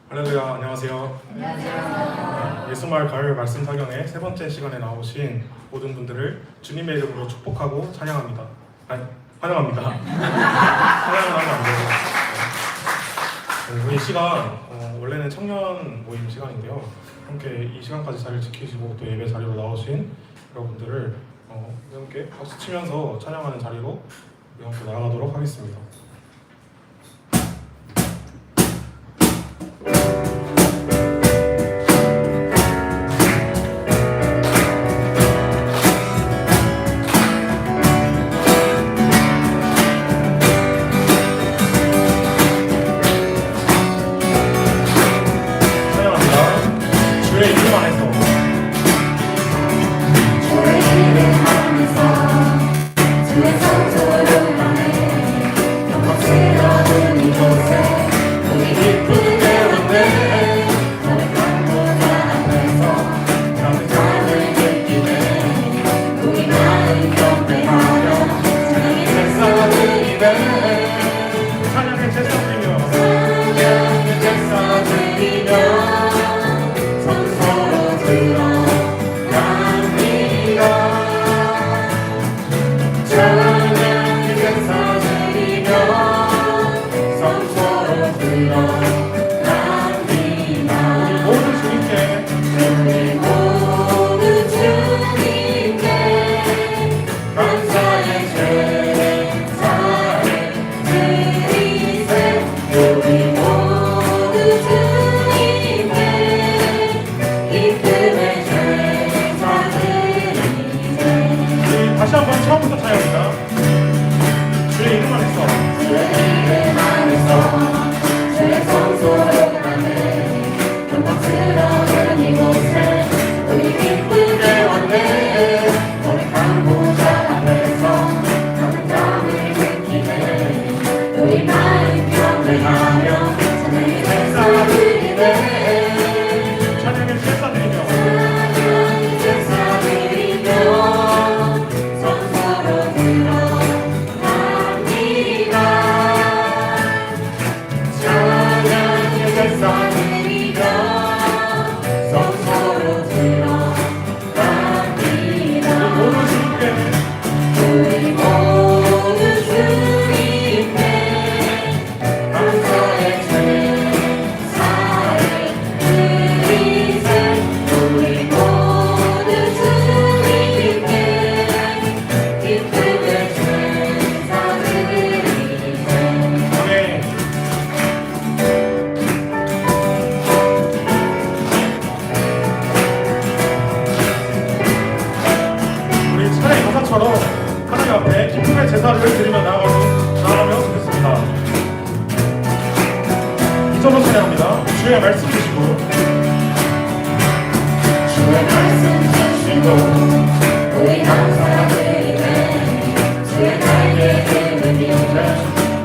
할렐루야, 안녕하세요. 안녕하세요. 예수마을 가을 말씀 사경의 세 번째 시간에 나오신 모든 분들을 주님의 이름으로 축복하고 찬양합니다. 아니, 환영합니다. 찬양을 하면 안 돼요. 이 시간 원래는 청년 모임 시간인데요. 함께 이 시간까지 자리를 지키시고 또 예배 자리로 나오신 여러분들을 함께 박수 치면서 찬양하는 자리로 함께 나아가도록 하겠습니다. 다시 한번 처음부터 찬양합니다. 주의 이름 안에서 주의 성소로 가네 영광스러운 이곳에 우리 기쁘게 왔네 거룩한 보좌 앞에서 감은 잠을 느끼네 우리 마음 경배하며 찬양의 제사 드리네 찬양의 제사 드리며 하나님 앞에 기쁨의 제사를 드리며 나아가면 좋겠습니다. 이절로 찬양합니다. 주의 말씀 주시고 주의 말씀 주시고 우리 감사드리네 주의 날개 힘을 비우네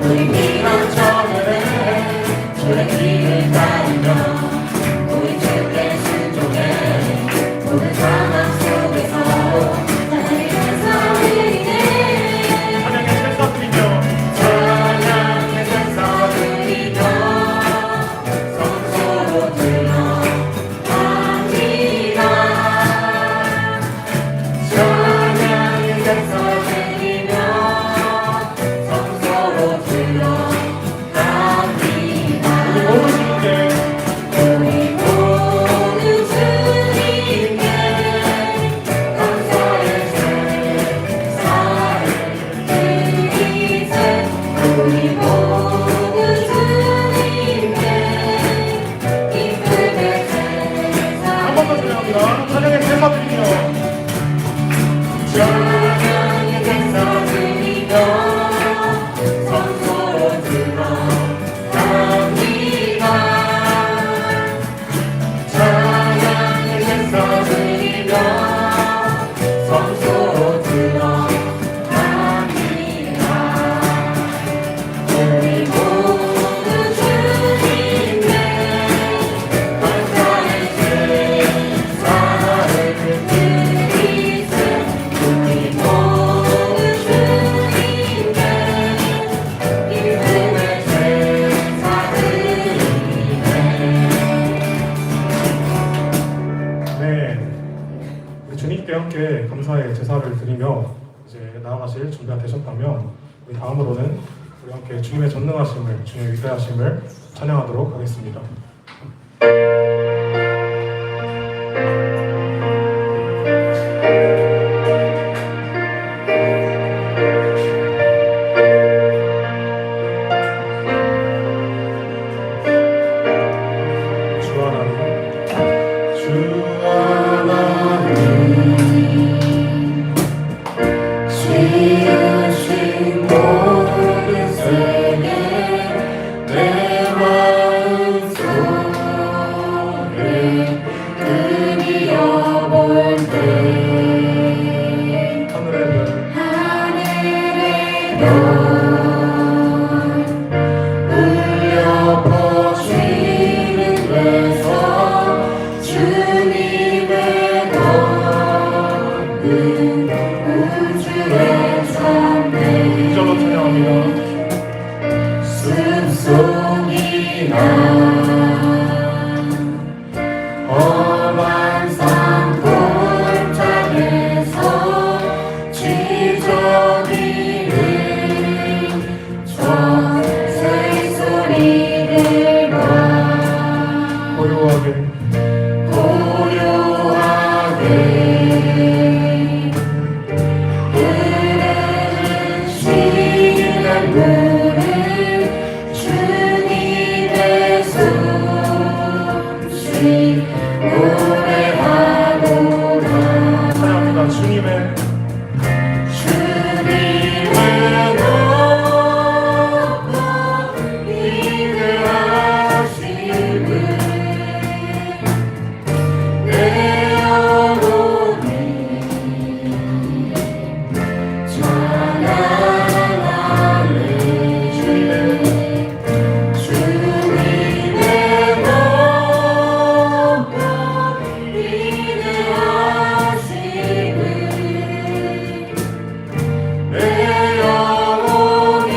우리 믿음 전하네 주의 길을 따르며 우리 주께 순종해 모든 상황 속에서 찬양의 제사 드리며 찬양의 제사 드리며 성소로 드리며 이제 나아가실 준비가 되셨다면 우리 다음으로는 우리 함께 주님의 전능하심을, 주님의 위대하심을 찬양하도록 하겠습니다. 지으신 모든 세계 내 마음속에 그리워볼 때 하늘의 별 울려 퍼지는 데서 주님의 너는 우주의 참내 이절로 찬양합니다. 숲속이나 험한 산 골짜기에서 지저귀는 저 새소리들과 고요하게 쉬는 물을 주님의 숲이 노래하노라. 찬양합니다. 주님의 높고 위대하심을 내 영혼이 찬양하네. 주님의 높고 위대하심을 내 영혼이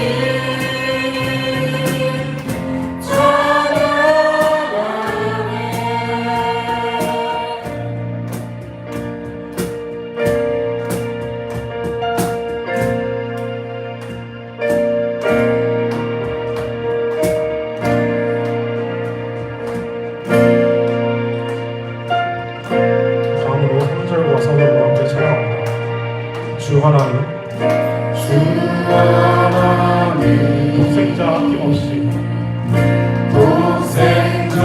다음으로 3절과 4절로 함께 찬양합니다. 주 하나님 주 하나님 독생자 아낌없이 독생자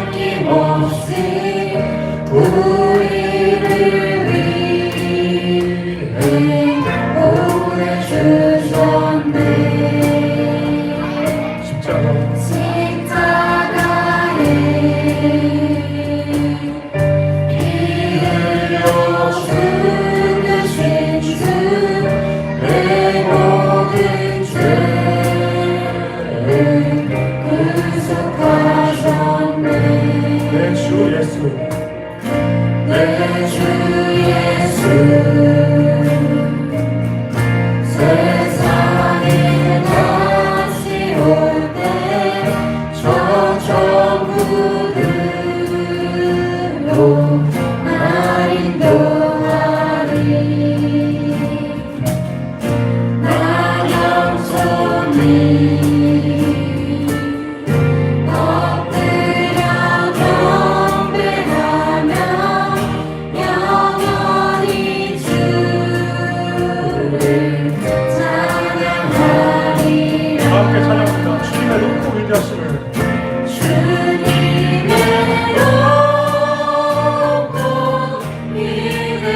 아낌없이 우리를 위해 보내주셨네. 십자가 십자가에 피 흘려 죽으신 주 내 모든 죄를 구속하셨네. 내 주 예수 내 주 예수 세상에 다시 올 때 저 천국으로 날 인도하리. 나 영손이 엎드려 경배하며 영원히 주를 찬양하리라. 함께 찬양합니다. 주님의 높고 위대하심을 주님의 높고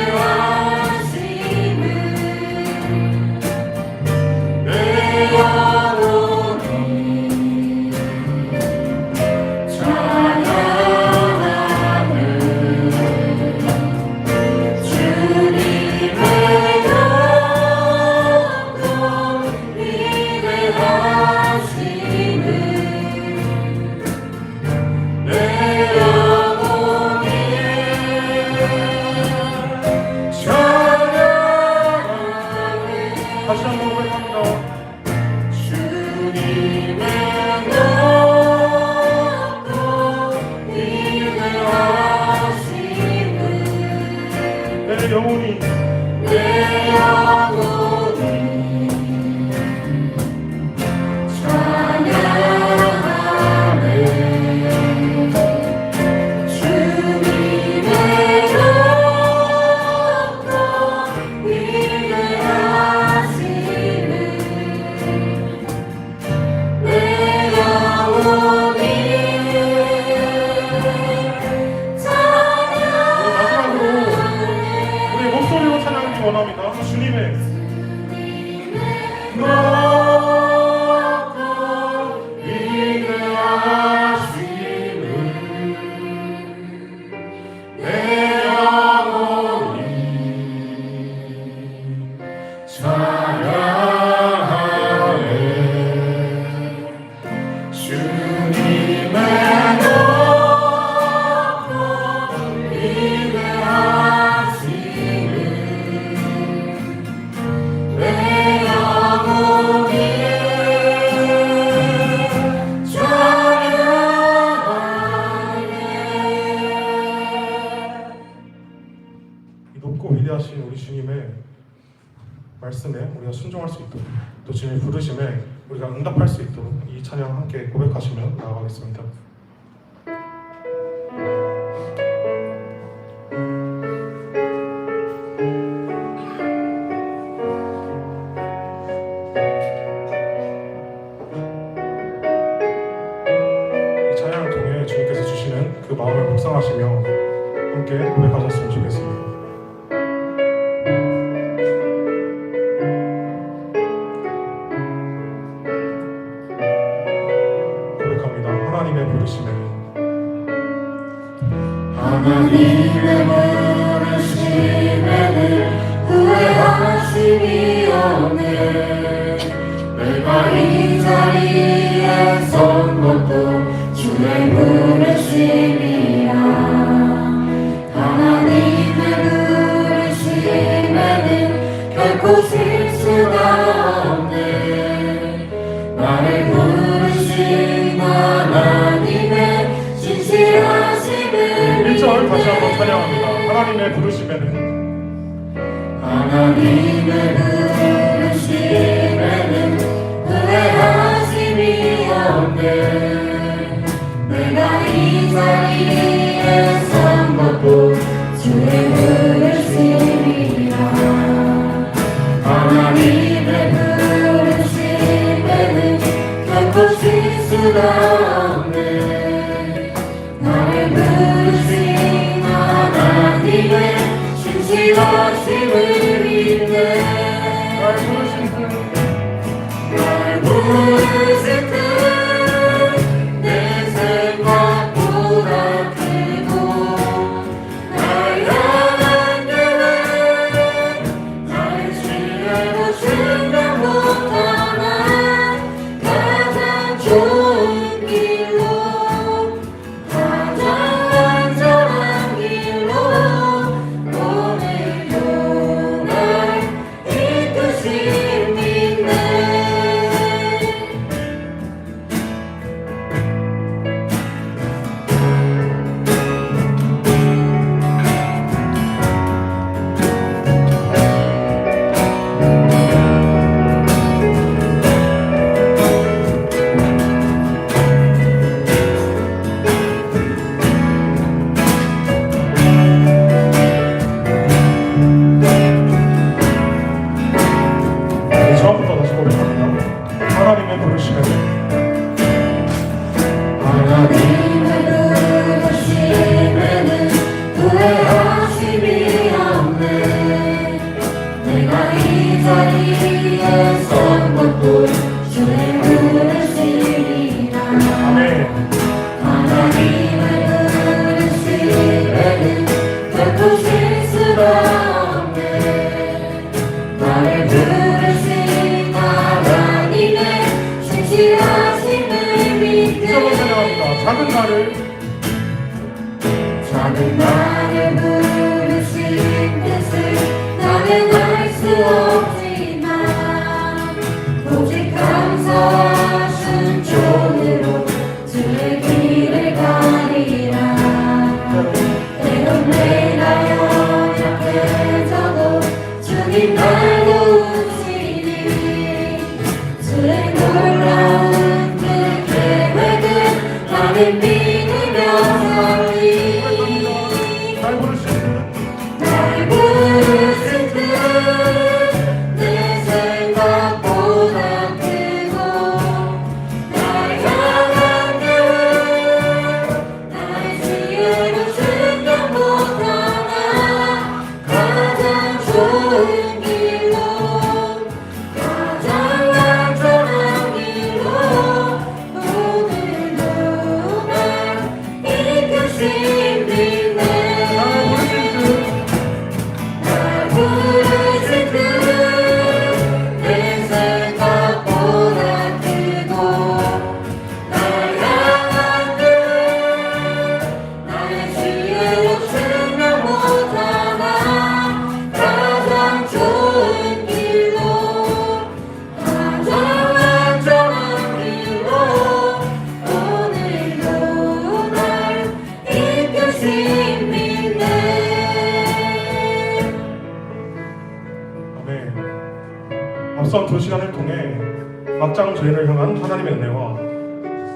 위대하심을 내 영혼이 찬양하네. 주님의 높고 위대하심을 말씀에 우리가 순종할 수 있도록 또 주님의 부르심에 우리가 응답할 수 있도록 이 찬양 함께 고백하시며 나아가겠습니다. 이 찬양을 통해 주님께서 주시는 그 마음을 묵상하시며 함께 고백하셨으면 좋겠습니다. 하나님의 부르심에는 후회하심이 없네. 내가 이 자리에 선 것도 주의 부르심이야. 하나님의 부르심에는 결코 실수가 없네. 나를 부르신 하나님의 진실하심을 1절 다시 한번 찬양합니다. 하나님의 부르심에는 후회하심이 없네. 내가 이 자리에 선 것도 주의 부르심이라. 하나님의 부르심에는 결코 실수가 없네. 나를 부르신 하나님의 진실하심을 날 부르신 그 내 생각보다 크고 날 향한 계획 날 지혜로 생각 못하나 가장 좋은 길로 가장 안전한 길로 오늘도 날 이끄심 믿네. 처음부터 다시 고백합니다. 하나님의 부르심에는 후회하심이 없네. 내가 이 자리에 선 것도 주의 부르심이라. 아멘. 하나님의 부르심에는 결코 실수가 없네. 나를 부르신 하나님의 진실하심을 이적을 찬양합니다. 믿네. 작은 나를 부르신 뜻을 나는 알 수 없지만 오직 감사와 순종으로 주의 길을 가리라. 때론 내가 연약해져도 주님 날 도우시니 주의 놀라운 그 계획은 나를 믿으며 살리. 날 부르신 날 부르신 뜻내 생각보다 크고 날 향한 계획 날 지혜로 생각 못하나 가장 좋은 길로 가장 안전한 길로 오늘도 날 막장 죄인을 향한 하나님의 은혜와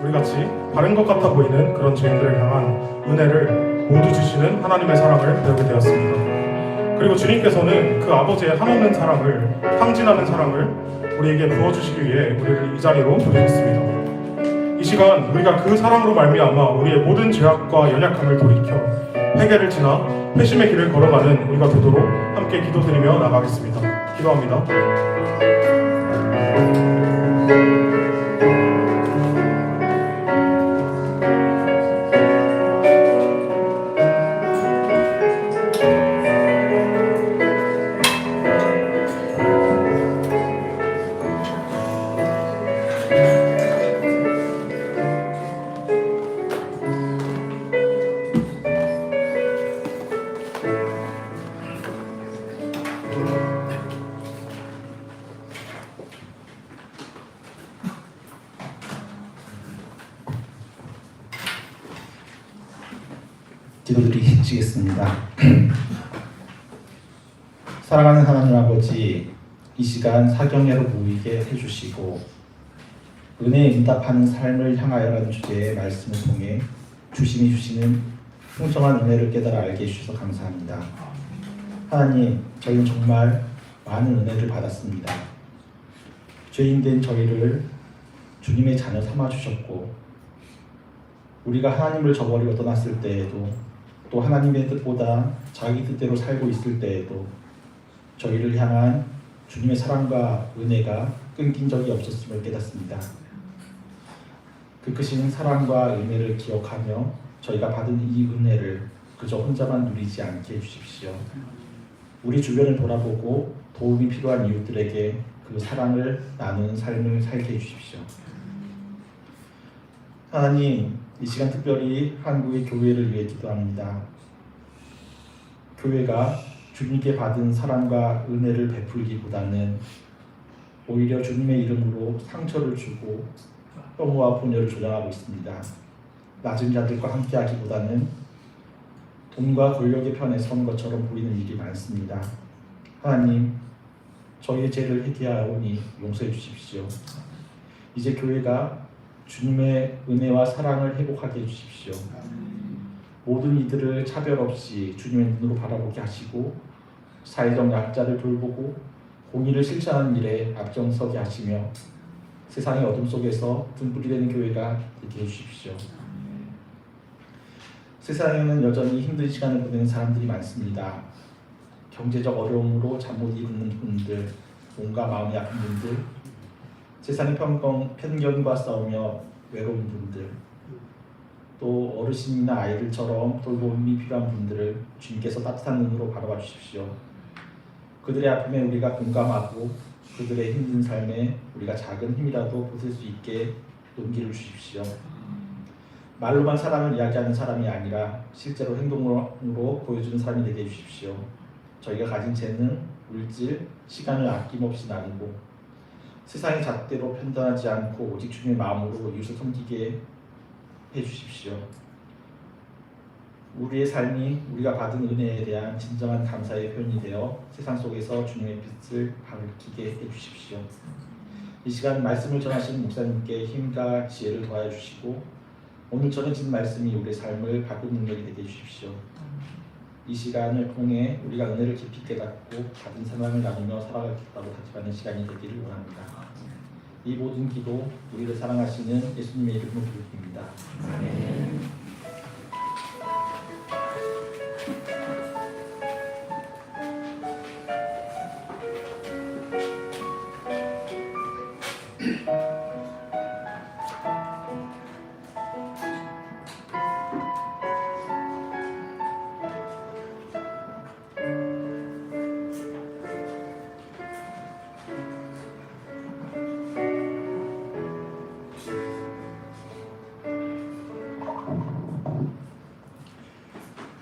우리같이 바른 것 같아 보이는 그런 죄인들을 향한 은혜를 모두 주시는 하나님의 사랑을 배우게 되었습니다. 그리고 주님께서는 그 아버지의 한없는 사랑을, 탕진하는 사랑을 우리에게 부어주시기 위해 우리를 이 자리로 부르셨습니다. 이 시간 우리가 그 사랑으로 말미암아 우리의 모든 죄악과 연약함을 돌이켜 회개를 지나 회심의 길을 걸어가는 우리가 되도록 함께 기도드리며 나가겠습니다. 기도합니다. 기도드리시겠습니다. 사랑하는 하나님 아버지, 이 시간 사경례로 모이게 해주시고 은혜에 응답하는 삶을 향하여라는 주제의 말씀을 통해 주심이 주시는 풍성한 은혜를 깨달아 알게 해주셔서 감사합니다. 하나님, 저희는 정말 많은 은혜를 받았습니다. 죄인된 저희를 주님의 자녀 삼아주셨고 우리가 하나님을 저버리고 떠났을 때에도 또 하나님의 뜻보다 자기 뜻대로 살고 있을 때에도 저희를 향한 주님의 사랑과 은혜가 끊긴 적이 없었음을 깨닫습니다. 그 크신 사랑과 은혜를 기억하며 저희가 받은 이 은혜를 그저 혼자만 누리지 않게 해주십시오. 우리 주변을 돌아보고 도움이 필요한 이웃들에게 그 사랑을 나누는 삶을 살게 해주십시오. 하나님, 이 시간 특별히 한국의 교회를 위해 기도합니다. 교회가 주님께 받은 사랑과 은혜를 베풀기보다는 오히려 주님의 이름으로 상처를 주고 혐오와 분열을 조장하고 있습니다. 낮은 자들과 함께하기보다는 돈과 권력의 편에 선 것처럼 보이는 일이 많습니다. 하나님, 저희의 죄를 회개하오니 용서해 주십시오. 이제 교회가 주님의 은혜와 사랑을 회복하게 해주십시오. 모든 이들을 차별 없이 주님의 눈으로 바라보게 하시고 사회적 약자를 돌보고 공의를 실천하는 일에 앞장서게 하시며 세상의 어둠 속에서 등불이 되는 교회가 되게 해주십시오. 세상에는 여전히 힘든 시간을 보내는 사람들이 많습니다. 경제적 어려움으로 잠 못 이루는 분들, 몸과 마음이 아픈 분들, 세상의 편견과 싸우며 외로운 분들, 또 어르신이나 아이들처럼 돌봄이 필요한 분들을 주님께서 따뜻한 눈으로 바라봐 주십시오. 그들의 아픔에 우리가 공감하고 그들의 힘든 삶에 우리가 작은 힘이라도 보탤 수 있게 용기를 주십시오. 말로만 사랑을 이야기하는 사람이 아니라 실제로 행동으로 보여주는 사람이 되게 해주십시오. 저희가 가진 재능, 물질, 시간을 아낌없이 나누고 세상의 잣대로 편단하지 않고 오직 주님의 마음으로 이웃을 섬기게 해주십시오. 우리의 삶이 우리가 받은 은혜에 대한 진정한 감사의 표현이 되어 세상 속에서 주님의 빛을 밝히게 해주십시오. 이 시간 말씀을 전하시는 목사님께 힘과 지혜를 더하여 주시고 오늘 전해진 말씀이 우리의 삶을 바꾸는 능력이 되게 해주십시오. 이 시간을 통해 우리가 은혜를 깊이 깨닫고 받은 사랑을 나누며 살아가겠다고 다짐하는 시간이 되기를 원합니다. 이 모든 기도 우리를 사랑하시는 예수님의 이름으로 부르짖습니다. 아멘.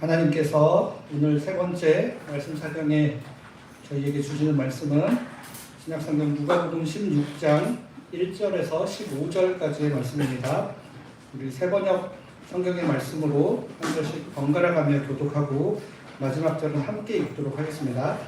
하나님께서 오늘 세 번째 말씀 사경에 저희에게 주시는 말씀은 신약성경 누가복음 16장 1절에서 15절까지의 말씀입니다. 우리 세 번역 성경의 말씀으로 한 절씩 번갈아 가며 교독하고 마지막 절은 함께 읽도록 하겠습니다.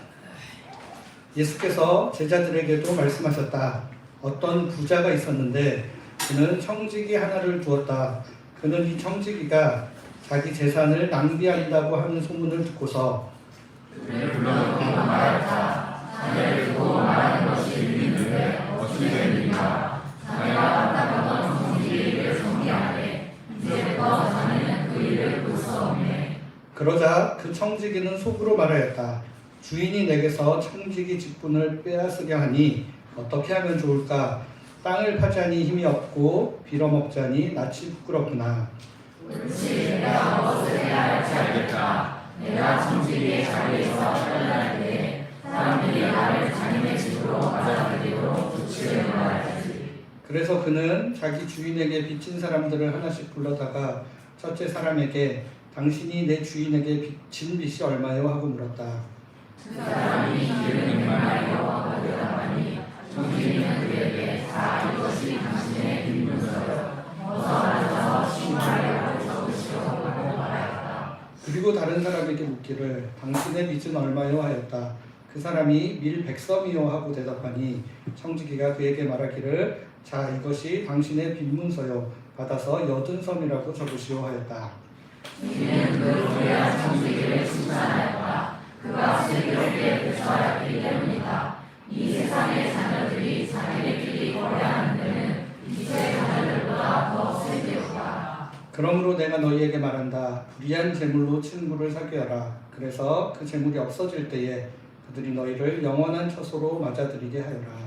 예수께서 제자들에게도 말씀하셨다. 어떤 부자가 있었는데 그는 청지기 하나를 두었다. 그는 이 청지기가 자기 재산을 낭비한다고 하는 소문을 듣고서 그러자 그 청지기는 속으로 말하였다. 주인이 내게서 청지기 직분을 빼앗으려 하니 어떻게 하면 좋을까? 땅을 파자니 힘이 없고 빌어먹자니 낯이 부끄럽구나. 그래서 그는 자기 주인에게 빚진 사람들을 하나씩 불러다가 첫째 사람에게 당신이 내 주인에게 빚진 빚이 얼마요? 하고 물었다. 그리고 다른 사람에게 묻기를 당신의 빚은 얼마요? 하였다. 그 사람이 밀 100섬이요 하고 대답하니 청지기가 그에게 말하기를 자 이것이 당신의 빚문서요 받아서 80섬이라고 적으시오 하였다. 그러므로 내가 너희에게 말한다. 불의한 재물로 친구를 사귀어라. 그래서 그 재물이 없어질 때에 그들이 너희를 영원한 처소로 맞아들이게 하여라.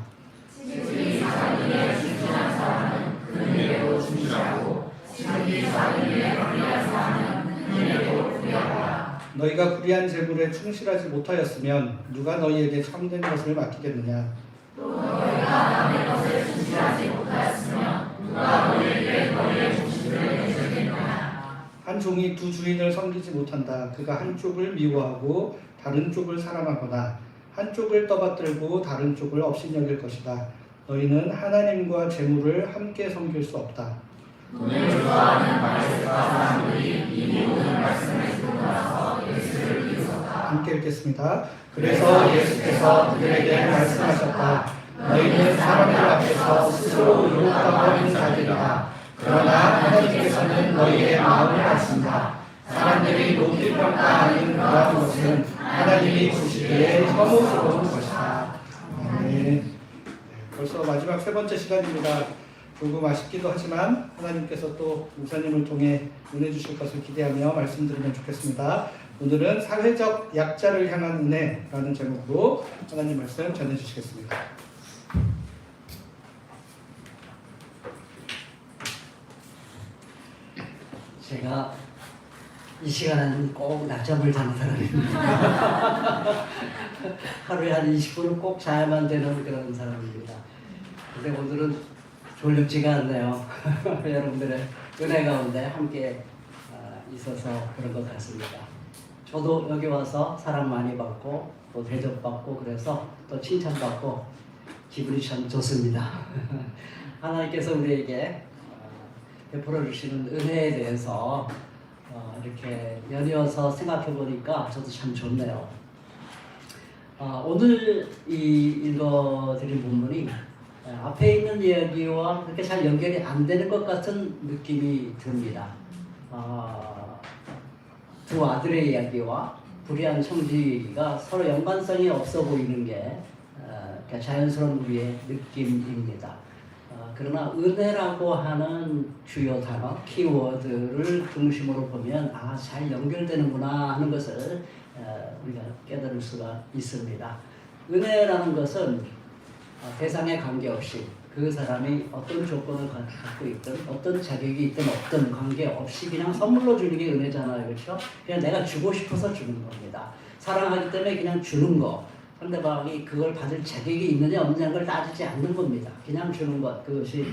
너희가 불의한 재물에 충실하지 못하였으면 누가 너희에게 참된 것을 맡기겠느냐? 한 종이 두 주인을 섬기지 못한다. 그가 한쪽을 미워하고 다른 쪽을 사랑하거나 한쪽을 떠받들고 다른 쪽을 업신여길 것이다. 너희는 하나님과 재물을 함께 섬길 수 없다. 함께 읽겠습니다. 그래서 예수께서 그들에게 말씀하셨다. 너희는 사람들 앞에서 스스로 유혹하고 있는 자들이다. 그러나 하나님께서는 너희의 마음을 아신다. 사람들이 높이 평가하는 그러한 것은 하나님이 보시기에 혐오스러운 것이다. 네. 벌써 마지막 세 번째 시간입니다. 조금 아쉽기도 하지만 하나님께서 또 목사님을 통해 은혜 주실 것을 기대하며 말씀드리면 좋겠습니다. 오늘은 사회적 약자를 향한 은혜라는 제목으로 하나님 말씀 전해 주시겠습니다. 제가 이 시간에는 꼭 낮잠을 자는 사람입니다. 하루에 한 20분은 꼭 자야만 되는 그런 사람입니다. 근데 오늘은 졸립지가 않네요. 여러분들의 은혜 가운데 함께 있어서 그런 것 같습니다. 저도 여기 와서 사랑 많이 받고 또 대접받고 그래서 또 칭찬받고 기분이 참 좋습니다. 하나님께서 우리에게 베풀어 주시는 은혜에 대해서 이렇게 연이어서 생각해 보니까 저도 참 좋네요. 오늘 읽어드린 본문이 앞에 있는 이야기와 그렇게 잘 연결이 안 되는 것 같은 느낌이 듭니다. 두 아들의 이야기와 불의한 청지기가 서로 연관성이 없어 보이는 게 자연스러운 우리의 느낌입니다. 그러나 은혜라고 하는 주요 단어, 키워드를 중심으로 보면 잘 연결되는구나 하는 것을 우리가 깨달을 수가 있습니다. 은혜라는 것은 대상에 관계없이 그 사람이 어떤 조건을 갖고 있든 어떤 자격이 있든 없든 관계없이 그냥 선물로 주는 게 은혜잖아요. 그렇죠? 그냥 내가 주고 싶어서 주는 겁니다. 사랑하기 때문에 그냥 주는 거. 상대방이 그걸 받을 자격이 있느냐 없느냐는 걸 따지지 않는 겁니다. 그냥 주는 것, 그것이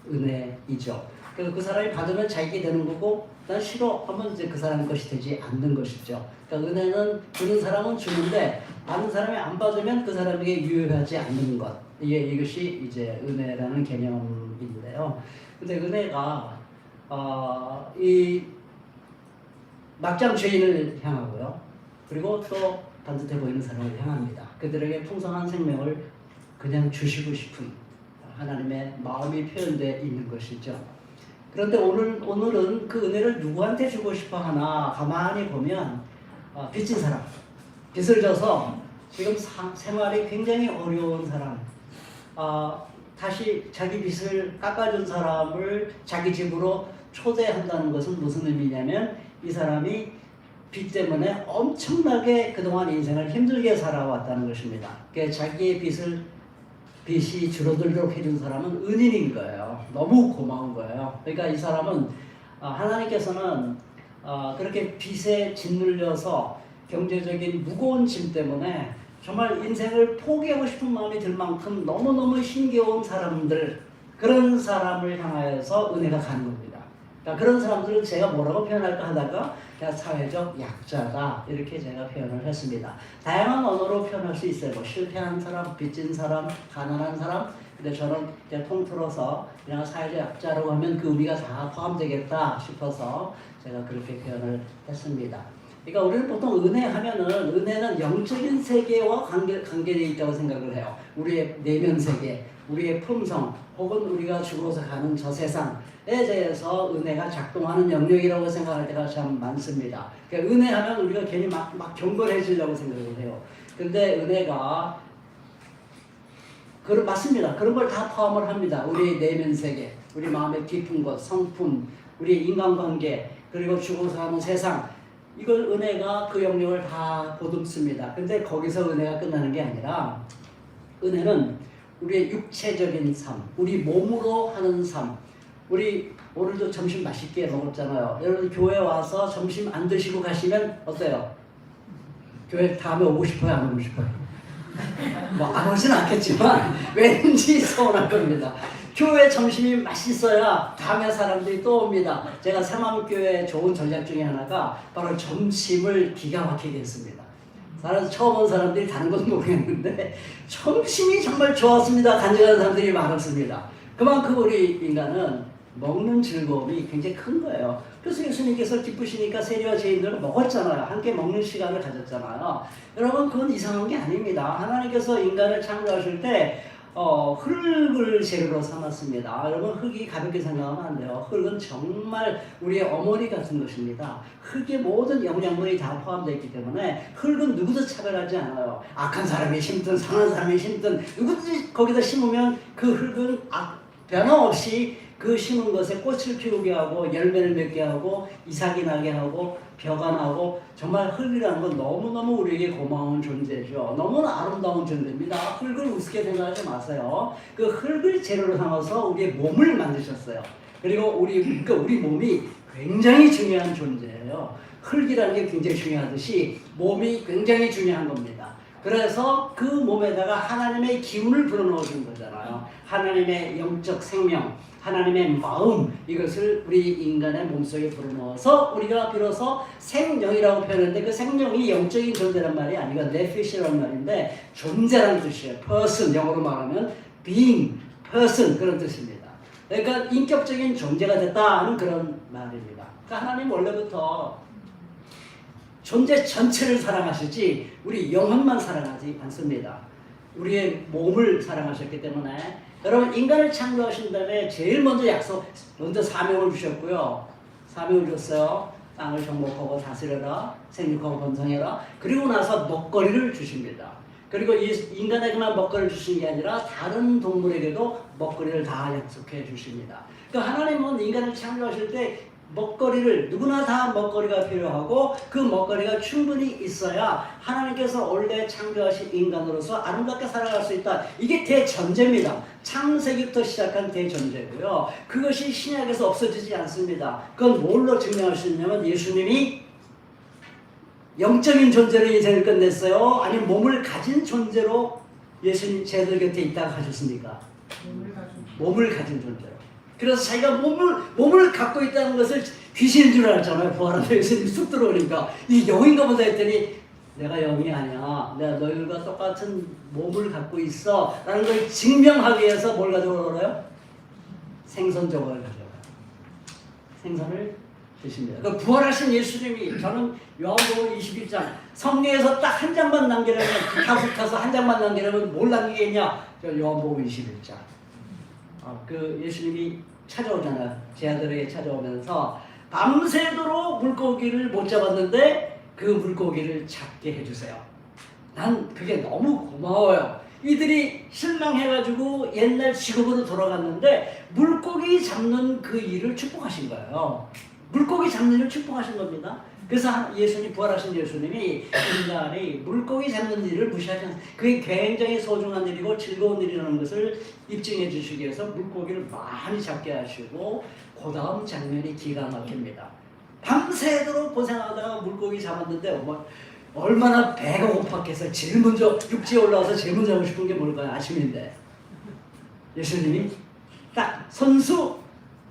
은혜이죠. 그래서 그 사람이 받으면 자격이 되는 거고 난 싫어 하면 이제 그 사람 것이 되지 않는 것이죠. 그러니까 은혜는 주는 사람은 주는데 받는 사람이 안 받으면 그 사람에게 유효하지 않는 것. 이것이 이제 은혜라는 개념인데요. 근데 은혜가 이 막장 죄인을 향하고요. 그리고 또 반듯해 보이는 사람을 향합니다. 그들에게 풍성한 생명을 그냥 주시고 싶은 하나님의 마음이 표현되어 있는 것이죠. 그런데 오늘은 그 은혜를 누구한테 주고 싶어 하나 가만히 보면 빚진 사람, 빚을 져서 지금 생활이 굉장히 어려운 사람, 다시 자기 빚을 깎아준 사람을 자기 집으로 초대한다는 것은 무슨 의미냐면 이 사람이 빚 때문에 엄청나게 그동안 인생을 힘들게 살아왔다는 것입니다. 그러니까 자기의 빚이 줄어들도록 해준 사람은 은인인 거예요. 너무 고마운 거예요. 그러니까 이 사람은 하나님께서는 그렇게 빚에 짓눌려서 경제적인 무거운 짐 때문에 정말 인생을 포기하고 싶은 마음이 들 만큼 너무너무 힘겨운 사람들, 그런 사람을 향하여서 은혜가 가는 겁니다. 그러니까 그런 사람들은 제가 뭐라고 표현할까 하다가 그냥 사회적 약자다 이렇게 제가 표현을 했습니다. 다양한 언어로 표현할 수 있어요. 뭐 실패한 사람, 빚진 사람, 가난한 사람. 근데 저는 그냥 통틀어서 그냥 사회적 약자라고 하면 그 의미가 다 포함되겠다 싶어서 제가 그렇게 표현을 했습니다. 그러니까 우리는 보통 은혜 하면은 은혜는 영적인 세계와 관계되어 있다고 생각을 해요. 우리의 내면 세계, 우리의 품성, 혹은 우리가 죽어서 가는 저 세상에 대해서 은혜가 작동하는 영역이라고 생각할 때가 참 많습니다. 그러니까 은혜하면 우리가 괜히 막 경건해지려고 생각을 해요. 근데 은혜가 맞습니다. 그런 걸 다 포함을 합니다. 우리의 내면 세계, 우리 마음의 깊은 것, 성품, 우리의 인간관계, 그리고 죽어서 가는 세상, 이걸 은혜가 그 영역을 다 보듬습니다. 근데 거기서 은혜가 끝나는 게 아니라 은혜는 우리의 육체적인 삶, 우리 몸으로 하는 삶. 우리 오늘도 점심 맛있게 먹었잖아요. 여러분 교회 와서 점심 안 드시고 가시면 어때요? 교회 다음에 오고 싶어요? 안 오고 싶어요? 뭐 안 오진 않겠지만 왠지 서운할 겁니다. 교회 점심이 맛있어야 다음에 사람들이 또 옵니다. 제가 새마음교회 좋은 전략 중에 하나가 바로 점심을 기가 막히게 했습니다. 처음 온 사람들이 다른 건 모르겠는데 점심이 정말 좋았습니다. 간증하는 사람들이 많았습니다. 그만큼 우리 인간은 먹는 즐거움이 굉장히 큰 거예요. 그래서 예수님께서 기쁘시니까 세리와 죄인들은 먹었잖아요. 함께 먹는 시간을 가졌잖아요. 여러분 그건 이상한 게 아닙니다. 하나님께서 인간을 창조하실 때 흙을 재료로 삼았습니다. 여러분 흙이 가볍게 생각하면 안 돼요. 흙은 정말 우리의 어머니 같은 것입니다. 흙의 모든 영양분이 다 포함되어 있기 때문에 흙은 누구도 차별하지 않아요. 악한 사람이 심든 상한 사람이 심든 누구든지 거기다 심으면 그 흙은 변함없이 그 심은 것에 꽃을 피우게 하고 열매를 맺게 하고 이삭이 나게 하고 벼가 나고 정말 흙이라는 건 너무너무 우리에게 고마운 존재죠. 너무나 아름다운 존재입니다. 흙을 우습게 생각하지 마세요. 그 흙을 재료로 삼아서 우리의 몸을 만드셨어요. 그리고 우리 몸이 굉장히 중요한 존재예요. 흙이라는 게 굉장히 중요하듯이 몸이 굉장히 중요한 겁니다. 그래서 그 몸에다가 하나님의 기운을 불어넣어 준 거잖아요. 하나님의 영적 생명, 하나님의 마음, 이것을 우리 인간의 몸속에 불어넣어서 우리가 비로소 생명이라고 표현하는데 그 생명이 영적인 존재란 말이 아니고 네피시라는 말인데 존재라는 뜻이에요. person, 영어로 말하면 being, person 그런 뜻입니다. 그러니까 인격적인 존재가 됐다는 그런 말입니다. 그러니까 하나님 원래부터 존재 전체를 사랑하시지 우리 영혼만 사랑하지 않습니다. 우리의 몸을 사랑하셨기 때문에 여러분 인간을 창조하신 다음에 제일 먼저 사명을 주셨고요. 사명을 줬어요. 땅을 정복하고 다스려라. 생육하고 번성해라. 그리고 나서 먹거리를 주십니다. 그리고 이 인간에게만 먹거리를 주신 게 아니라 다른 동물에게도 먹거리를 다 약속해 주십니다. 그러니까 하나님은 인간을 창조하실 때 먹거리를 누구나 다 먹거리가 필요하고 그 먹거리가 충분히 있어야 하나님께서 원래 창조하신 인간으로서 아름답게 살아갈 수 있다. 이게 대전제입니다. 창세기부터 시작한 대전제고요. 그것이 신약에서 없어지지 않습니다. 그건 뭘로 증명할 수 있냐면 예수님이 영적인 존재로 인생을 끝냈어요? 아니면 몸을 가진 존재로 예수님 제들 곁에 있다가 가셨습니까? 몸을 가진 존재로. 그래서 자기가 몸을 갖고 있다는 것을 귀신인 줄 알았잖아요. 부활하다 예수님이 쑥 들어오니까 이 영인가 보다 했더니 내가 영이 아니야. 내가 너희들과 똑같은 몸을 갖고 있어 라는 걸 증명하기 위해서 뭘 가져오라고요? 생선조각을 가져와요. 생선을 드십니다. 그러니까 부활하신 예수님이 저는 요한복음 21장 성경에서 딱 한 장만 남기려면 다 훑어서 한 장만 남기려면 뭘 남기겠냐? 저 요한복음 21장 그 예수님이 찾아오잖아요. 제 아들에게 찾아오면서 밤새도록 물고기를 못 잡았는데 그 물고기를 잡게 해주세요. 난 그게 너무 고마워요. 이들이 실망해가지고 옛날 직업으로 돌아갔는데 물고기 잡는 그 일을 축복하신 거예요. 물고기 잡는 일을 축복하신 겁니다. 그래서 예수님, 부활하신 예수님이 인간이 물고기 잡는 일을 무시하지 않습니다. 그게 굉장히 소중한 일이고 즐거운 일이라는 것을 입증해 주시기 위해서 물고기를 많이 잡게 하시고 그 다음 장면이 기가 막힙니다. 밤새도록 고생하다가 물고기 잡았는데 얼마나 배가 고팠겠어요. 제일 먼저 육지에 올라와서 제일 먼저 하고 싶은 게 뭘까요? 아침인데 예수님이 딱 선수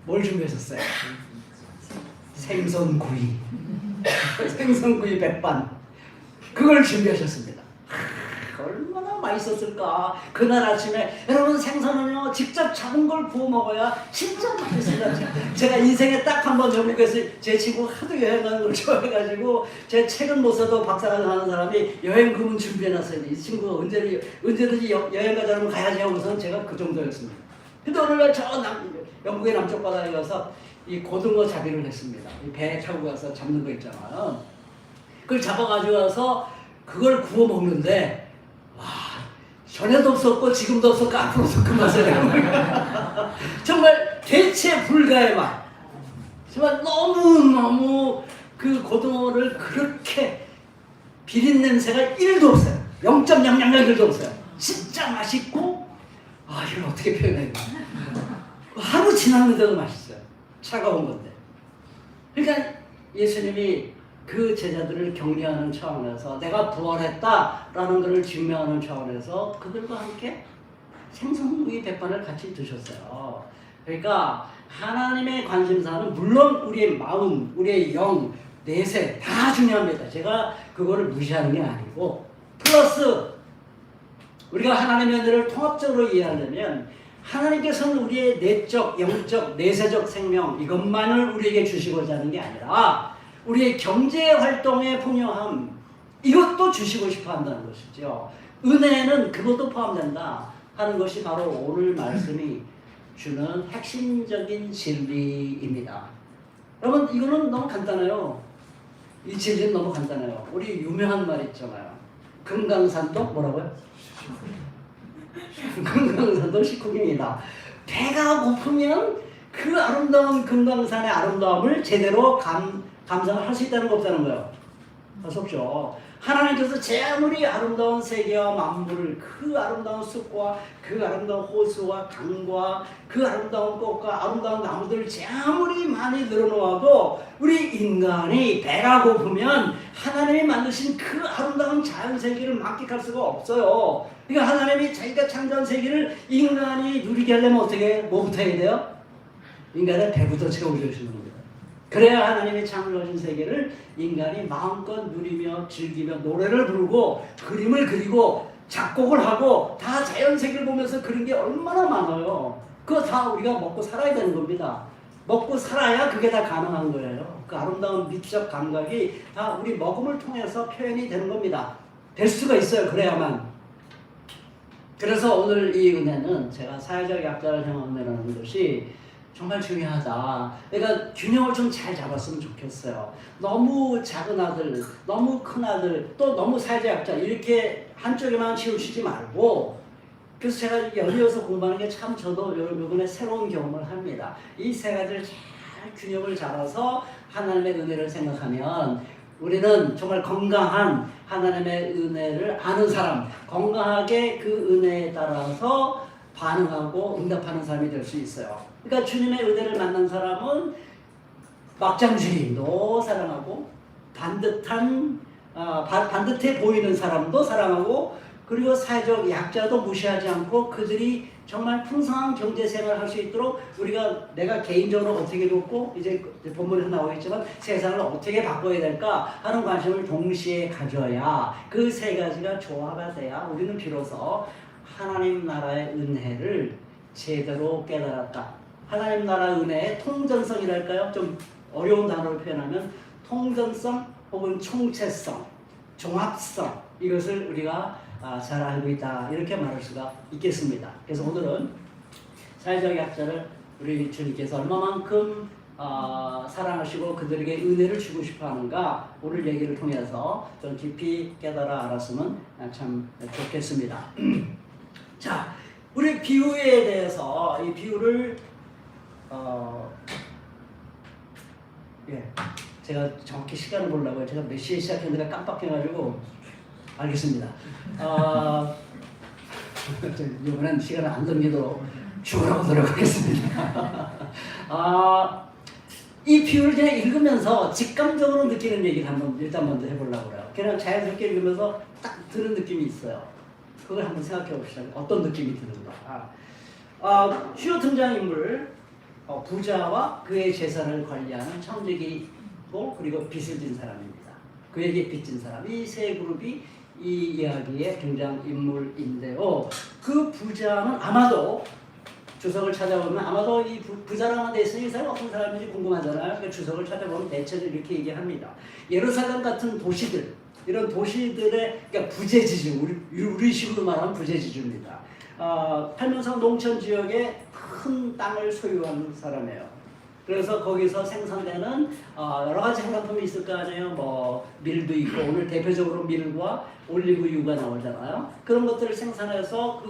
뭘 준비하셨어요? 생선구이. 생선구이 백반. 그걸 준비하셨습니다. 얼마나 맛있었을까. 그날 아침에 여러분 생선은요 직접 잡은 걸 구워 먹어야 진짜 맛있습니다. 제가 인생에 딱 한 번 영국에서 제 친구가 하도 여행 가는 걸 좋아해가지고 제 책은 못 써도 박사과정 하는 사람이 여행 그문 준비해놨어요. 이 친구가 언제든지 여행 가자면 가야지 하고선 제가 그 정도였습니다. 근데 어느 날 영국의 남쪽 바다에 가서 이 고등어 잡이를 했습니다. 이 배 타고 가서 잡는 거 있잖아요. 그걸 잡아가지고 와서 그걸 구워 먹는데 와, 전에도 없었고 지금도 없었고 앞으로도 그 맛을 정말 대체 불가의 맛. 정말 너무너무 그 고등어를 그렇게 비린 냄새가 1도 없어요. 0.001도 없어요. 진짜 맛있고 이걸 어떻게 표현해야 되나. 하루 지났는데도 맛있어요. 차가운 건데. 그러니까 예수님이 그 제자들을 격려하는 차원에서 내가 부활했다라는 것을 증명하는 차원에서 그들과 함께 생선구이 백반을 같이 드셨어요. 그러니까 하나님의 관심사는 물론 우리의 마음, 우리의 영, 내세 다 중요합니다. 제가 그거를 무시하는 게 아니고 플러스 우리가 하나님의 은혜를 통합적으로 이해하려면 하나님께서는 우리의 내적, 영적, 내세적 생명 이것만을 우리에게 주시고자 하는 게 아니라 우리의 경제 활동의 풍요함 이것도 주시고 싶어 한다는 것이죠. 은혜는 그것도 포함된다 하는 것이 바로 오늘 말씀이 주는 핵심적인 진리입니다. 여러분 이거는 너무 간단해요. 이 진리는 너무 간단해요. 우리 유명한 말 있잖아요. 금강산도 뭐라고요? 금강산도 식후경이다. 배가 고프면 그 아름다운 금강산의 아름다움을 제대로 감상을 할 수 있다는 거 없다는 거예요. 할 수 없죠. 하나님께서 제 아무리 아름다운 세계와 만물을 그 아름다운 숲과 그 아름다운 호수와 강과 그 아름다운 꽃과 아름다운 나무들을 제 아무리 많이 늘어놓아도 우리 인간이 배가 고프면 하나님이 만드신 그 아름다운 자연세계를 만끽할 수가 없어요. 그러니까 하나님이 자기가 창조한 세계를 인간이 누리게 하려면 어떻게 뭐부터 해야 돼요? 인간의 배부터 채워주시는 겁니다. 그래야 하나님이 창조하신 세계를 인간이 마음껏 누리며 즐기며 노래를 부르고 그림을 그리고 작곡을 하고 다 자연세계를 보면서 그린 게 얼마나 많아요. 그거 다 우리가 먹고 살아야 되는 겁니다. 먹고 살아야 그게 다 가능한 거예요. 그 아름다운 미적 감각이 다 우리 먹음을 통해서 표현이 되는 겁니다. 될 수가 있어요. 그래야만. 그래서 오늘 이 은혜는 제가 사회적 약자를 향한 은혜라는 것이 정말 중요하다. 그러니까 균형을 좀 잘 잡았으면 좋겠어요. 너무 작은 아들, 너무 큰 아들, 또 너무 사회적 약자 이렇게 한쪽에만 치우치지 말고 그래서 제가 연이어서 공부하는 게 참 저도 이번에 새로운 경험을 합니다. 이 세 가지를 잘 균형을 잡아서 하나님의 은혜를 생각하면 우리는 정말 건강한 하나님의 은혜를 아는 사람, 건강하게 그 은혜에 따라서 반응하고 응답하는 사람이 될 수 있어요. 그러니까 주님의 은혜를 만난 사람은 막장주의도 사랑하고 반듯해 보이는 사람도 사랑하고 그리고 사회적 약자도 무시하지 않고 그들이 정말 풍성한 경제생활을 할 수 있도록 내가 개인적으로 어떻게 돕고 이제 본문에서 나오겠지만 세상을 어떻게 바꿔야 될까 하는 관심을 동시에 가져야 그 세 가지가 조화가 돼야 우리는 비로소 하나님 나라의 은혜를 제대로 깨달았다. 하나님 나라 은혜의 통전성이랄까요? 좀 어려운 단어로 표현하면 통전성 혹은 총체성, 종합성 이것을 우리가 잘 알고 있다 이렇게 말할 수가 있겠습니다. 그래서 오늘은 사회적 약자를 우리 주님께서 얼마만큼 사랑하시고 그들에게 은혜를 주고 싶어하는가 오늘 얘기를 통해서 좀 깊이 깨달아 알았으면 참 좋겠습니다. 자, 우리 비유에 대해서 이 비유를 제가 정확히 시간을 보려고요. 제가 몇 시에 시작했는데 깜빡해가지고 알겠습니다. 이번엔 시간을 안 넘기도록 죽으라고 노력하겠습니다. 이 비유를 그냥 읽으면서 직감적으로 느끼는 얘기를 일단 먼저 해보려고 해요. 그냥 자연스럽게 읽으면서 딱 드는 느낌이 있어요. 그걸 한번 생각해 봅시다. 어떤 느낌이 드는가. 주요 등장인물 부자와 그의 재산을 관리하는 청지기고 그리고 빚을 진 사람입니다. 그에게 빚진 사람, 이 세 그룹이 이 이야기의 등장인물인데요. 그 부자는 아마도 주석을 찾아보면 아마도 이 부자라는 데 있으니 이 사람이 어떤 사람인지 궁금하잖아요. 그러니까 주석을 찾아보면 대체로 이렇게 얘기합니다. 예루살렘 같은 도시들, 이런 도시들의 그러니까 부재지주, 우리 식으로 말하면 부재지주입니다. 팔면성 농촌 지역에 큰 땅을 소유한 사람이에요. 그래서 거기서 생산되는 여러 가지 생산품이 있을 거 아니에요. 뭐 밀도 있고 오늘 대표적으로 밀과 올리브유가 나오잖아요. 그런 것들을 생산해서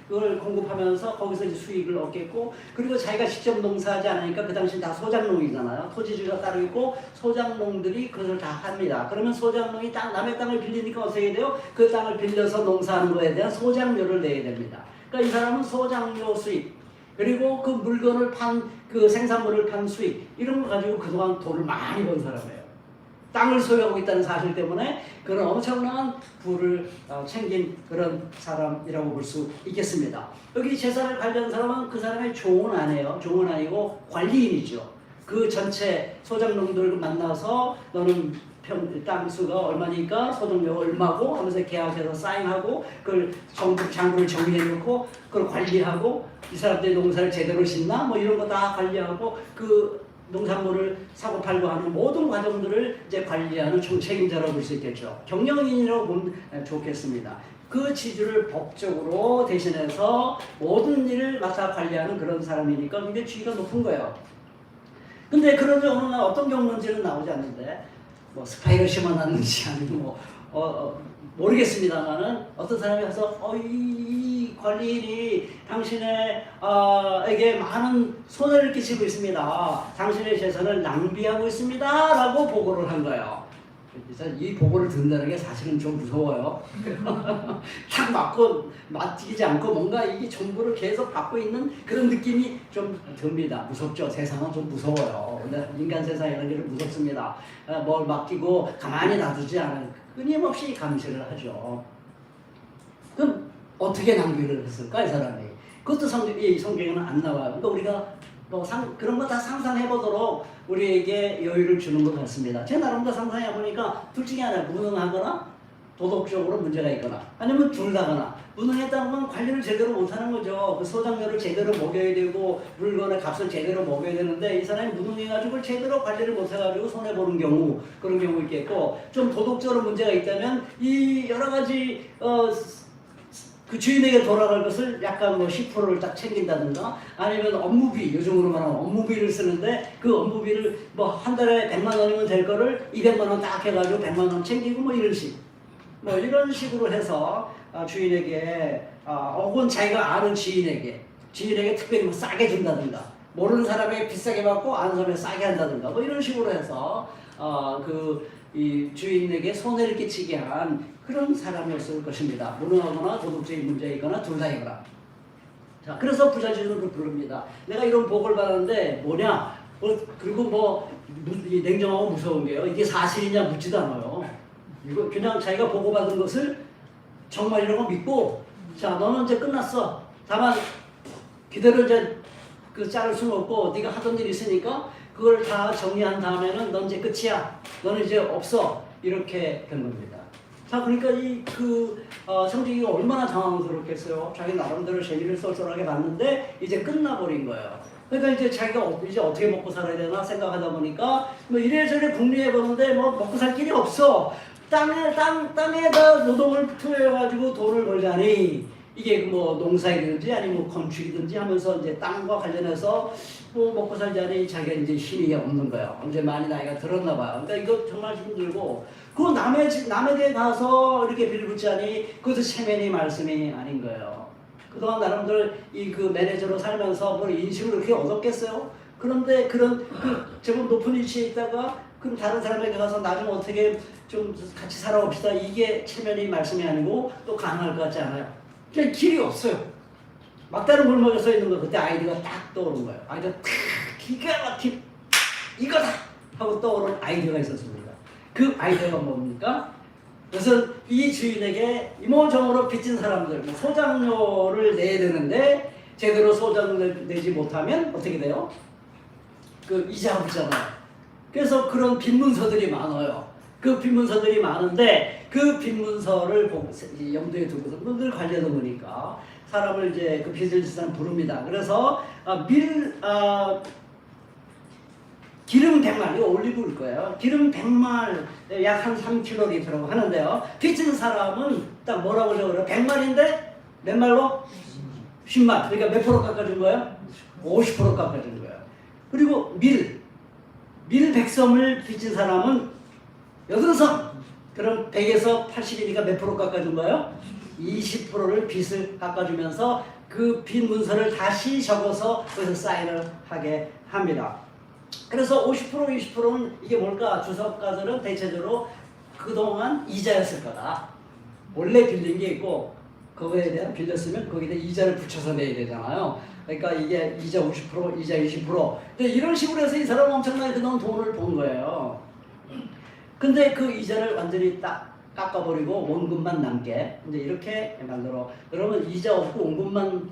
그걸 공급하면서 거기서 이제 수익을 얻겠고 그리고 자기가 직접 농사하지 않으니까 그 당시 다 소작농이잖아요. 토지주의가 따로 있고 소작농들이 그것을 다 합니다. 그러면 소작농이 남의 땅을 빌리니까 어떻게 해야 돼요? 그 땅을 빌려서 농사하는 거에 대한 소작료를 내야 됩니다. 그러니까 이 사람은 소작료 수익 그리고 그 물건을 그 생산물을 판 수익 이런 거 가지고 그동안 돈을 많이 번 사람이에요. 땅을 소유하고 있다는 사실 때문에 그런 엄청난 부를 챙긴 그런 사람이라고 볼 수 있겠습니다. 여기 재산을 관리하는 사람은 그 사람의 종은 아니에요. 종은 아니고 관리인이죠. 그 전체 소작농들을 만나서 너는 땅수가 얼마니까 소득료가 얼마고 하면서 계약해서 사인하고 그걸 장부를 정리해 놓고 그걸 관리하고 이 사람들이 농사를 제대로 짓나 뭐 이런 거 다 관리하고 그 농산물을 사고 팔고 하는 모든 과정들을 이제 관리하는 총책임자라고 볼 수 있겠죠. 경영인이라고 보면 좋겠습니다. 그 지주를 법적으로 대신해서 모든 일을 맡아 관리하는 그런 사람이니까 굉장히 지위가 높은 거예요. 근데 그런데 어느 날 어떤 경우인지는 나오지 않는데 뭐 스파이를 심어놨는지 아니면 모르겠습니다만은 어떤 사람이 가서 이 관리인이 당신에게 많은 손해를 끼치고 있습니다. 당신의 재산을 낭비하고 있습니다라고 보고를 한 거예요. 이 보고를 듣는다는 게 사실은 좀 무서워요. 딱 맡기지 않고 뭔가 이게 정보를 계속 받고 있는 그런 느낌이 좀 듭니다. 무섭죠. 세상은 좀 무서워요. 인간 세상이라는 게 무섭습니다. 뭘 맡기고 가만히 놔두지 않아요. 끊임없이 감시를 하죠. 그럼 어떻게 낭비를 했을까 이 사람이? 그것도 성경에는 안 나와요. 그러니까 우리가 그런 거 다 상상해 보도록 우리에게 여유를 주는 것 같습니다. 제 나름대로 상상해 보니까 둘 중에 하나 무능하거나 도덕적으로 문제가 있거나 아니면 둘 다거나 무능했다는 건 관리를 제대로 못하는 거죠. 그 소작료를 제대로 먹여야 되고 물건의 값을 제대로 먹여야 되는데 이 사람이 무능해가지고 제대로 관리를 못해가지고 손해보는 경우 그런 경우 있겠고 좀 도덕적으로 문제가 있다면 이 여러 가지 그 주인에게 돌아갈 것을 약간 10%를 딱 챙긴다든가 아니면 업무비 요즘으로 말하면 업무비를 쓰는데 그 업무비를 한 달에 100만 원이면 될 거를 200만 원 딱 해가지고 100만 원 챙기고 이런 이런 식으로 해서 주인에게 혹은 자기가 아는 지인에게 특별히 싸게 준다든가 모르는 사람에게 비싸게 받고 아는 사람에게 싸게 한다든가 이런 식으로 해서 이 주인에게 손해를 끼치게 한 그런 사람이었을 것입니다. 무능하거나 도덕적인 문제이거나 둘 다이거나. 자, 그래서 부자지주를 부릅니다. 내가 이런 복을 받았는데 뭐냐? 그리고 냉정하고 무서운 게요. 이게 사실이냐 묻지도 않아요. 이거 그냥 자기가 보고받은 것을 정말이라고 믿고, 자, 너는 이제 끝났어. 다만 그대로 이제 그 자를 수는 없고 네가 하던 일이 있으니까 그걸 다 정리한 다음에는 넌 이제 끝이야. 너는 이제 없어. 이렇게 된 겁니다. 자, 그러니까 성직이가 얼마나 당황스럽겠어요. 자기 나름대로 재미를 쏠쏠하게 봤는데 이제 끝나버린 거예요. 그러니까 이제 자기가 이제 어떻게 먹고 살아야 되나 생각하다 보니까 이래저래 궁리해 보는데 먹고 살 길이 없어. 땅에다 노동을 투여해가지고 돈을 벌자니 이게 뭐 농사이든지 아니면 뭐 건축이든지 하면서 이제 땅과 관련해서 뭐 먹고 살자니 자기가 이제 힘이 없는 거예요. 이제 많이 나이가 들었나 봐요. 그러니까 이거 정말 힘들고 그 남에게 가서 이렇게 빌붙자니 그것도 체면이 말씀이 아닌 거예요. 그동안 나름대로 이 그 매니저로 살면서 뭐 인식을 그렇게 얻었겠어요? 그런데 그런 그 제법 높은 위치에 있다가 그럼 다른 사람에게 가서 나 좀 어떻게 좀 같이 살아봅시다. 이게 체면이 말씀이 아니고 또 가능할 것 같지 않아요? 그냥 길이 없어요. 막다른 골목에 서 있는 거 그때 아이디어가 딱 떠오른 거예요. 아이디어 탁 기가 막힌 이거다 하고 떠오른 아이디어가 있었습니다. 그 아이디어가 뭡니까? 그래서 이 주인에게 이모저모로 빚진 사람들 뭐 소장료를 내야 되는데 제대로 소장을 내지 못하면 어떻게 돼요? 그 이자가 붙잖아요. 그래서 그런 빈문서들이 많아요. 그 빈문서들이 많은데 그 빈문서를 염두에 두고서 늘 관리하다 보니까 사람을 이제 그 빚을 진 사람 부릅니다. 그래서 기름 100말, 이거 올리브일 거예요. 기름 100말, 약 한 3kg라고 하는데요. 빚진 사람은 딱 뭐라고 그래요? 100말인데 몇 말로? 10말. 그러니까 몇 프로 깎아준 거예요? 50% 깎아준 거예요. 그리고 밀 100섬을 빚진 사람은 80섬. 그럼 100에서 80이니까 몇 프로 깎아준 거예요? 20%를 빚을 깎아주면서 그 빚 문서를 다시 적어서 거기서 사인을 하게 합니다. 그래서 50% 20%는 이게 뭘까? 주석가들은 대체적으로 그동안 이자였을 거다. 원래 빌린 게 있고 그거에 대한 빌렸으면 거기다 이자를 붙여서 내야 되잖아요. 그러니까 이게 이자 50%, 이자 20%. 근데 이런 식으로 해서 이 사람은 엄청나게 그동안 돈을 번 거예요. 근데 그 이자를 완전히 딱 깎아버리고 원금만 남게 이제 이렇게 만들어. 그러면 이자 없고 원금만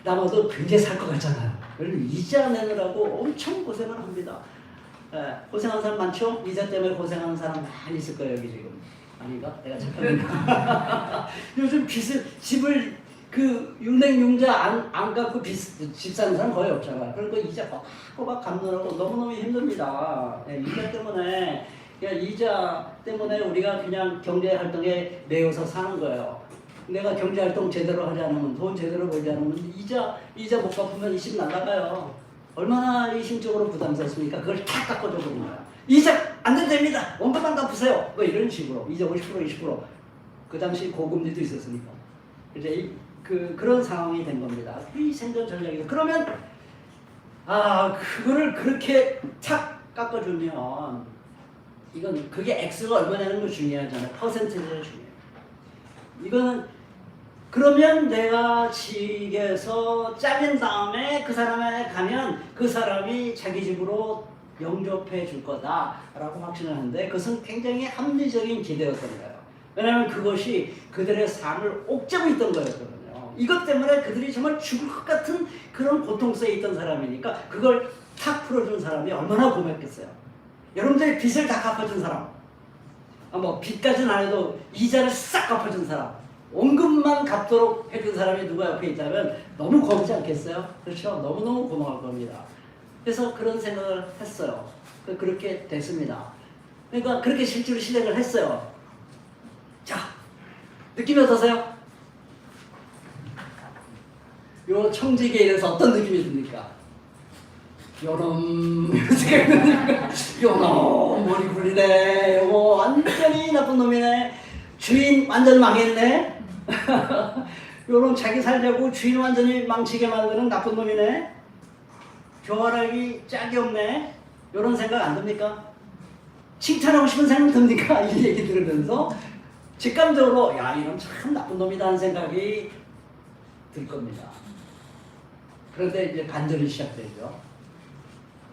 남아도 굉장히 살 것 같잖아요. 그래서 이자 내느라고 엄청 고생을 합니다. 고생한 사람 많죠? 이자 때문에 고생하는 사람 많이 있을 거예요, 여기 지금. 아닌가? 내가 착각인가? 요즘 집을 그 융냉융자 안 갚고 집 사는 사람 거의 없잖아요. 그러니까 이자 꼬박꼬박 갚느라고 너무너무 힘듭니다. 이자 때문에. 그러니까 이자 때문에 우리가 그냥 경제활동에 매여서 사는 거예요. 내가 경제활동 제대로 하지 않으면 돈 제대로 벌지 않으면 이자 못 갚으면 이 집 날아가요. 얼마나 심적으로 부담스럽습니까? 그걸 다 깎아줘 버린 거야. 이자 안 된답니다. 원금만 갚으세요. 뭐 이런 식으로 이자 50% 20%. 그 당시 고금리도 있었으니까. 이제 그런 상황이 된 겁니다. 이 생존 전략이다. 그러면 그거를 그렇게 탁 깎아주면 이건 그게 X가 얼마냐는 거 중요하잖아요. 퍼센티지가 중요해요. 이거는 그러면 내가 직에서 잘린 다음에 그 사람에 가면 그 사람이 자기 집으로 영접해 줄 거다라고 확신을 하는데 그것은 굉장히 합리적인 기대였던 거예요. 왜냐하면 그것이 그들의 삶을 옥죄고 있던 거였거든요. 이것 때문에 그들이 정말 죽을 것 같은 그런 고통 속에 있던 사람이니까 그걸 탁 풀어준 사람이 얼마나 고맙겠어요. 여러분들이 빚을 다 갚아준 사람, 뭐 빚까지는 안 해도 이자를 싹 갚아준 사람, 원금만 갚도록 해준 사람이 누가 옆에 있다면 너무 고맙지 않겠어요? 그렇죠? 너무너무 고마울 겁니다. 그래서 그런 생각을 했어요. 그렇게 됐습니다. 그러니까 그렇게 실제로 실행을 했어요. 자, 느낌이 어떠세요? 요 청지기에 대해서 어떤 느낌이 듭니까? 요놈 요놈 머리 굴리네. 완전히 나쁜 놈이네. 주인 완전 망했네. 요놈 자기 살려고 주인 완전히 망치게 만드는 나쁜 놈이네. 교활하기 짝이 없네. 요런 생각 안 듭니까? 칭찬하고 싶은 생각 듭니까? 이 얘기 들으면서 직감적으로 야 이놈 참 나쁜 놈이다 하는 생각이 들 겁니다. 그런데 이제 반전이 시작되죠.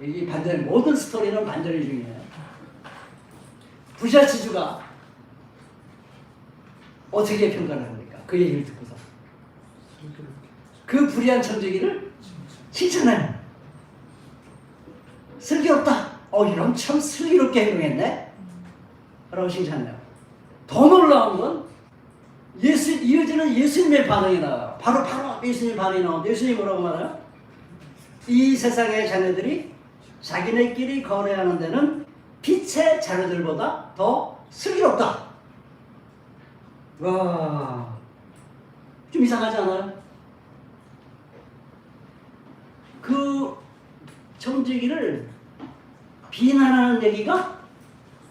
이 반전, 모든 스토리는 반전이 중요해요. 부샤치주가 어떻게 평가를 합니까? 그 얘기를 듣고서 그 불의한 천재기를 칭찬해요. 슬기롭다. 이놈 참 슬기롭게 행동했네. 라고 칭찬해요. 더 놀라운 건 이어지는 예수님의 반응이 나와요. 바로 예수님 반응이 나오는데 예수님이 뭐라고 말해요? 이 세상의 자녀들이 자기네끼리 거래하는 데는 빛의 자녀들보다 더 슬기롭다. 와, 좀 이상하지 않아요? 그 청지기를 비난하는 얘기가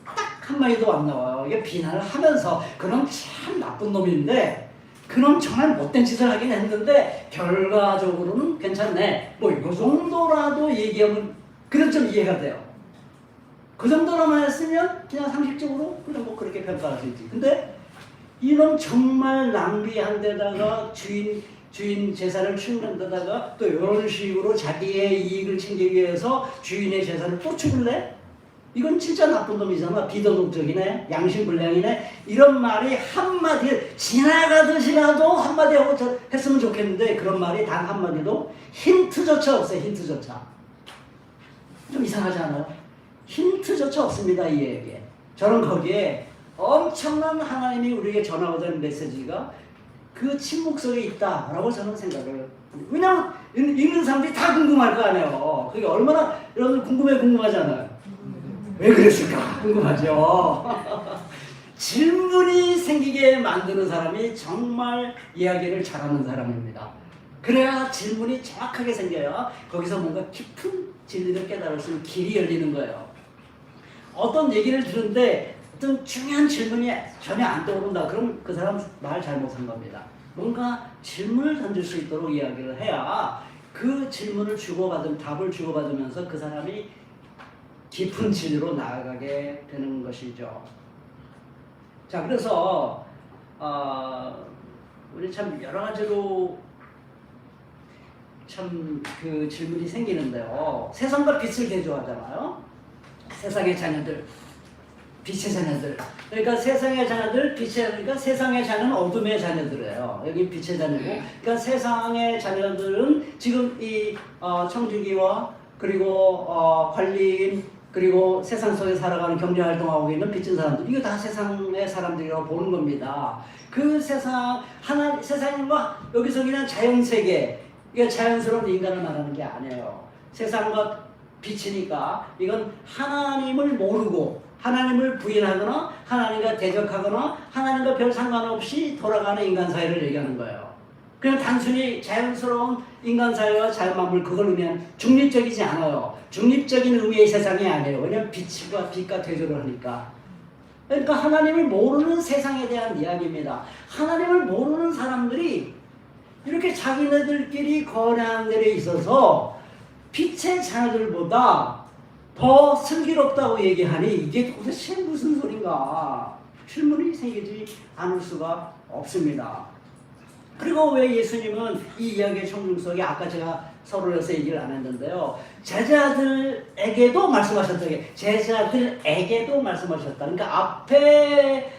딱 한마디도 안 나와요. 이게 비난을 하면서 그놈 참 나쁜 놈인데 그놈 정말 못된 짓을 하긴 했는데 결과적으로는 괜찮네. 뭐 이 정도라도 얘기하면 그래도 좀 이해가 돼요. 그 정도로만 했으면 그냥 상식적으로 그냥 뭐 그렇게 평가할 수 있지. 근데 이놈 정말 낭비한 데다가 주인 재산을 축는 데다가 또 이런 식으로 자기의 이익을 챙기기 위해서 주인의 재산을 또 축을래? 이건 진짜 나쁜 놈이잖아. 비도덕적이네. 양심불량이네. 이런 말이 한마디 지나가듯이라도 한마디 하고 했으면 좋겠는데 그런 말이 단 한마디도 힌트조차 없어요. 힌트조차. 좀 이상하지 않아요? 힌트조차 없습니다. 이 얘기에. 저는 거기에 엄청난 하나님이 우리에게 전하고자 하는 메시지가 그 침묵 속에 있다라고 저는 생각을. 왜냐하면 읽는 사람들이 다 궁금할 거 아니에요. 그게 얼마나 여러분 궁금하지 않아요? 왜 그랬을까? 궁금하죠. 질문이 생기게 만드는 사람이 정말 이야기를 잘하는 사람입니다. 그래야 질문이 정확하게 생겨야 거기서 뭔가 깊은 진리를 깨달을 수 있는 길이 열리는 거예요. 어떤 얘기를 들은데 어떤 중요한 질문이 전혀 안 떠오른다. 그럼 그 사람 말 잘못한 겁니다. 뭔가 질문을 던질 수 있도록 이야기를 해야 그 질문을 주고받은 답을 주고받으면서 그 사람이 깊은 진리로 나아가게 되는 것이죠. 자, 그래서 우리 참 여러 가지로 참 그 질문이 생기는데요. 세상과 빛을 대조하잖아요. 세상의 자녀들, 빛의 자녀들. 그러니까 세상의 자녀들, 빛의 자녀니까 세상의 자녀는 어둠의 자녀들이에요. 여기 빛의 자녀고. 그러니까 세상의 자녀들은 지금 이 청지기와 그리고 관리인 그리고 세상 속에 살아가는 경제활동하고 있는 빚진 사람들, 이거 다 세상의 사람들이라고 보는 겁니다. 그 세상과 여기서 그냥 자연세계, 이게 자연스러운 인간을 말하는 게 아니에요. 세상과 빛이니까 이건 하나님을 모르고 하나님을 부인하거나 하나님과 대적하거나 하나님과 별 상관없이 돌아가는 인간 사회를 얘기하는 거예요. 그냥 단순히 자연스러운 인간 사회와 자연만물 그걸 의미한 중립적이지 않아요. 중립적인 의미의 세상이 아니에요. 왜냐하면 빛과 대조를 하니까. 그러니까 하나님을 모르는 세상에 대한 이야기입니다. 하나님을 모르는 사람들이 이렇게 자기네들끼리 거래하는 데에 있어서 빛의 자녀들보다 더 슬기롭다고 얘기하니 이게 도대체 무슨 소린가? 질문이 생기지 않을 수가 없습니다. 그리고 왜 예수님은 이 이야기의 청중 속에 아까 제가 서론에서 얘기를 안 했는데요. 제자들에게도 말씀하셨다. 제자들에게도 말씀하셨다. 그러니까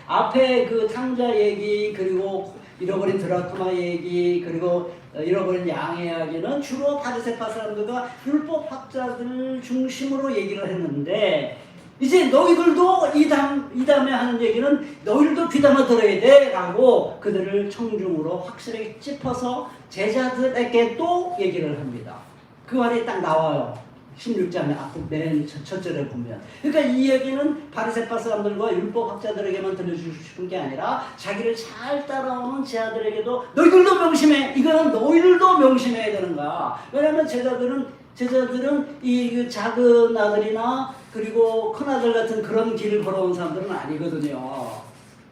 앞에 그 탕자 얘기 그리고 잃어버린 드라크마 얘기 그리고 잃어버린 양의 이야기는 주로 바리새파 사람들과 율법학자들 중심으로 얘기를 했는데 이제 너희들도 이 다음에 하는 얘기는 너희들도 귀담아 들어야 돼 라고 그들을 청중으로 확실하게 짚어서 제자들에게도 얘기를 합니다. 그 말이 딱 나와요. 16장에 맨 첫 절에 보면. 그러니까 이 얘기는 바리새파 사람들과 율법학자들에게만 들려주고 싶은 게 아니라 자기를 잘 따라오는 제자들에게도 너희들도 명심해. 이거는 너희들도 명심해야 되는 거야. 왜냐하면 제자들은 이 작은 아들이나 그리고 큰 아들 같은 그런 길을 걸어온 사람들은 아니거든요.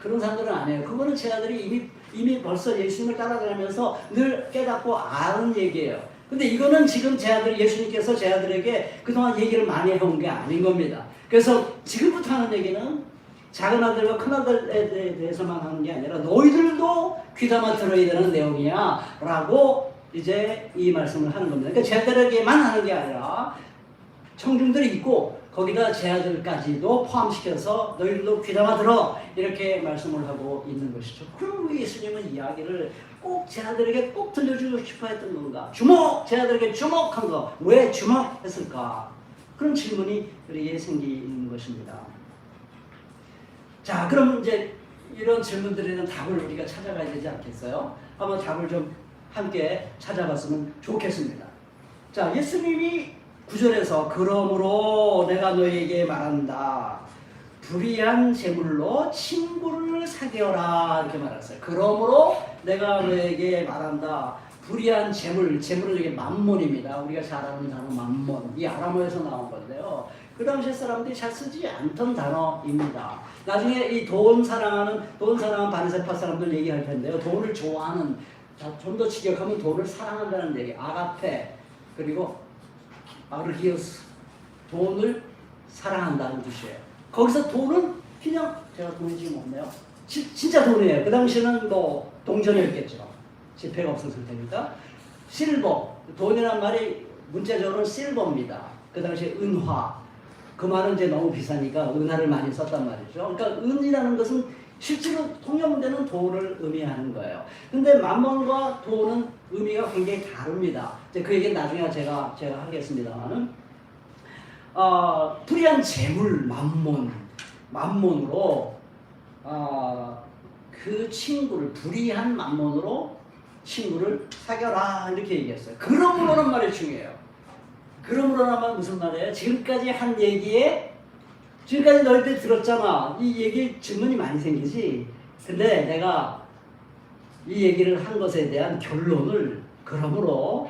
그런 사람들은 아니에요. 그거는 제자들이 이미 벌써 예수님을 따라다니면서 늘 깨닫고 아는 얘기예요. 근데 이거는 지금 예수님께서 제자들에게 그동안 얘기를 많이 해온 게 아닌 겁니다. 그래서 지금부터 하는 얘기는 작은 아들과 큰 아들에 대해서만 하는 게 아니라 너희들도 귀담아 들어야 되는 내용이야 라고 이제 이 말씀을 하는 겁니다. 그러니까 제자들에게만 하는 게 아니라 청중들이 있고 거기다 제자들까지도 포함시켜서 너희들도 귀담아 들어 이렇게 말씀을 하고 있는 것이죠. 그럼 왜 예수님은 이야기를 꼭 제자들에게 꼭 들려주고 싶어 했던 건가? 제자들에게 주목한 거. 왜 주목했을까? 그런 질문이 우리에게 생기는 것입니다. 자, 그럼 이제 이런 질문들에 대한 답을 우리가 찾아가야 되지 않겠어요? 한번 답을 좀 함께 찾아봤으면 좋겠습니다. 자, 예수님이 9절에서 그러므로 내가 너희에게 말한다. 불의한 재물로 친구를 사귀어라 이렇게 말했어요. 그러므로 내가 너에게 말한다. 불의한 재물은 이게 만몬입니다. 우리가 잘 아는 단어 만몬. 이 아람어에서 나온 건데요. 그 당시에 사람들이 잘 쓰지 않던 단어입니다. 나중에 이 돈 사랑하는 바리새파 사람들 얘기할 텐데요. 돈을 좋아하는, 좀 더 직역하면 돈을 사랑한다는 얘기. 아가페, 그리고 아르기오스. 돈을 사랑한다는 뜻이에요. 거기서 돈은 그냥, 제가 돈이 지금 없네요. 진짜 돈이에요. 그 당시에는 뭐 동전이었겠죠. 지폐가 없었을 테니까. 실버, 돈이란 말이 문자적으로는 실버입니다. 그 당시에 은화. 그 말은 이제 너무 비싸니까 은화를 많이 썼단 말이죠. 그러니까 은이라는 것은 실제로 통용되는 돈을 의미하는 거예요. 근데 만몬과 돈은 의미가 굉장히 다릅니다. 이제 그 얘기는 나중에 제가 하겠습니다만은, 불의한 재물, 만몬으로, 그 친구를, 불의한 만몬으로 친구를 사겨라, 이렇게 얘기했어요. 그러므로는 말이 중요해요. 그러므로는 말 무슨 말이에요? 지금까지 한 얘기에, 지금까지 너희들 들었잖아. 이 얘기 질문이 많이 생기지. 근데 내가 이 얘기를 한 것에 대한 결론을, 그러므로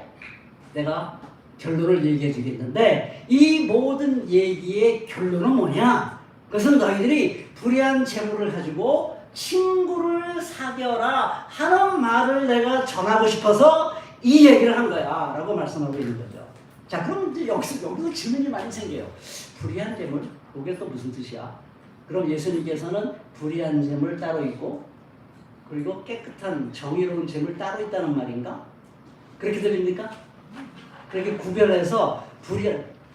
내가 결론을 얘기해 주겠는데, 이 모든 얘기의 결론은 뭐냐? 그것은 너희들이 불의한 재물을 가지고 친구를 사겨라 하는 말을 내가 전하고 싶어서 이 얘기를 한 거야 라고 말씀하고 있는 거죠. 자, 그럼 이제 여기서 질문이 많이 생겨요. 불의한 재물? 이게 또 무슨 뜻이야? 그럼 예수님께서는 불의한 재물 따로 있고, 그리고 깨끗한 정의로운 재물 따로 있다는 말인가? 그렇게 들립니까? 그렇게 구별해서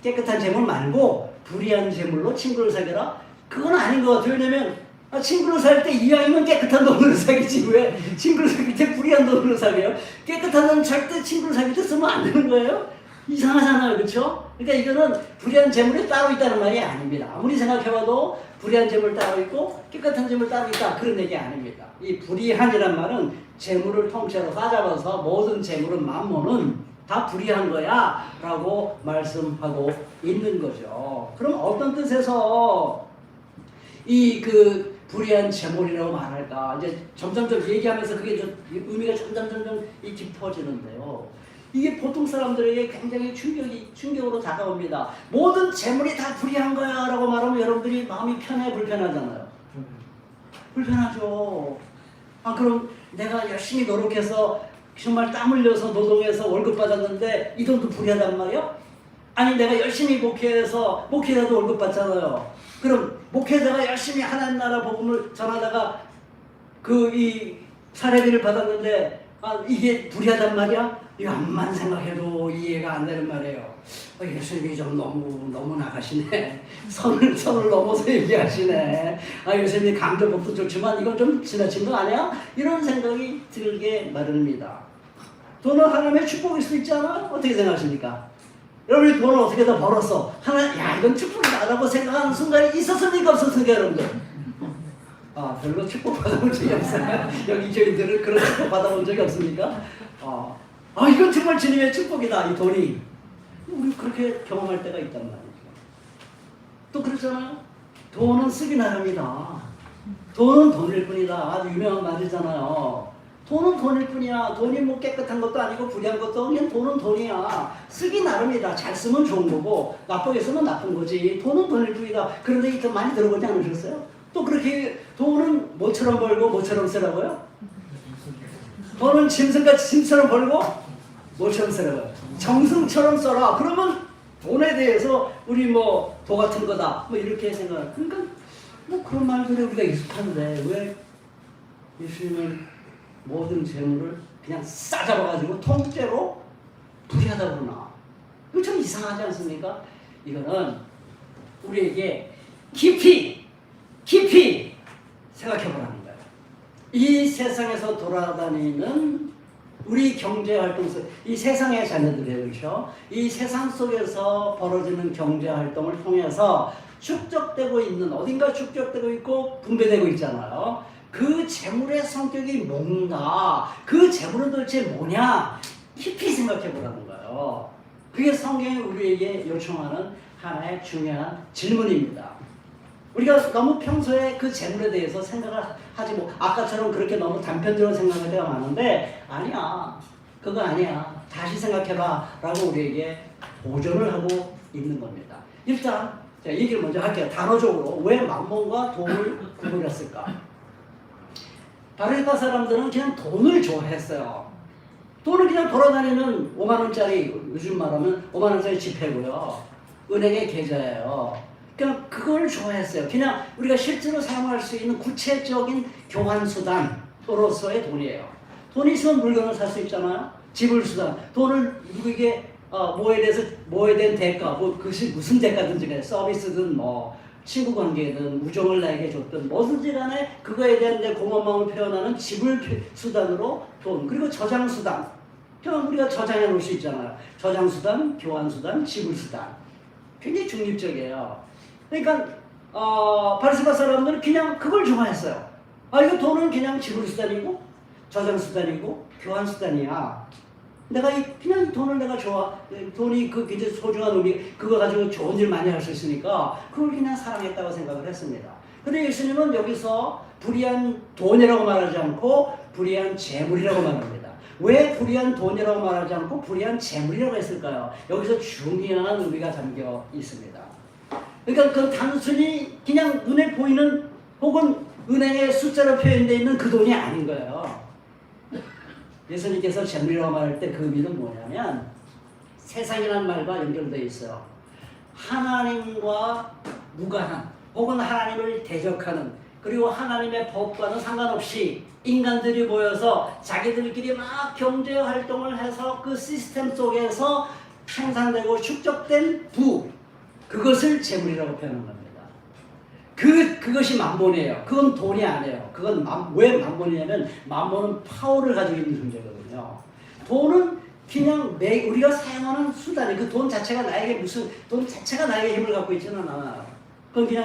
깨끗한 재물 말고 불의한 재물로 친구를 사겨라? 그건 아닌 것 같아요. 왜냐면 친구를 살 때 이왕이면 깨끗한 돈으로 사귀지, 왜 친구를 사귈 때 불의한 돈으로 사귀어요? 깨끗한 돈 절대 친구를 사귈 때 쓰면 안 되는 거예요? 이상하잖아요, 그렇죠? 그러니까 이거는 불의한 재물이 따로 있다는 말이 아닙니다. 아무리 생각해봐도 불의한 재물 따로 있고 깨끗한 재물 따로 있다, 그런 얘기 아닙니다. 이 불의한이란 말은 재물을 통째로 따져봐서 모든 재물은 만몬은 다 불의한 거야 라고 말씀하고 있는 거죠. 그럼 어떤 뜻에서 이 불의한 재물이라고 말할까? 이제 점점 얘기하면서 그게 의미가 점점 깊어지는데요. 이게 보통 사람들에게 굉장히 충격으로 다가옵니다. 모든 재물이 다 불의한 거야 라고 말하면 여러분들이 마음이 편해, 불편하잖아요? 불편하죠. 그럼 내가 열심히 노력해서 정말 땀 흘려서 노동해서 월급 받았는데 이 돈도 불의하단 말이야? 아니, 내가 열심히 목회자도 월급 받잖아요. 그럼 목회자가 열심히 하나님 나라 복음을 전하다가 이 사례비를 받았는데 이게 불의하단 말이야? 이거 암만 생각해도 이해가 안 되는 말이에요. 예수님이 좀 너무 나가시네. 선을 넘어서 얘기하시네. 예수님이 강조법도 좋지만 이건 좀 지나친 거 아니야? 이런 생각이 들게 마련입니다. 돈은 하나님의 축복일 수 있잖아? 어떻게 생각하십니까? 여러분이 돈을 어떻게 다 벌었어? 이건 축복이다라고 생각하는 순간이 있었습니까? 없었습니까, 여러분들? 별로 축복 받아본 적이 없어요. 여기 저희들은 그런 축복 받아본 적이 없습니까? 이건 정말 주님의 축복이다, 이 돈이. 우리 그렇게 경험할 때가 있단 말이죠. 또 그렇잖아요. 돈은 쓰기 나름이다. 돈은 돈일 뿐이다. 아주 유명한 말이잖아요. 돈은 돈일 뿐이야. 돈이 뭐 깨끗한 것도 아니고 불의한 것도 아니고 그냥 돈은 돈이야. 쓰기 나름이다. 잘 쓰면 좋은 거고 나쁘게 쓰면 나쁜 거지. 돈은 돈일 뿐이다. 그런 얘기 더 많이 들어보지 않으셨어요? 또 그렇게 돈은 뭐처럼 벌고 뭐처럼 쓰라고요? 돈은 짐승같이 짐처럼 벌고 뭐처럼 쓰라고요? 정승처럼 써라. 그러면 돈에 대해서 우리 도 같은 거다. 이렇게 생각. 그러니까 그런 말들이 우리가 익숙한데 왜 예수님은 모든 재물을 그냥 싸잡아가지고 통째로 불의하다 그러나? 이거 좀 이상하지 않습니까? 이거는 우리에게 깊이 생각해보라는 거예요. 이 세상에서 돌아다니는 우리 경제활동 속, 이 세상의 자녀들이에요, 그렇죠? 이 세상 속에서 벌어지는 경제활동을 통해서 축적되고 있는, 어딘가 축적되고 있고 분배되고 있잖아요. 그 재물의 성격이 뭔가, 그 재물은 도대체 뭐냐, 깊이 생각해보라는 거예요. 그게 성경이 우리에게 요청하는 하나의 중요한 질문입니다. 우리가 너무 평소에 그 재물에 대해서 생각을 하지 뭐 아까처럼 그렇게 너무 단편적으로 생각할 때가 많은데 아니야. 그거 아니야. 다시 생각해봐 라고 우리에게 보존을 하고 있는 겁니다. 일단 자, 얘기를 먼저 할게요. 단어적으로 왜 만몬과 돈을 구분했을까? 바리바 사람들은 그냥 돈을 좋아했어요. 돈은 그냥 돌아다니는 5만 원짜리, 요즘 말하면 5만 원짜리 지폐고요. 은행의 계좌예요. 그냥 그걸 좋아했어요. 그냥 우리가 실제로 사용할 수 있는 구체적인 교환 수단으로서의 돈이에요. 돈이 있으면 물건을 살 수 있잖아요. 지불 수단. 돈을 누구에게 뭐에 대한 대가, 뭐 그것이 무슨 대가든지 간에 서비스든 뭐 친구 관계든 우정을 나에게 줬든 뭐든지 간에 그거에 대한 내 고마움을 표현하는 지불 수단으로 돈, 그리고 저장 수단. 그냥 우리가 저장해 놓을 수 있잖아요. 저장 수단, 교환 수단, 지불 수단. 굉장히 중립적이에요. 그러니까 바리새파 사람들은 그냥 그걸 좋아했어요. 이거 돈은 그냥 지불 수단이고 저장 수단이고 교환 수단이야. 내가 그냥 이 돈을 내가 좋아. 돈이 그 굉장히 소중한 의미, 그거 가지고 좋은 일 많이 할 수 있으니까 그걸 그냥 사랑했다고 생각을 했습니다. 근데 예수님은 여기서 불의한 돈이라고 말하지 않고 불의한 재물이라고 말합니다. 왜 불의한 돈이라고 말하지 않고 불의한 재물이라고 했을까요? 여기서 중요한 의미가 담겨 있습니다. 그러니까 그 단순히 그냥 눈에 보이는 혹은 은행에 숫자로 표현되어 있는 그 돈이 아닌 거예요. 예수님께서 재물이라고 말할 때 그 의미는 뭐냐면 세상이라는 말과 연결되어 있어요. 하나님과 무관한 혹은 하나님을 대적하는 그리고 하나님의 법과는 상관없이 인간들이 모여서 자기들끼리 막 경제 활동을 해서 그 시스템 속에서 생산되고 축적된 부, 그것을 재물이라고 표현한 겁니다. 그것이 만몬이에요. 그건 돈이 아니에요. 그건 왜 만몬이냐면 만몬은 파워를 가지고 있는 존재거든요. 돈은 그냥 우리가 사용하는 수단이 그 돈 자체가 나에게 돈 자체가 나에게 힘을 갖고 있지는 않아요. 그건 그냥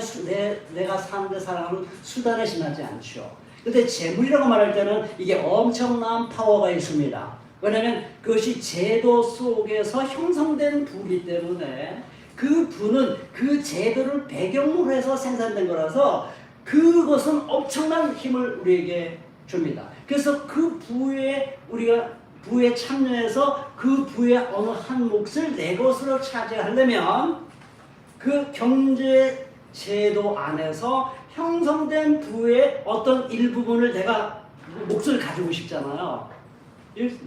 내가 사는데 사랑하는 수단에 지나지 않죠. 근데 재물이라고 말할 때는 이게 엄청난 파워가 있습니다. 왜냐하면 그것이 제도 속에서 형성된 부이기 때문에 그 부는 그 제도를 배경으로 해서 생산된 거라서 그것은 엄청난 힘을 우리에게 줍니다. 그래서 그 부에 우리가 부에 참여해서 그 부의 어느 한 몫을 내 것으로 차지하려면 그 경제 제도 안에서 형성된 부의 어떤 일부분을 내가 몫을 가지고 싶잖아요.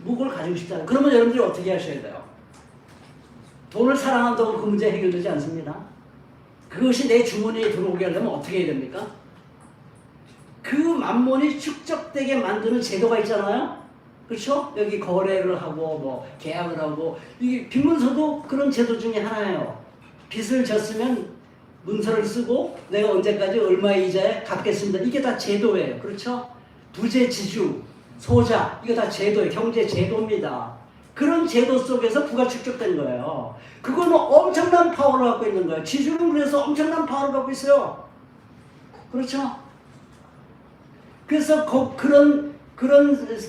몫을 가지고 싶잖아요. 그러면 여러분들이 어떻게 하셔야 돼요? 돈을 사랑한다고 그 문제 해결되지 않습니다. 그것이 내 주머니에 들어오게 하려면 어떻게 해야 됩니까? 그 만몬이 축적되게 만드는 제도가 있잖아요. 그렇죠? 여기 거래를 하고 뭐 계약을 하고 이 빚문서도 그런 제도 중에 하나예요. 빚을 졌으면 문서를 쓰고 내가 언제까지 얼마의 이자에 갚겠습니다. 이게 다 제도예요. 그렇죠? 부재 지주, 소자 이거 다 제도예요. 경제 제도입니다. 그런 제도 속에서 부가 축적된 거예요. 그거는 엄청난 파워를 갖고 있는 거예요. 지주는 그래서 엄청난 파워를 갖고 있어요. 그렇죠? 그래서 그런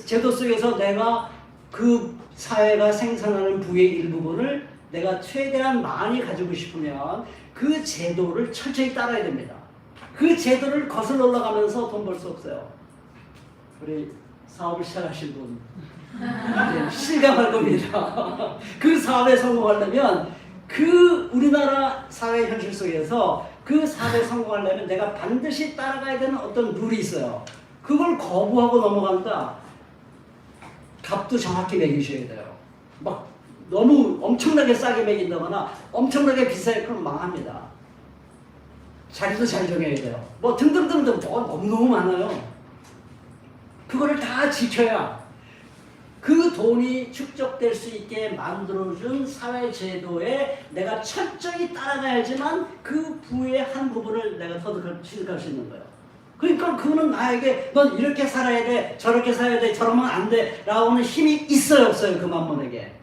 제도 속에서 내가 그 사회가 생산하는 부의 일부분을 내가 최대한 많이 가지고 싶으면 그 제도를 철저히 따라야 됩니다. 그 제도를 거슬러 올라가면서 돈 벌 수 없어요. 우리 사업을 시작하신 분 실감할 겁니다. 그 사업에 성공하려면 그 우리나라 사회 현실 속에서 그 사업에 성공하려면 내가 반드시 따라가야 되는 어떤 룰이 있어요. 그걸 거부하고 넘어간다. 값도 정확히 매기셔야 돼요. 막 너무 엄청나게 싸게 매긴다거나 엄청나게 비싸게 그러면 망합니다. 자리도 잘 정해야 돼요. 뭐 등등등등 너무 많아요. 그거를 다 지켜야 그 돈이 축적될 수 있게 만들어준 사회제도에 내가 철저히 따라가야지만 그 부의 한 부분을 내가 취득할 수 있는 거예요. 그러니까 그거는 나에게 넌 이렇게 살아야 돼, 저렇게 살아야 돼, 저러면 안 돼 라고 하는 힘이 있어요 없어요? 그 만몬에게.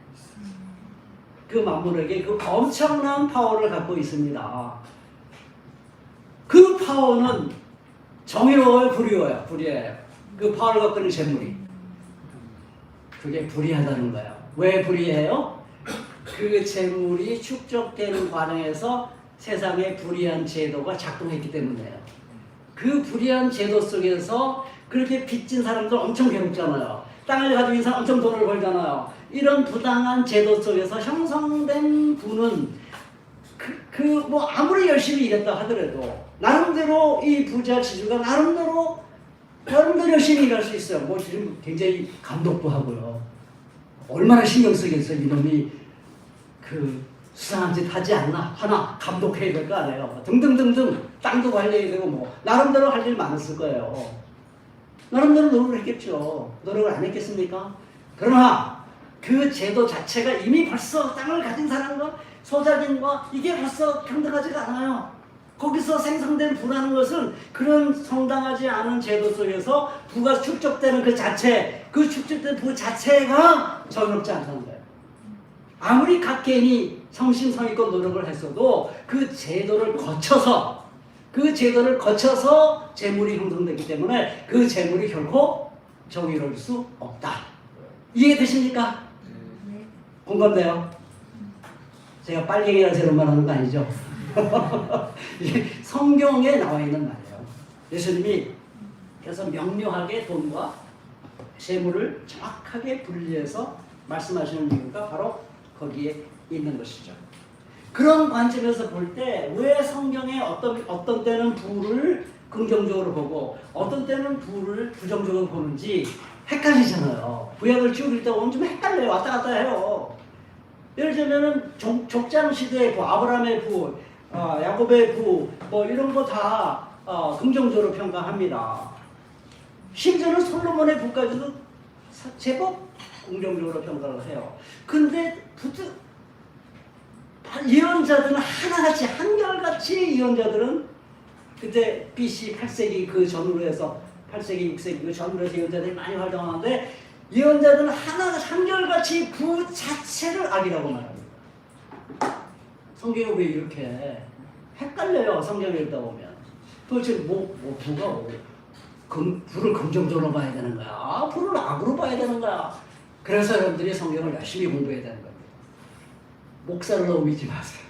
그 만몬에게 그 엄청난 파워를 갖고 있습니다. 그 파워는 정의로워요, 불의해요? 불의해요. 그 파워를 갖고 있는 재물이. 그게 불의하다는 거예요. 왜 불의해요? 그 재물이 축적되는 과정에서 세상에 불의한 제도가 작동했기 때문이에요. 그 불의한 제도 속에서 그렇게 빚진 사람들 엄청 괴롭잖아요. 땅을 가지고 있는 사람 엄청 돈을 벌잖아요. 이런 부당한 제도 속에서 형성된 부는 뭐 아무리 열심히 일했다 하더라도 나름대로 이 부자 지주가 나름대로 열심히 일할 수 있어요. 뭐 지금 굉장히 감독도 하고요. 얼마나 신경 쓰겠어 이놈이 그 수상한 짓 하지 않나 하나 감독해야 될 거 아니에요. 등등등등 땅도 관리해야 되고 뭐 나름대로 할 일 많았을 거예요. 나름대로 노력을 했겠죠. 노력을 안 했겠습니까? 그러나 그 제도 자체가 이미 벌써 땅을 가진 사람과 소작인과 이게 벌써 평등하지가 않아요. 거기서 생성된 부라는 것은 그런 성당하지 않은 제도 속에서 부가 축적되는 그 자체, 그 축적된 부 자체가 정의롭지 않다는 거예요. 아무리 각 개인이 성심성의껏 노력을 했어도 그 제도를 거쳐서 재물이 형성되기 때문에 그 재물이 결코 정의로울 수 없다. 이해되십니까? 공감돼요? 제가 빨갱이라서 이런 말 하는 거 아니죠? 이게 성경에 나와 있는 말이에요. 예수님이 그래서 명료하게 돈과 재물을 정확하게 분리해서 말씀하시는 이유가 바로 거기에 있는 것이죠. 그런 관점에서 볼 때 왜 성경에 어떤 때는 부를 긍정적으로 보고 어떤 때는 부를 부정적으로 보는지 헷갈리잖아요. 구약을 쭉 읽다 보면 좀 헷갈려요. 왔다 갔다 해요. 예를 들면은 족장 시대의 부, 아브라함의 부, 야곱의 부, 뭐 이런 거 다 긍정적으로 평가합니다. 심지어는 솔로몬의 부까지도 제법 긍정적으로 평가를 해요. 근데 예언자들은 하나같이 한결같이 예언자들은 그때 BC 8세기 그 전후로 해서 8세기 6세기 그 전후로 해서 예언자들이 많이 활동하는데 예언자들은 한결같이 부 자체를 악이라고 말합니다. 성경이 왜 이렇게 헷갈려요? 성경을 읽다 보면 도대체 부가 부를 긍정적으로 봐야 되는 거야? 부를 악으로 봐야 되는 거야? 그래서 여러분들이 성경을 열심히 공부해야 되는 겁니다. 목사를 너무 믿지 마세요.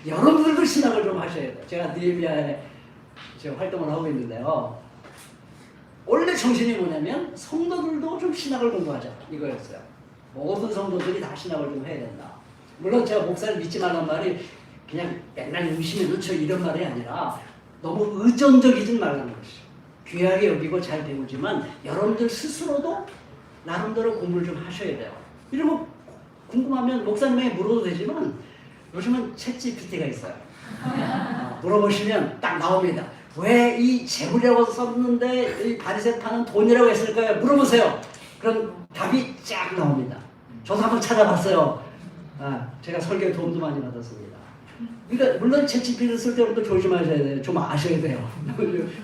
여러분들도 신학을 좀 하셔야 돼요. 제가 느헤미야에 지금 활동을 하고 있는데요. 원래 정신이 뭐냐면 성도들도 좀 신학을 공부하자 이거였어요. 모든 성도들이 다 신학을 좀 해야 된다. 물론 제가 목사를 믿지 말란 말이 그냥 맨날 의심에 놓쳐 이런 말이 아니라 너무 의존적이진 말라는 것이죠. 귀하게 여기고 잘 배우지만 여러분들 스스로도 나름대로 공부를 좀 하셔야 돼요. 이런 거 궁금하면 목사님에게 물어도 되지만 요즘은 챗GPT가 있어요. 물어보시면 딱 나옵니다. 왜 이 재물이라고 썼는데 이 바리새파는 돈이라고 했을까요? 물어보세요. 그럼 답이 쫙 나옵니다. 저도 한번 찾아봤어요. 제가 설교에 도움도 많이 받았습니다. 그러니까 물론 챗GPT를 쓸 때부터 조심하셔야 돼요. 좀 아셔야 돼요.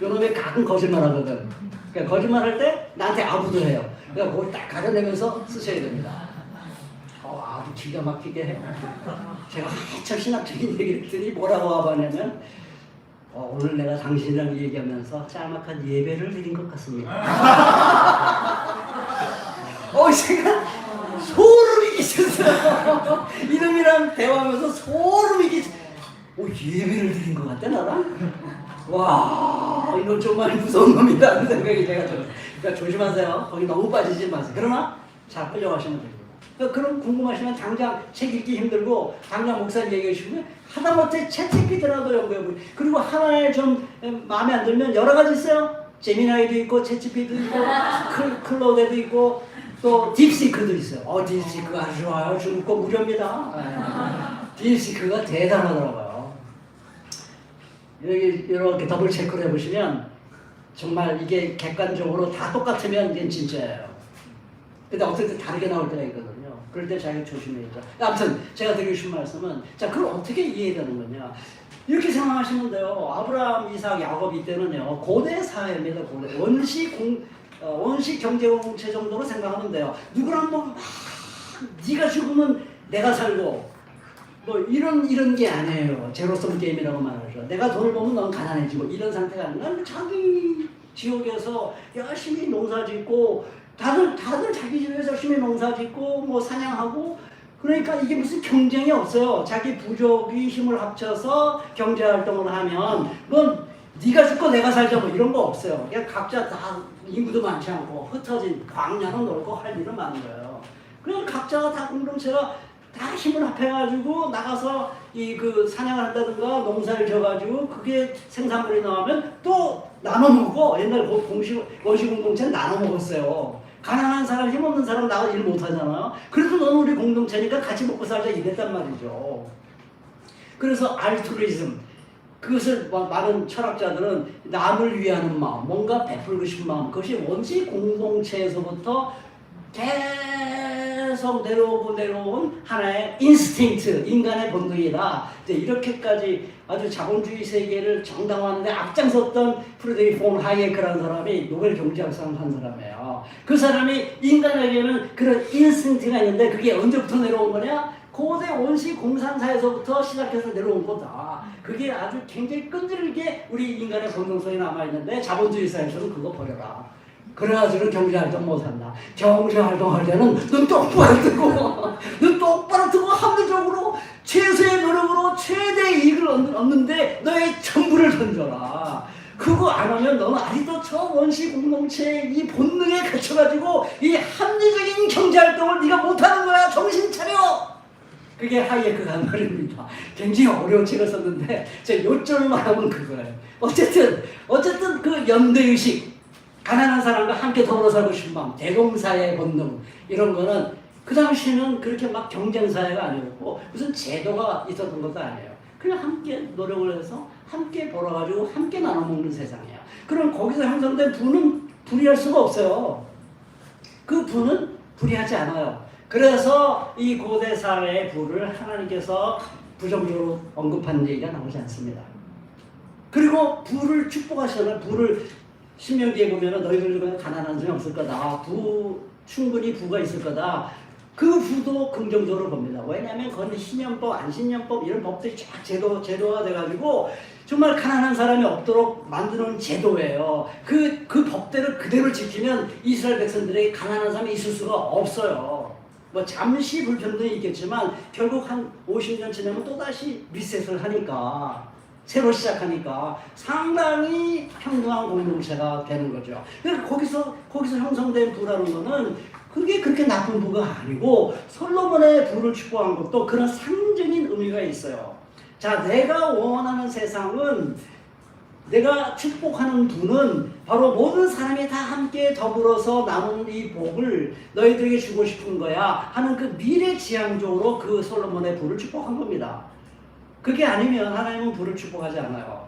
요놈이 가끔 거짓말하거든. 그러니까 거짓말할 때 나한테 아부도 해요. 그러니까 그걸 딱 가려내면서 쓰셔야 됩니다. 아주 기가 막히게 해요. 제가 한참 신학적인 얘기를 했더니 뭐라고 하냐면 오늘 내가 당신이랑 얘기하면서 짤막한 예배를 드린 것 같습니다. 제가 소름이 끼쳤어요. 이놈이랑 대화하면서 소름이 끼쳤어요. 예배를 드린 것 같아 나랑? 와 이건 정말 무서운 놈이다 하는 생각이 제가 들어요. 그러니까 조심하세요. 거기 너무 빠지지 마세요. 그러나 잘 끌려가시면 됩니다. 그럼 궁금하시면 당장 책 읽기 힘들고 당장 목사님 얘기해 주시면 하다못해 챗GPT라도 연구해보고 그리고 하나에 좀 마음에 안 들면 여러 가지 있어요. 제미나이도 있고 챗GPT도 있고 클로드도 있고 또 딥시크도 있어요. 딥시크가 아주 좋아요. 중국 거 무료입니다. 딥시크가 대단하더라고요. 여기 이렇게 더블 체크를 해보시면 정말 이게 객관적으로 다 똑같으면 이게 진짜예요. 근데 어떨 때 다르게 나올 때가 있거든요. 그럴 때 자기가 조심해야죠. 아무튼 제가 드리고 싶은 말씀은 자 그걸 어떻게 이해되는 거냐. 이렇게 생각하시면 돼요. 아브라함, 이삭, 야곱 이때는요. 고대 사회입니다. 고대. 원시 경제 공동체 정도로 생각하면 돼요. 누구랑 뭐 네가 죽으면 내가 살고 뭐 이런 게 아니에요. 제로섬 게임이라고 말하죠. 내가 돈을 벌면 넌 가난해지고 이런 상태가 아니라 자기 지역에서 열심히 농사 짓고 다들 자기 집에서 열심히 농사 짓고 뭐 사냥하고 그러니까 이게 무슨 경쟁이 없어요. 자기 부족이 힘을 합쳐서 경제 활동을 하면 뭐 네가 죽고 내가 살자 뭐 이런 거 없어요. 그냥 각자 다 인구도 많지 않고 흩어진 광야는 넓고 할 일은 많은 거예요. 그냥 각자가 다 공동체가 다 힘을 합해가지고 나가서 이 그 사냥을 한다든가 농사를 져가지고 그게 생산물이 나오면 또 나눠 먹고 옛날 원시 공동체는 나눠 먹었어요. 가난한 사람, 힘없는 사람 나가 일 못하잖아요. 그래도 너는 우리 공동체니까 같이 먹고 살자 이랬단 말이죠. 그래서 알트루이즘, 그것을 많은 철학자들은 남을 위하는 마음, 뭔가 베풀고 싶은 마음, 그것이 원시 공동체에서부터 계속 내려온 하나의 인스팅트, 인간의 본능이다. 이제 이렇게까지 아주 자본주의 세계를 정당화하는데 앞장섰던 프리드리히 폰 하이에크라는 사람이 노벨 경제학상 한 사람이에요. 그 사람이 인간에게는 그런 인스팅트가 있는데 그게 언제부터 내려온 거냐? 고대 원시 공산사에서부터 시작해서 내려온 거다. 그게 아주 굉장히 끈질기게 우리 인간의 본능성이 남아있는데 자본주의 사회에서는 그거 버려라. 그래가지고는 경제활동 못한다. 경제활동할 때는 눈 똑바로 뜨고 눈 똑바로 뜨고 합리적으로 최소의 노력으로 최대 이익을 얻는데 너의 전부를 던져라. 그거 안 하면 너는 아직도 저 원시 공동체의 이 본능에 갇혀가지고 이 합리적인 경제활동을 네가 못하는 거야. 정신 차려. 그게 하이에크가 한 말입니다. 굉장히 어려운 책을 썼는데 제가 요점만 하면 그거예요. 어쨌든 그 연대의식, 가난한 사람과 함께 더불어 살고 싶은 마음, 대동사의 본능 이런 거는 그 당시에는 그렇게 막 경쟁사회가 아니었고 무슨 제도가 있었던 것도 아니에요. 그냥 함께 노력을 해서 함께 벌어가지고 함께 나눠 먹는 세상이에요. 그럼 거기서 형성된 부는 불의할 수가 없어요. 그 부는 불의하지 않아요. 그래서 이 고대 사회의 부를 하나님께서 부정적으로 언급하는 얘기가 나오지 않습니다. 그리고 부를 축복하시잖아요. 부를 신명기에 보면은 너희들 중에 가난한 사람이 없을 거다. 충분히 부가 있을 거다. 그 부도 긍정적으로 봅니다. 왜냐하면 그건 신년법, 안신년법 이런 법들이 쫙 제도가 돼가지고 정말 가난한 사람이 없도록 만드는 제도예요. 그 법대로 그대로 지키면 이스라엘 백성들에게 가난한 사람이 있을 수가 없어요. 뭐 잠시 불평등이 있겠지만 결국 한 50년 지나면 또다시 리셋을 하니까 새로 시작하니까 상당히 평등한 공동체가 되는 거죠. 그러니까 거기서 형성된 부라는 거는 그게 그렇게 나쁜 부가 아니고 솔로몬의 부를 축복한 것도 그런 상징적인 의미가 있어요. 자, 내가 원하는 세상은 내가 축복하는 부는 바로 모든 사람이 다 함께 더불어서 나누는 이 복을 너희들에게 주고 싶은 거야 하는 그 미래지향적으로 그 솔로몬의 부를 축복한 겁니다. 그게 아니면 하나님은 부를 축복하지 않아요.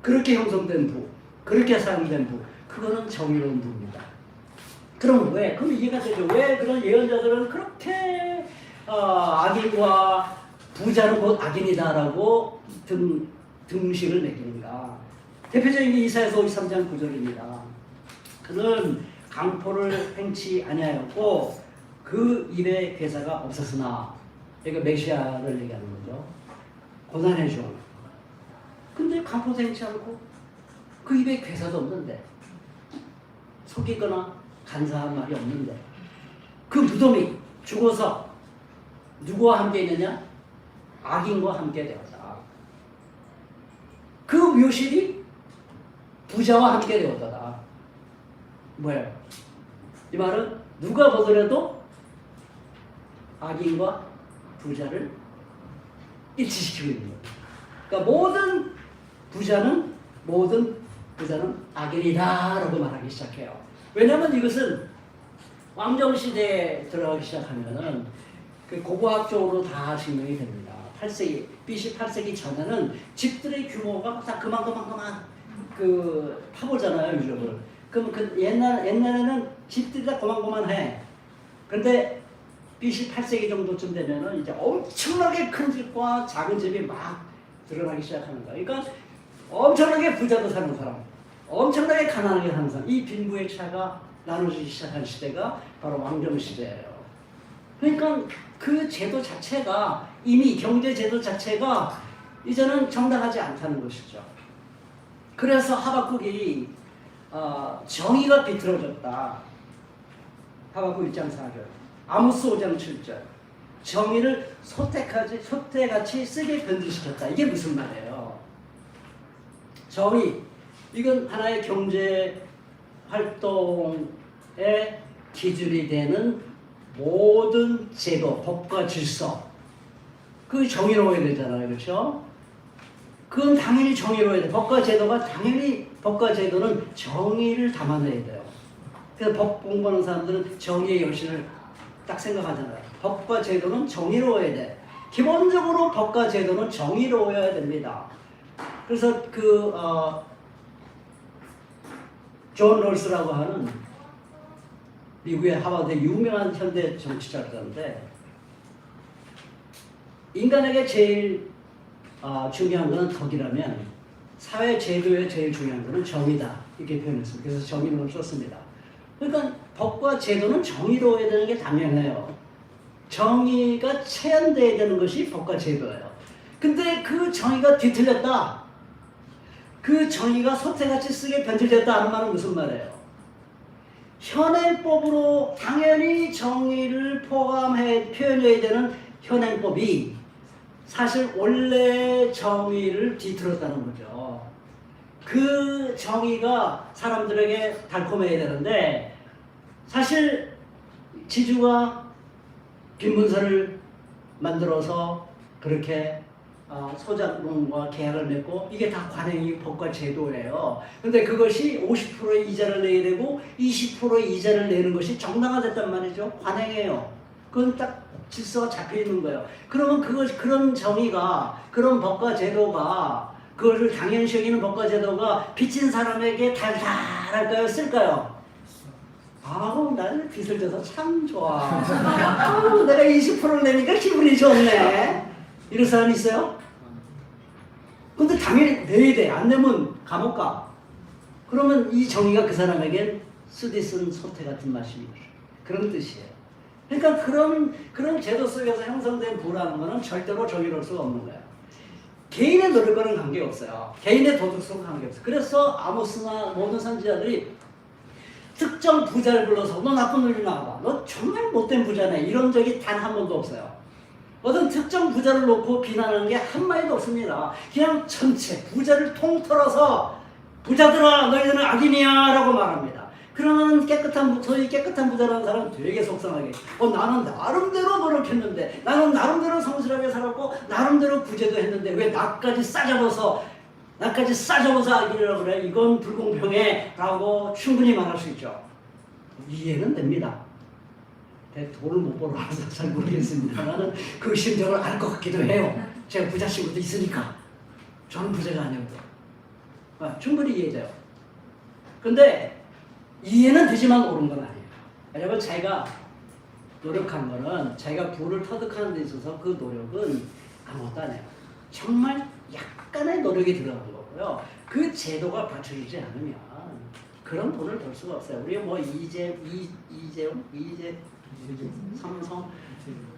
그렇게 형성된 부, 그렇게 사용된 부, 그거는 정의로운 부입니다. 그럼 왜? 그럼 이해가 되죠. 왜 그런 예언자들은 그렇게 악인과 부자는 곧 악인이다라고 등식을 매기는가? 대표적인 게 이사야서 53장 9절입니다. 그는 강포를 팽치 아니하였고 그 입에 괴사가 없었으나, 그러니까 메시아를 얘기하는 거죠. 고난의 종. 근데 강포도 팽치 않고 그 입에 괴사도 없는데, 속이거나 간사한 말이 없는데, 그 무덤이 죽어서 누구와 함께 있느냐? 악인과 함께 되었다. 그 묘실이 부자와 함께 되었다. 뭐예요? 이 말은 누가 보더라도 악인과 부자를 일치시키고 있는 거예요. 그러니까 모든 부자는 악인이다라고 말하기 시작해요. 왜냐하면 이것은 왕정시대에 들어가기 시작하면은 그 고고학적으로 다 증명이 됩니다. 8세기, BC 8세기 전에는 집들의 규모가 다 그만 파보잖아요, 유럽을. 그럼 그 옛날에는 집들이 다 고만고만해. 근데 BC 8세기 정도쯤 되면은 이제 엄청나게 큰 집과 작은 집이 막 드러나기 시작하는 거예요. 그러니까 엄청나게 부자도 사는 사람, 엄청나게 가난하게 사는 사람, 이 빈부의 차가 나눠지기 시작한 시대가 바로 왕정 시대예요. 그러니까 그 제도 자체가 이미 경제 제도 자체가 이제는 정당하지 않다는 것이죠. 그래서 하박국이 정의가 비틀어졌다. 하박국 1장 4절. 아모스 5장 7절. 정의를 소태같이 쓰게 변질시켰다. 이게 무슨 말이에요? 정의, 이건 하나의 경제 활동의 기준이 되는 모든 제도, 법과 질서, 그 정의로워야 되잖아요, 그렇죠? 그건 당연히 정의로워야 돼. 법과 제도는 정의를 담아내야 돼요. 그래서 법 공부하는 사람들은 정의의 여신을 딱 생각하잖아요. 법과 제도는 정의로워야 돼. 기본적으로 법과 제도는 정의로워야 됩니다. 그래서 존 롤스라고 하는 미국의 하버드 유명한 현대 정치학자인데, 인간에게 제일 중요한 것은 덕이라면 사회 제도에 제일 중요한 것은 정의다, 이렇게 표현했습니다. 그래서 정의론을 썼습니다. 그러니까 법과 제도는 정의로워야 되는 게 당연해요. 정의가 체현돼야 되는 것이 법과 제도예요. 근데 그 정의가 뒤틀렸다, 그 정의가 소태같이 쓰게 변질됐다 하는 말은 무슨 말이에요? 현행법으로 당연히 정의를 표현해야 되는 현행법이 사실 원래 정의를 뒤틀었다는 거죠. 그 정의가 사람들에게 달콤해야 되는데, 사실 지주가 빈 문서를 만들어서 그렇게 소작농과 계약을 맺고, 이게 다 관행이 법과 제도예요. 근데 그것이 50%의 이자를 내야 되고 20%의 이자를 내는 것이 정당화됐단 말이죠. 관행이에요. 그건 딱 질서가 잡혀 있는 거예요. 그러면 그런 정의가, 그런 법과 제도가, 그것을 당연시 여기는 법과 제도가 빚진 사람에게 달달할까요? 쓸까요? 아우, 나는 빚을 져서 참 좋아. 아우, 내가 20%를 내니까 기분이 좋네. 이런 사람 있어요? 근데 당연히 내야 돼. 안 내면 감옥 가. 그러면 이 정의가 그 사람에겐 쓰디쓴 소태 같은 맛이, 그런 뜻이에요. 그러니까 그런 제도 속에서 형성된 부라는 것은 절대로 정의로울 수가 없는 거예요. 개인의 노력과는 관계없어요. 개인의 도덕성과 관계없어요. 그래서 아모스나 모든 선지자들이 특정 부자를 불러서 너 나쁜 놈이 나와봐, 너 정말 못된 부자네, 이런 적이 단 한 번도 없어요. 어떤 특정 부자를 놓고 비난하는 게 한마디도 없습니다. 그냥 전체 부자를 통틀어서 부자들아 너희들은 악인이야 라고 말합니다. 그러면 소위 깨끗한 부자라는 사람은 되게 속상하게, 나는 나름대로 노력했는데, 나는 나름대로 성실하게 살았고 나름대로 구제도 했는데 왜 나까지 싸잡아서 악인이라고 그래? 이건 불공평해 라고 충분히 말할 수 있죠. 이해는 됩니다. 돈을 못 벌어서 잘 모르겠습니다. 나는 그 심정을 알 것 같기도 해요. 제가 부자 친구도 있으니까. 저는 부자가 아니어도 충분히 이해돼요. 근데 이해는 되지만 옳은 건 아니에요. 왜냐면 자기가 노력한 거는, 자기가 부를 터득하는 데 있어서 그 노력은 아무것도 아니에요. 정말 약간의 노력이 들어간 거고요. 그 제도가 받쳐주지 않으면 그런 돈을 벌 수가 없어요. 우리 뭐 삼성,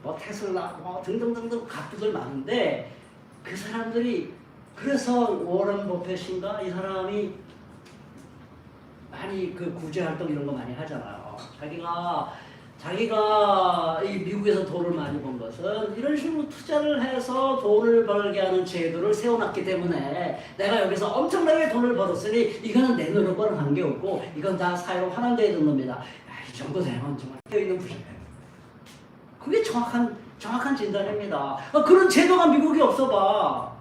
뭐 테슬라, 뭐 등등등등 갑부들 많은데, 그 사람들이, 그래서 워런 버핏인가 이 사람이 많이 그 구제 활동 이런 거 많이 하잖아요. 자기가 이 미국에서 돈을 많이 번 것은 이런 식으로 투자를 해서 돈을 벌게 하는 제도를 세워놨기 때문에, 내가 여기서 엄청나게 돈을 벌었으니 이거는 내 노력과는 관계없고 이건 다 사회로 환원돼야 되는 겁니다. 이 정도 되면 정말 깨어있는 부자예요. 그게 정확한 진단입니다. 그런 제도가 미국에 없어봐.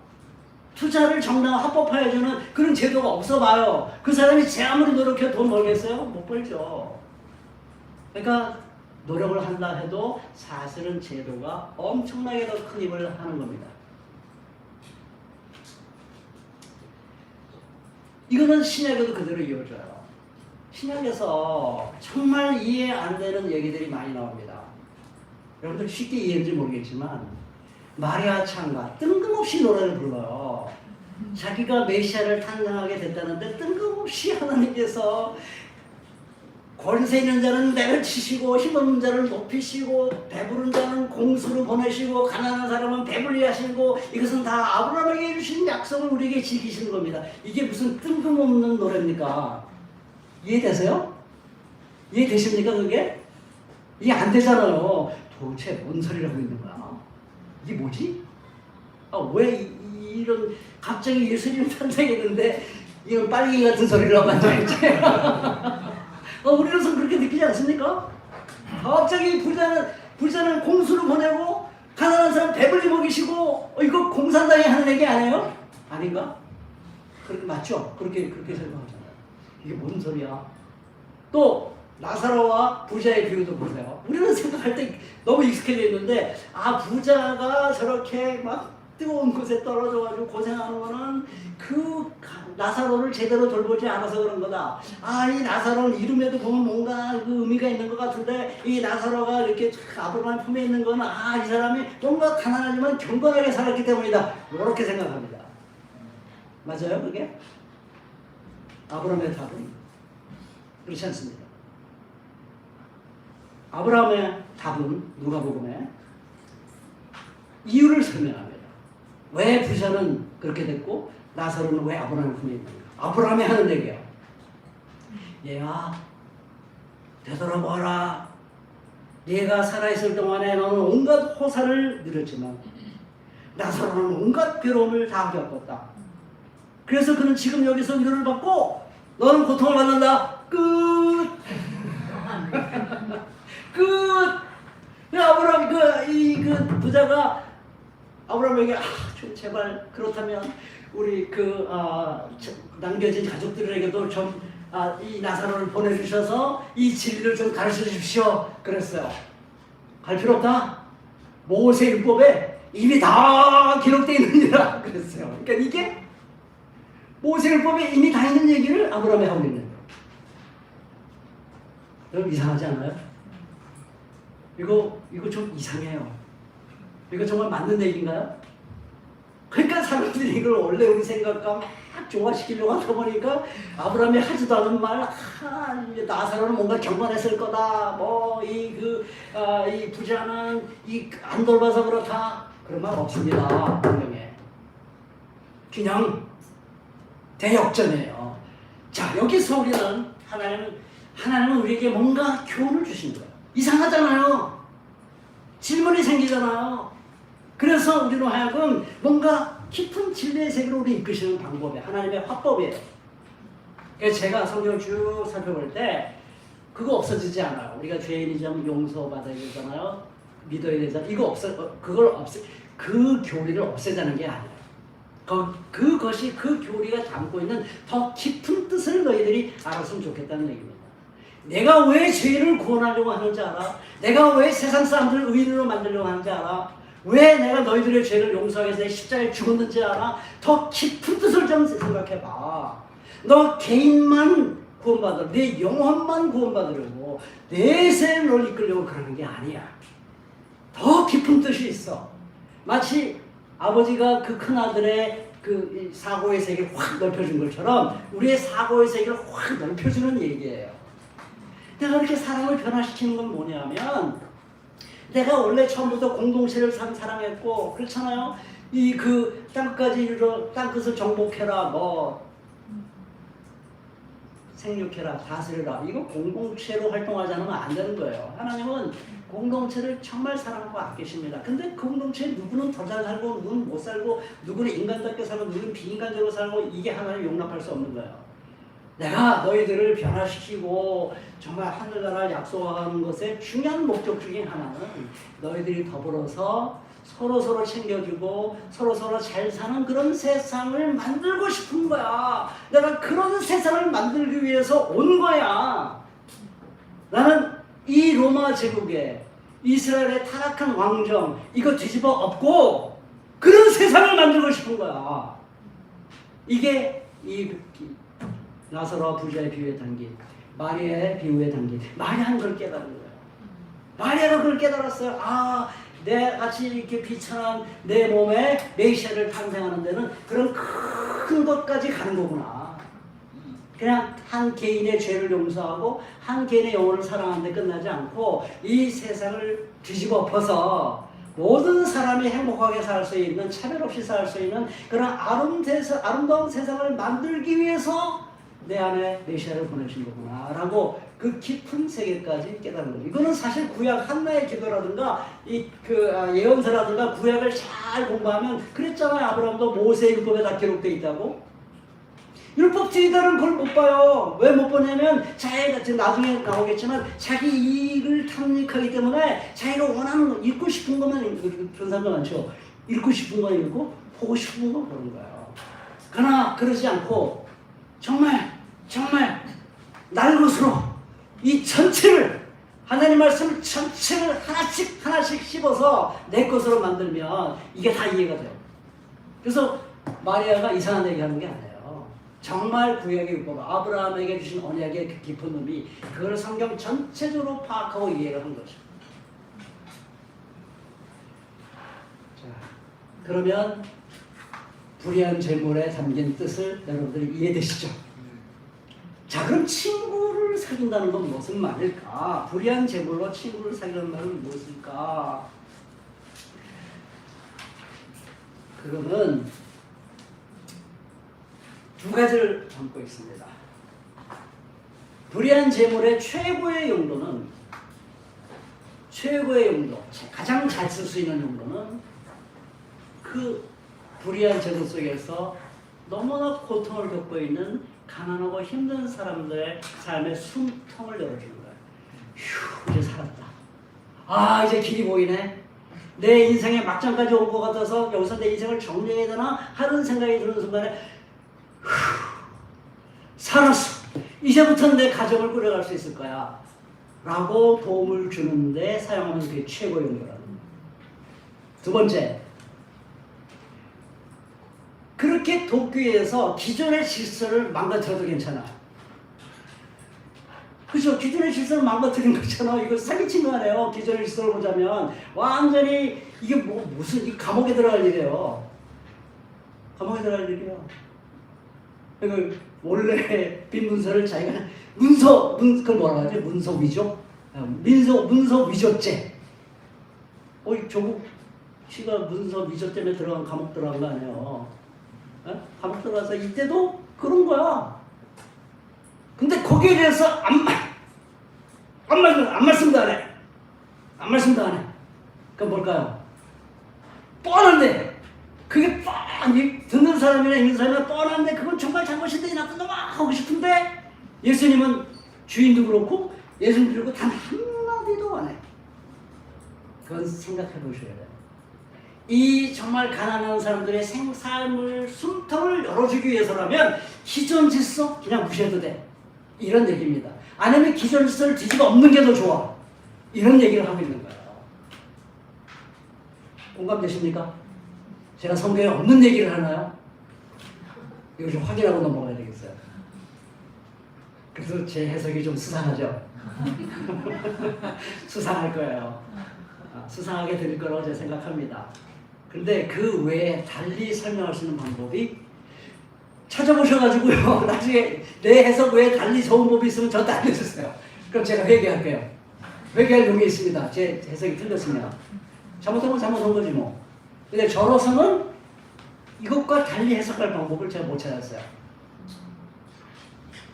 투자를 정당화 합법화해주는 그런 제도가 없어봐요. 그 사람이 제 아무리 노력해 돈 벌겠어요? 못 벌죠. 그러니까 노력을 한다 해도 사실은 제도가 엄청나게 더 큰 힘을 하는 겁니다. 이거는 신약에도 그대로 이어져요. 신약에서 정말 이해 안 되는 얘기들이 많이 나옵니다. 여러분들 쉽게 이해했는지 모르겠지만, 마리아 창가 뜬금없이 노래를 불러요. 자기가 메시아를 탄생하게 됐다는데 뜬금없이 하나님께서 권세 있는 자는 내를 치시고 힘없는 자를 높이시고 배부른 자는 공수로 보내시고 가난한 사람은 배불리 하시고, 이것은 다 아브라함에게 해주신 약속을 우리에게 지키시는 겁니다. 이게 무슨 뜬금없는 노래입니까? 이해되세요? 이해되십니까 그게? 이게 안 되잖아요. 도대체 뭔 소리를 하고 있는 거야? 이게 뭐지? 왜 이런 갑자기 예수님 탄생했는데 이런 빨갱이 같은 소리를 하고 앉아있지? 우리로서 그렇게 느끼지 않습니까? 갑자기 부자는 공수를 보내고 가난한 사람 배불리 먹이시고 이거 공산당이 하는 얘기 아니에요? 아닌가? 그렇게 맞죠? 그렇게 생각하잖아요. 이게 뭔 소리야? 또 나사로와 부자의 비유도 보세요. 우리는 생각할 때 너무 익숙해져 있는데 부자가 저렇게 막 뜨거운 곳에 떨어져가지고 고생하는 거는 그 나사로를 제대로 돌보지 않아서 그런 거다. 이 나사로는 이름에도 보면 뭔가 그 의미가 있는 것 같은데 이 나사로가 이렇게 아브라함의 품에 있는 거는 이 사람이 뭔가 가난하지만 경건하게 살았기 때문이다. 이렇게 생각합니다. 맞아요, 그게? 아브라함의 답은 그렇지 않습니다. 아브라함의 답은 누가복음에 이유를 설명합니다. 왜 부자는 그렇게 됐고 나사로는 왜 아브라함의 품에 있는가? 아브라함이 하는 얘기야. 얘가 되돌아보아라. 얘가 살아있을 동안에 너는 온갖 호사를 누렸지만 나사로는 온갖 괴로움을 다 겪었다. 그래서 그는 지금 여기서 위로를 받고 너는 고통을 받는다. 끝. 끝. 아브라함 그 부자가 아브라함에게 제발 그렇다면 우리 남겨진 가족들에게도 좀 이 나사로를 보내주셔서 이 진리를 좀 가르쳐 주십시오. 그랬어요. 갈 필요 없다. 모세율법에 이미 다 기록되어 있느니라 그랬어요. 그러니까 이게 모세율법에 이미 다 있는 얘기를 아브라함이 하고 있는 거예요. 여러분 이상하지 않아요? 이거 좀 이상해요. 이거 정말 맞는 얘기인가요? 그러니까 사람들이 이걸 원래 우리 생각과 막 조화시키려고 하다 보니까 아브라함이 하지도 않은 말, 나사로는 뭔가 경건했을 거다. 이 부자는 안 돌봐서 그렇다. 그런 말 없습니다. 분명히. 그냥 대역전이에요. 자, 여기서 우리는 하나님은 우리에게 뭔가 교훈을 주신 거예요. 이상하잖아요. 질문이 생기잖아요. 그래서 우리로 하여금 뭔가 깊은 진리의 세계로 우리 이끄시는 방법이 하나님의 화법이에요. 그래서 제가 성경을 쭉 살펴볼 때 그거 없어지지 않아요. 우리가 죄인이지만 용서받아야 되잖아요. 믿어야 되잖아요. 그 교리를 없애자는 게 아니에요. 그것이 그 교리가 담고 있는 더 깊은 뜻을 너희들이 알았으면 좋겠다는 얘기입니다. 내가 왜 죄인을 구원하려고 하는지 알아? 내가 왜 세상 사람들을 의인으로 만들려고 하는지 알아? 왜 내가 너희들의 죄를 용서하기 위해서 십자가에 죽었는지 알아? 더 깊은 뜻을 좀 생각해봐. 너 개인만 구원받으려고, 내 영혼만 구원받으려고, 내세를 널 이끌려고 그러는 게 아니야. 더 깊은 뜻이 있어. 마치 아버지가 그 큰아들의 그 사고의 세계를 확 넓혀준 것처럼 우리의 사고의 세계를 확 넓혀주는 얘기예요. 내가 이렇게 사람을 변화시키는 건 뭐냐면 내가 원래 처음부터 공동체를 사랑했고 그렇잖아요. 땅끝을 정복해라, 생육해라, 다스려라. 이거 공동체로 활동하지 않으면 안 되는 거예요. 하나님은 공동체를 정말 사랑하고 아끼십니다. 근데 공동체에 누구는 더 잘 살고 누구는 못 살고 누구는 인간답게 살고 누구는 비인간적으로 살고 이게 하나님 용납할 수 없는 거예요. 내가 너희들을 변화시키고 정말 하늘나라를 약속하는 것의 중요한 목적 중에 하나는 너희들이 더불어서 서로 챙겨주고 서로 잘 사는 그런 세상을 만들고 싶은 거야. 내가 그런 세상을 만들기 위해서 온 거야. 나는 이 로마 제국에 이스라엘의 타락한 왕정 이거 뒤집어 엎고 그런 세상을 만들고 싶은 거야. 이게 나사로와 부자의 비유에 담긴 마리아의 비유에 담긴 마리아는 그걸 깨달은 거예요. 마리아가 그걸 깨달았어요. 내 같이 이렇게 비천한 내 몸에 메시아를 탄생하는 데는 그런 큰 것까지 가는 거구나. 그냥 한 개인의 죄를 용서하고 한 개인의 영혼을 사랑하는 데 끝나지 않고 이 세상을 뒤집어 엎어서 모든 사람이 행복하게 살 수 있는, 차별 없이 살 수 있는 그런 아름다운 세상을 만들기 위해서 내 안에 메시아를 보내신 거구나라고 그 깊은 세계까지 깨달은 거죠. 이거는 사실 구약 한나의 기도라든가 예언서라든가 구약을 잘 공부하면 그랬잖아요. 아브라함도 모세 율법에 다 기록되어 있다고. 율법주의자는 그걸 못 봐요. 왜 못 보냐면 자기가 지금 나중에 나오겠지만 자기 이익을 탐닉하기 때문에 자기가 원하는 거, 읽고 싶은 것만 그런 사람도 많죠. 읽고 싶은 거 읽고 보고 싶은 거 보는 거예요. 그러나 그러지 않고 정말 날것으로 이 전체를 하나님 말씀 전체를 하나씩 씹어서 내 것으로 만들면 이게 다 이해가 돼요. 그래서 마리아가 이상한 얘기하는 게 아니에요. 정말 구약의 율법, 아브라함에게 주신 언약의 그 깊은 의미, 그걸 성경 전체적으로 파악하고 이해를 한 거죠. 자, 그러면 불의한 제물에 담긴 뜻을 여러분들이 이해되시죠? 자, 그럼 친구를 사귄다는 건 무슨 말일까? 불의한 제물로 친구를 사귀는 말은 무엇일까? 그거는 두 가지를 담고 있습니다. 불의한 제물의 최고의 용도, 가장 잘 쓸 수 있는 용도는 그 불의한 제도 속에서 너무나 고통을 겪고 있는 가난하고 힘든 사람들의 삶의 숨통을 열어주는 거예요. 휴, 이제 살았다. 아, 이제 길이 보이네. 내 인생의 막장까지 올 것 같아서 여기서 내 인생을 정리해야 되나 하는 생각이 드는 순간에 휴, 살았어. 이제부터는 내 가정을 꾸려갈 수 있을 거야 라고 도움을 주는데 사용하는 그게 최고의 용도라는 거예요. 두 번째, 그렇게 돕기 위해서 기존의 질서를 망가뜨려도 괜찮아. 그죠? 기존의 질서를 망가뜨린 거잖아. 이거 사기친 거 아니에요. 기존의 질서를 보자면 완전히 이게 무슨 이 감옥에 들어갈 일이에요. 감옥에 들어갈 일이에요. 그 원래 빈 문서를 자기가 그걸 뭐라고 하지? 문서 위조? 문서 위조죄. 조국 씨가 문서 위조 때문에 감옥 들어간 거 아니에요. 감옥 들어가서 이때도 그런 거야. 근데 거기에 대해서 아무 말씀도 안 해. 아무 말씀도 안 해. 그건 뭘까요? 뻔한데 그게 듣는 사람이나 읽는 사람이나 뻔한데 그건 정말 잘못인데 나쁜 놈아 하고 싶은데 예수님은 주인도 그렇고 예수님도 그렇고 단 한마디도 안 해. 그건 생각해 보셔야 돼요. 이 정말 가난한 사람들의 삶을 숨통을 열어주기 위해서라면 기존 질서 그냥 무시해도 돼. 이런 얘기입니다. 아니면 기존 질서를 뒤집어 엎는 게 더 좋아. 이런 얘기를 하고 있는 거예요. 공감되십니까? 제가 성경에 없는 얘기를 하나요? 이거 좀 확인하고 넘어가야 되겠어요. 그래서 제 해석이 좀 수상하죠? 수상할 거예요. 수상하게 들릴 거라고 제가 생각합니다. 근데 그 외에 달리 설명할 수 있는 방법이 찾아보셔가지고요. 나중에 내 해석 외에 달리 좋은 법이 있으면 저한테 알려주세요. 그럼 제가 회개할게요. 회개할 용이 있습니다. 제 해석이 틀렸으면. 잘못하면 잘못한 거지 뭐. 근데 저로서는 이것과 달리 해석할 방법을 제가 못 찾았어요.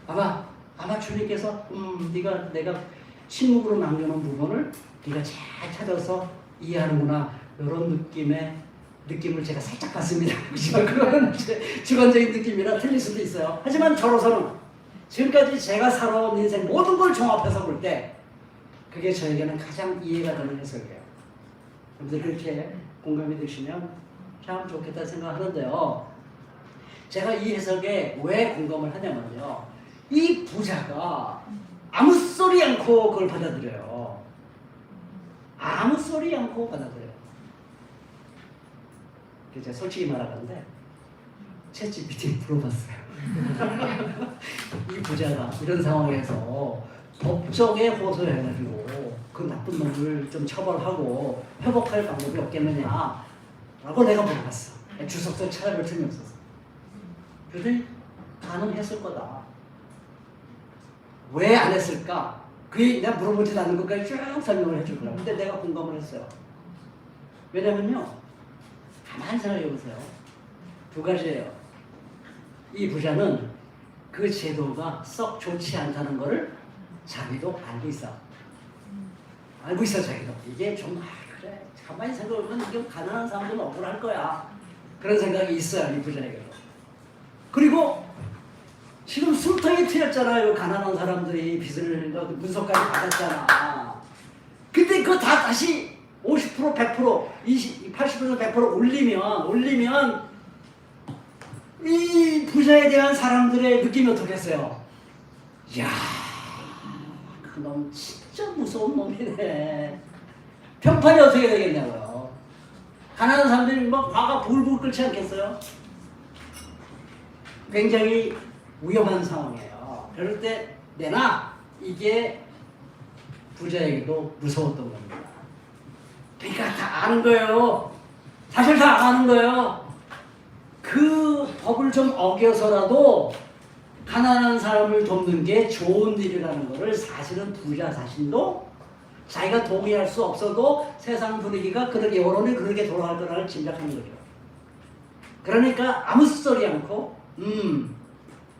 아마 주님께서 내가 침묵으로 남겨놓은 부분을 네가 잘 찾아서 이해하는구나. 이런 느낌을 제가 살짝 받습니다. 그렇지만 그거는 주관적인 느낌이라 틀릴 수도 있어요. 하지만 저로서는 지금까지 제가 살아온 인생 모든 걸 종합해서 볼 때 그게 저에게는 가장 이해가 되는 해석이에요. 여러분들 그렇게 공감이 되시면 참 좋겠다 생각하는데요. 제가 이 해석에 왜 공감을 하냐면요. 이 부자가 아무 소리 않고 그걸 받아들여요. 아무 소리 않고 받아들여요. 제가 솔직히 말하는데 챗GPT에 물어봤어요. 이 부자가 이런 상황에서 법정에 호소해가지고 그 나쁜 놈을 좀 처벌하고 회복할 방법이 없겠느냐 라고 내가 물어봤어. 주석서 찾아볼 틈이 없었어. 그런데 가능했을 거다. 왜 안 했을까? 그게 내가 물어보지 않는 것까지 쭉 설명을 해줄 거야. 근데 내가 공감을 했어요. 왜냐면요. 가만히 생각해 보세요. 두 가지예요. 이 부자는 그 제도가 썩 좋지 않다는 거를 자기도 알고 있어. 알고 있어 자기도. 이게 좀 그래 가만히 생각해보면 이게 가난한 사람들은 억울할 거야. 그런 생각이 있어요 이 부자에게도. 그리고 지금 술통에 튀었잖아요. 가난한 사람들이 빚을 문서까지 받았잖아. 근데 그거 다 다시 50%, 100%, 20, 80%, 100% 올리면 이 부자에 대한 사람들의 느낌이 어떻겠어요? 이야, 그놈 진짜 무서운 놈이네. 평판이 어떻게 되겠냐고요. 가난한 사람들이 막 화가 불불 끓지 않겠어요? 굉장히 위험한 상황이에요. 그럴 때 내나 이게 부자에게도 무서웠던 겁니다. 그러니까 다 아는 거예요. 사실 다 아는 거예요. 그 법을 좀 어겨서라도 가난한 사람을 돕는 게 좋은 일이라는 것을 사실은 부자 자신도 자기가 동의할 수 없어도 세상 분위기가 그렇게 여론이 그렇게 돌아갈 거라는 짐작하는 거죠. 그러니까 아무 소리 않고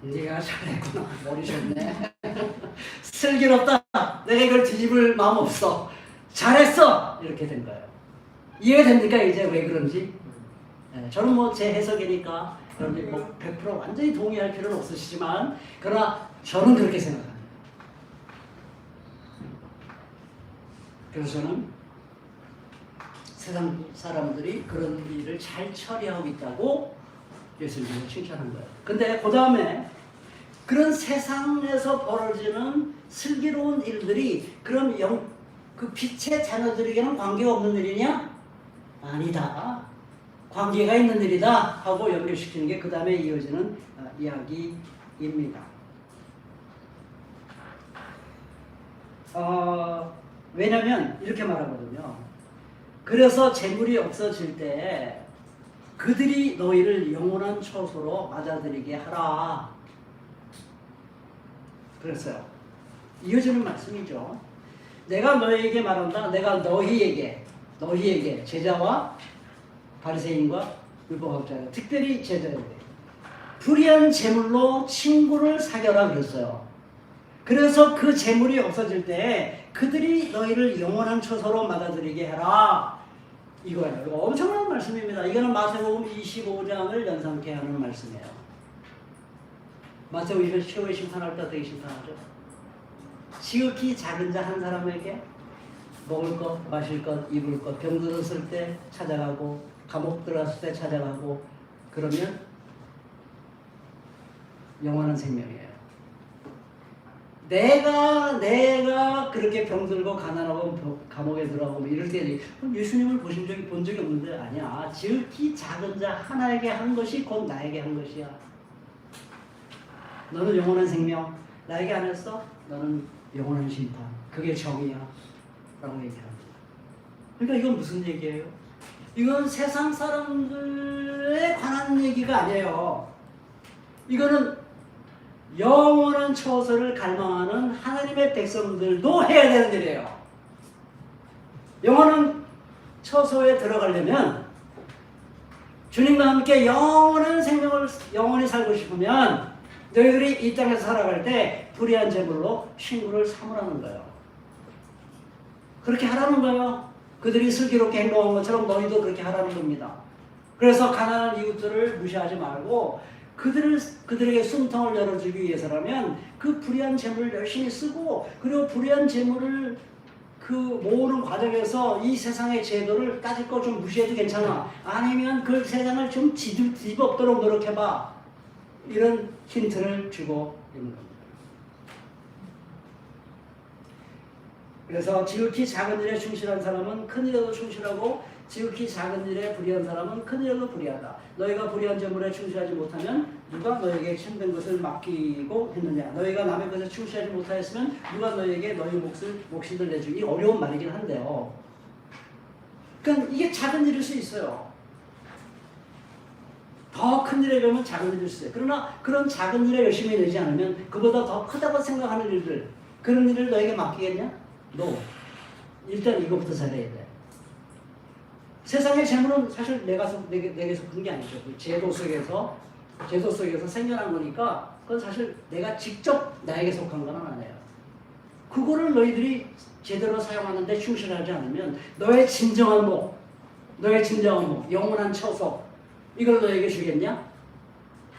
네가 잘했구나. 머리 좋네. 슬기롭다. 내가 이걸 뒤집을 마음 없어. 잘했어. 이렇게 된 거예요. 이해가 됩니까? 이제 왜 그런지? 네, 저는 뭐 제 해석이니까 그런데 뭐 100% 완전히 동의할 필요는 없으시지만 그러나 저는 그렇게 생각합니다. 그래서 저는 세상 사람들이 그런 일을 잘 처리하고 있다고 예수님을 칭찬한 거예요. 근데 그 다음에 그런 세상에서 벌어지는 슬기로운 일들이 그럼 그 빛의 자녀들에게는 관계가 없는 일이냐? 아니다. 관계가 있는 일이다 하고 연결시키는 게 그 다음에 이어지는 이야기입니다. 왜냐면 이렇게 말하거든요. 그래서 재물이 없어질 때 그들이 너희를 영원한 처소로 맞아들이게 하라. 그랬어요. 이어지는 말씀이죠. 내가 너희에게 말한다. 내가 너희에게 제자와 바리새인과 율법학자가 특별히 제자에게 불의한 재물로 친구를 사겨라 그랬어요. 그래서 그 재물이 없어질 때 그들이 너희를 영원한 처소로 맞아들이게 해라. 이거예요. 이거 엄청난 말씀입니다. 이거는 마태복음 25장을 연상케 하는 말씀이에요. 마태복음 25장 최후의 심판할 때 어떻게 심판하죠? 지극히 작은 자 한 사람에게 먹을 것, 마실 것, 입을 것, 병들었을 때 찾아가고 감옥 들어갔을 때 찾아가고 그러면 영원한 생명이에요. 내가 그렇게 병들고 가난하고 감옥에 들어가고 이럴 때 예수님을 본 적이 없는데 아니야. 지극히 작은 자 하나에게 한 것이 곧 나에게 한 것이야. 너는 영원한 생명, 나에게 안 했어? 너는 영원한 심판. 그게 정의야. 라고 얘기합니다. 그러니까 이건 무슨 얘기예요? 이건 세상 사람들에 관한 얘기가 아니에요. 이거는 영원한 처소를 갈망하는 하나님의 백성들도 해야 되는 일이에요. 영원한 처소에 들어가려면 주님과 함께 영원한 생명을 영원히 살고 싶으면 너희들이 이 땅에서 살아갈 때 불의한 재물로 친구를 삼으라는 거예요. 그렇게 하라는 거예요. 그들이 슬기롭게 행동한 것처럼 너희도 그렇게 하라는 겁니다. 그래서 가난한 이웃들을 무시하지 말고 그들에게 숨통을 열어주기 위해서라면 그 불의한 재물을 열심히 쓰고 그리고 불의한 재물을 그 모으는 과정에서 이 세상의 제도를 따질 거 좀 무시해도 괜찮아. 아니면 그 세상을 좀 뒤집어엎도록 노력해봐. 이런 힌트를 주고 있는 겁니다. 그래서 지극히 작은 일에 충실한 사람은 큰 일에도 충실하고 지극히 작은 일에 불의한 사람은 큰 일에도 불의하다. 너희가 불의한 재물에 충실하지 못하면 누가 너에게 힘든 것을 맡기고 했느냐. 너희가 남의 것에 충실하지 못하였으면 누가 너에게 너희 몫을 내주기. 어려운 말이긴 한데요. 그러니까 이게 작은 일일 수 있어요. 더 큰 일에 비하면 작은 일일 수 있어요. 그러나 그런 작은 일에 열심히 내지 않으면 그보다 더 크다고 생각하는 일들, 그런 일을 너에게 맡기겠냐? No. 일단 이거부터 잘해야 돼. 세상의 재물은 사실 내게서 그런 게 아니죠. 그 제도 속에서 제도 속에서 생겨난 거니까 그건 사실 내가 직접 나에게 속한 건 아니에요. 그거를 너희들이 제대로 사용하는데 충실하지 않으면 너의 진정한 목, 영원한 처소 이걸 너에게 주겠냐?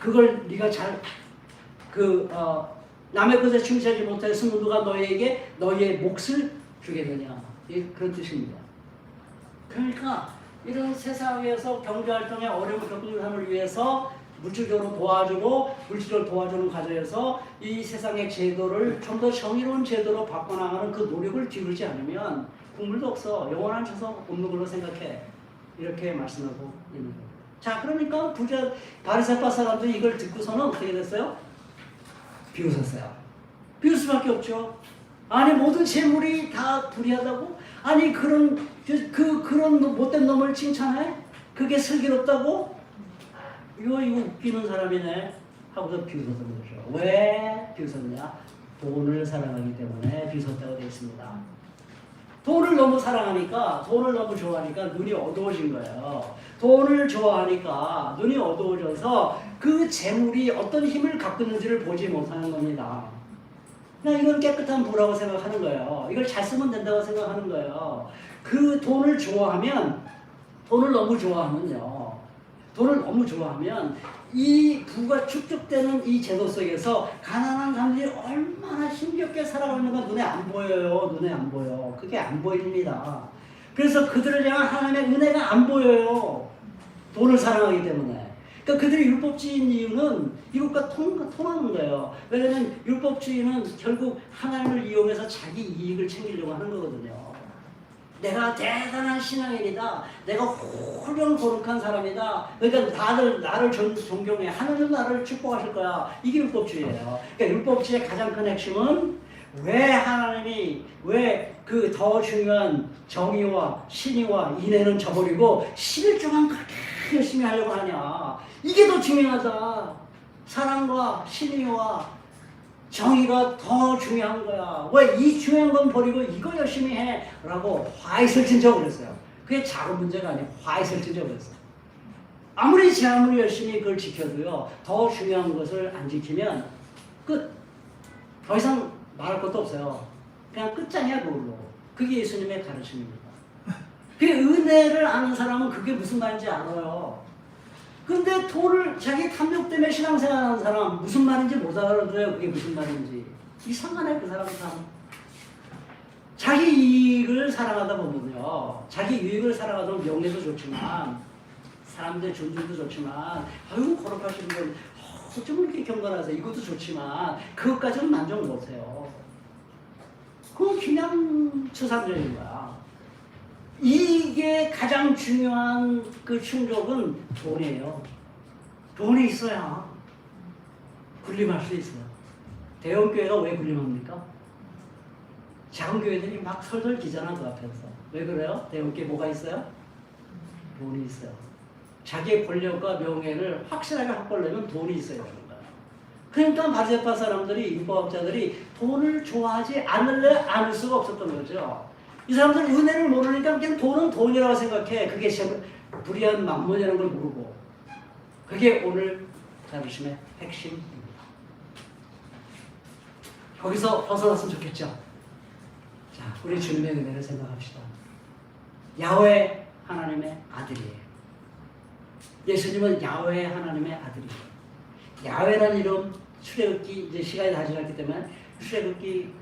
그걸 네가 잘 남의 것에 충실하지 못했으면 누가 너에게 너의 몫을 주게 되냐? 그런 뜻입니다. 그러니까 이런 세상에서 경제활동에 어려움을 겪는 사람을 위해서 물질적으로 도와주는 과정에서 이 세상의 제도를 좀 더 정의로운 제도로 바꿔나가는 그 노력을 기울이지 않으면 국물도 없어. 영원한 처소 없는 걸로 생각해. 이렇게 말씀하고 있는 거예요. 자, 그러니까 바리새파 사람들이 이걸 듣고서는 어떻게 됐어요? 비웃었어요. 비웃을 수밖에 없죠. 아니 모든 재물이 다 불의하다고? 아니 그런 못된 놈을 칭찬해? 그게 슬기롭다고? 이거 웃기는 사람이네 하고서 비웃었던 거죠. 왜 비웃었냐? 돈을 사랑하기 때문에 비웃었다고 되어 있습니다. 돈을 너무 사랑하니까, 돈을 너무 좋아하니까 눈이 어두워진 거예요. 돈을 좋아하니까 눈이 어두워져서 그 재물이 어떤 힘을 갖고 있는지를 보지 못하는 겁니다. 그냥 이건 깨끗한 부라고 생각하는 거예요. 이걸 잘 쓰면 된다고 생각하는 거예요. 그 돈을 너무 좋아하면 이 부가 축적되는 이 제도 속에서 가난한 사람들이 얼마나 힘겹게 살아가고 있는 건 눈에 안 보여요. 눈에 안 보여. 그게 안 보입니다. 그래서 그들을 향한 하나님의 은혜가 안 보여요. 돈을 사랑하기 때문에. 그러니까 그들이 율법주의인 이유는 이것과 통하는 거예요. 왜냐하면 율법주의는 결국 하나님을 이용해서 자기 이익을 챙기려고 하는 거거든요. 내가 대단한 신앙인이다. 내가 훌륭 거룩한 사람이다. 그러니까 나를 존경해. 하나님 나를 축복하실 거야. 이게 율법주의예요. 그러니까 율법주의의 가장 큰 핵심은 왜 하나님이 왜 그 더 중요한 정의와 신의와 인애는 저버리고 11조만 그렇게 열심히 하려고 하냐. 이게 더 중요하다. 사랑과 신의와 정의가 더 중요한 거야. 왜 이 중요한 건 버리고 이거 열심히 해? 라고 화이슬 친척을 그랬어요. 그게 작은 문제가 아니고 화이슬 친척을 그랬어요. 아무리 열심히 그걸 지켜도요. 더 중요한 것을 안 지키면 끝. 더 이상 말할 것도 없어요. 그냥 끝장이야 그걸로. 그게 예수님의 가르침입니다. 그 은혜를 아는 사람은 그게 무슨 말인지 알아요. 근데 돈을 자기 탐욕 때문에 신앙생활하는 사람 무슨 말인지 못 알아들어요. 그게 무슨 말인지. 이상하네 그 사람 참. 자기 이익을 사랑하다 보면요. 자기 유익을 사랑하다 보면 명예도 좋지만 사람들의 존중도 좋지만 아유 거룩하신 분 어쩜 이렇게 경건하세요. 이것도 좋지만 그것까지는 만족 못해요. 그건 그냥 추상적인 거야. 이게 가장 중요한 그 충족은 돈이에요. 돈이 있어야 군림할 수 있어요. 대형 교회가 왜 군림합니까? 작은 교회들이 막 설설 기잖아 그 앞에서. 왜 그래요? 대형 교회 뭐가 있어요? 돈이 있어요. 자기의 권력과 명예를 확실하게 확보하려면 돈이 있어야 되는 거예요. 그러니까 바리새파 사람들이 율법학자들이 돈을 좋아하지 않을 수가 없었던 거죠. 이 사람들은 은혜를 모르니까 그냥 돈은 돈이라고 생각해. 그게 불의한 만몬이라는 걸 모르고. 그게 오늘 자부심의 핵심입니다. 거기서 벗어났으면 좋겠죠. 자, 우리 주님의 은혜를 생각합시다. 야훼 하나님의 아들이에요. 예수님은 야훼 하나님의 아들이에요. 야훼라는 이름 출애굽기 이제 시간이 다 지났기 때문에 출애굽기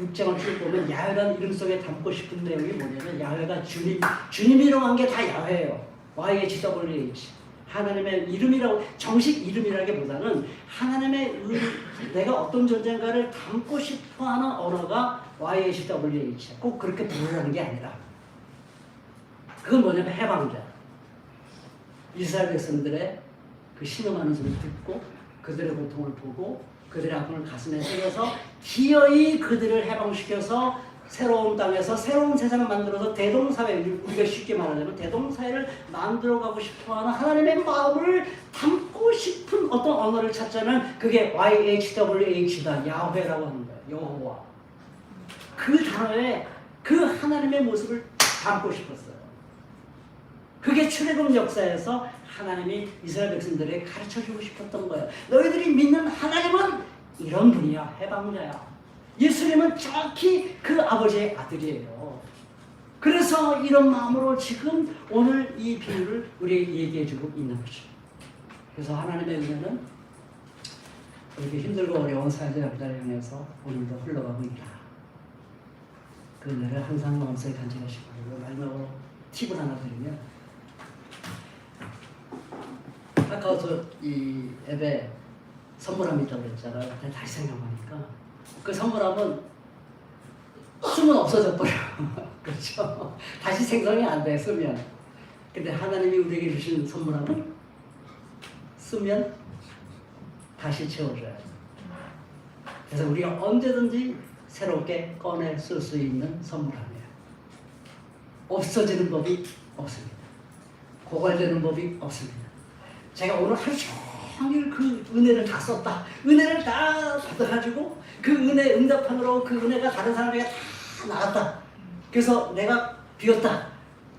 6장을 쭉 보면 야훼라는 이름 속에 담고 싶은 내용이 뭐냐면 야훼가 주님이 이름한 게 다 야훼예요. YHWH 하나님의 이름이라고 정식 이름이라기보다는 하나님의 내가 어떤 존재인가를 담고 싶어하는 언어가 YHWH. 꼭 그렇게 부르라는 게 아니라 그건 뭐냐면 해방자. 이스라엘 백성들의 그 신음하는 소리를 듣고 그들의 고통을 보고 그들의 아픔을 가슴에 새겨서 기어이 그들을 해방시켜서 새로운 땅에서 새로운 세상을 만들어서 대동사회, 우리가 쉽게 말하자면 대동사회를 만들어가고 싶어하는 하나님의 마음을 담고 싶은 어떤 언어를 찾자면 그게 YHWH다. 야훼라고 하는 거예요. 여호와. 그 단어에 그 하나님의 모습을 담고 싶었어요. 그게 출애굽 역사에서 하나님이 이스라엘 백성들에게 가르쳐주고 싶었던 거예요. 너희들이 믿는 하나님은 이런 분이야. 해방자야. 예수님은 정확히 그 아버지의 아들이에요. 그래서 이런 마음으로 지금 오늘 이 비유를 우리에게 얘기해주고 있는 거죠. 그래서 하나님의 은혜는 이렇게 힘들고 어려운 사회적 역사를 향해서 오늘도 흘러가고 있다. 그 은혜를 항상 마음속에 간직하시고, 마지막으로 팁을 하나 드리면, 아까 이 앱에 선물함이 있다고 그랬잖아요. 다시 생각하니까 그 선물함은 쓰면 없어져 버려. 그렇죠? 다시 생성이 안 돼, 쓰면. 근데 하나님이 우리에게 주신 선물함은 쓰면 다시 채워줘요. 그래서 우리가 언제든지 새롭게 꺼내 쓸 수 있는 선물함이에요. 없어지는 법이 없습니다. 고갈되는 법이 없습니다. 제가 오늘 하루 종일 그 은혜를 다 썼다. 은혜를 다 받아가지고 그 은혜 응답함으로 그 은혜가 다른 사람에게 다 나갔다. 그래서 내가 비웠다.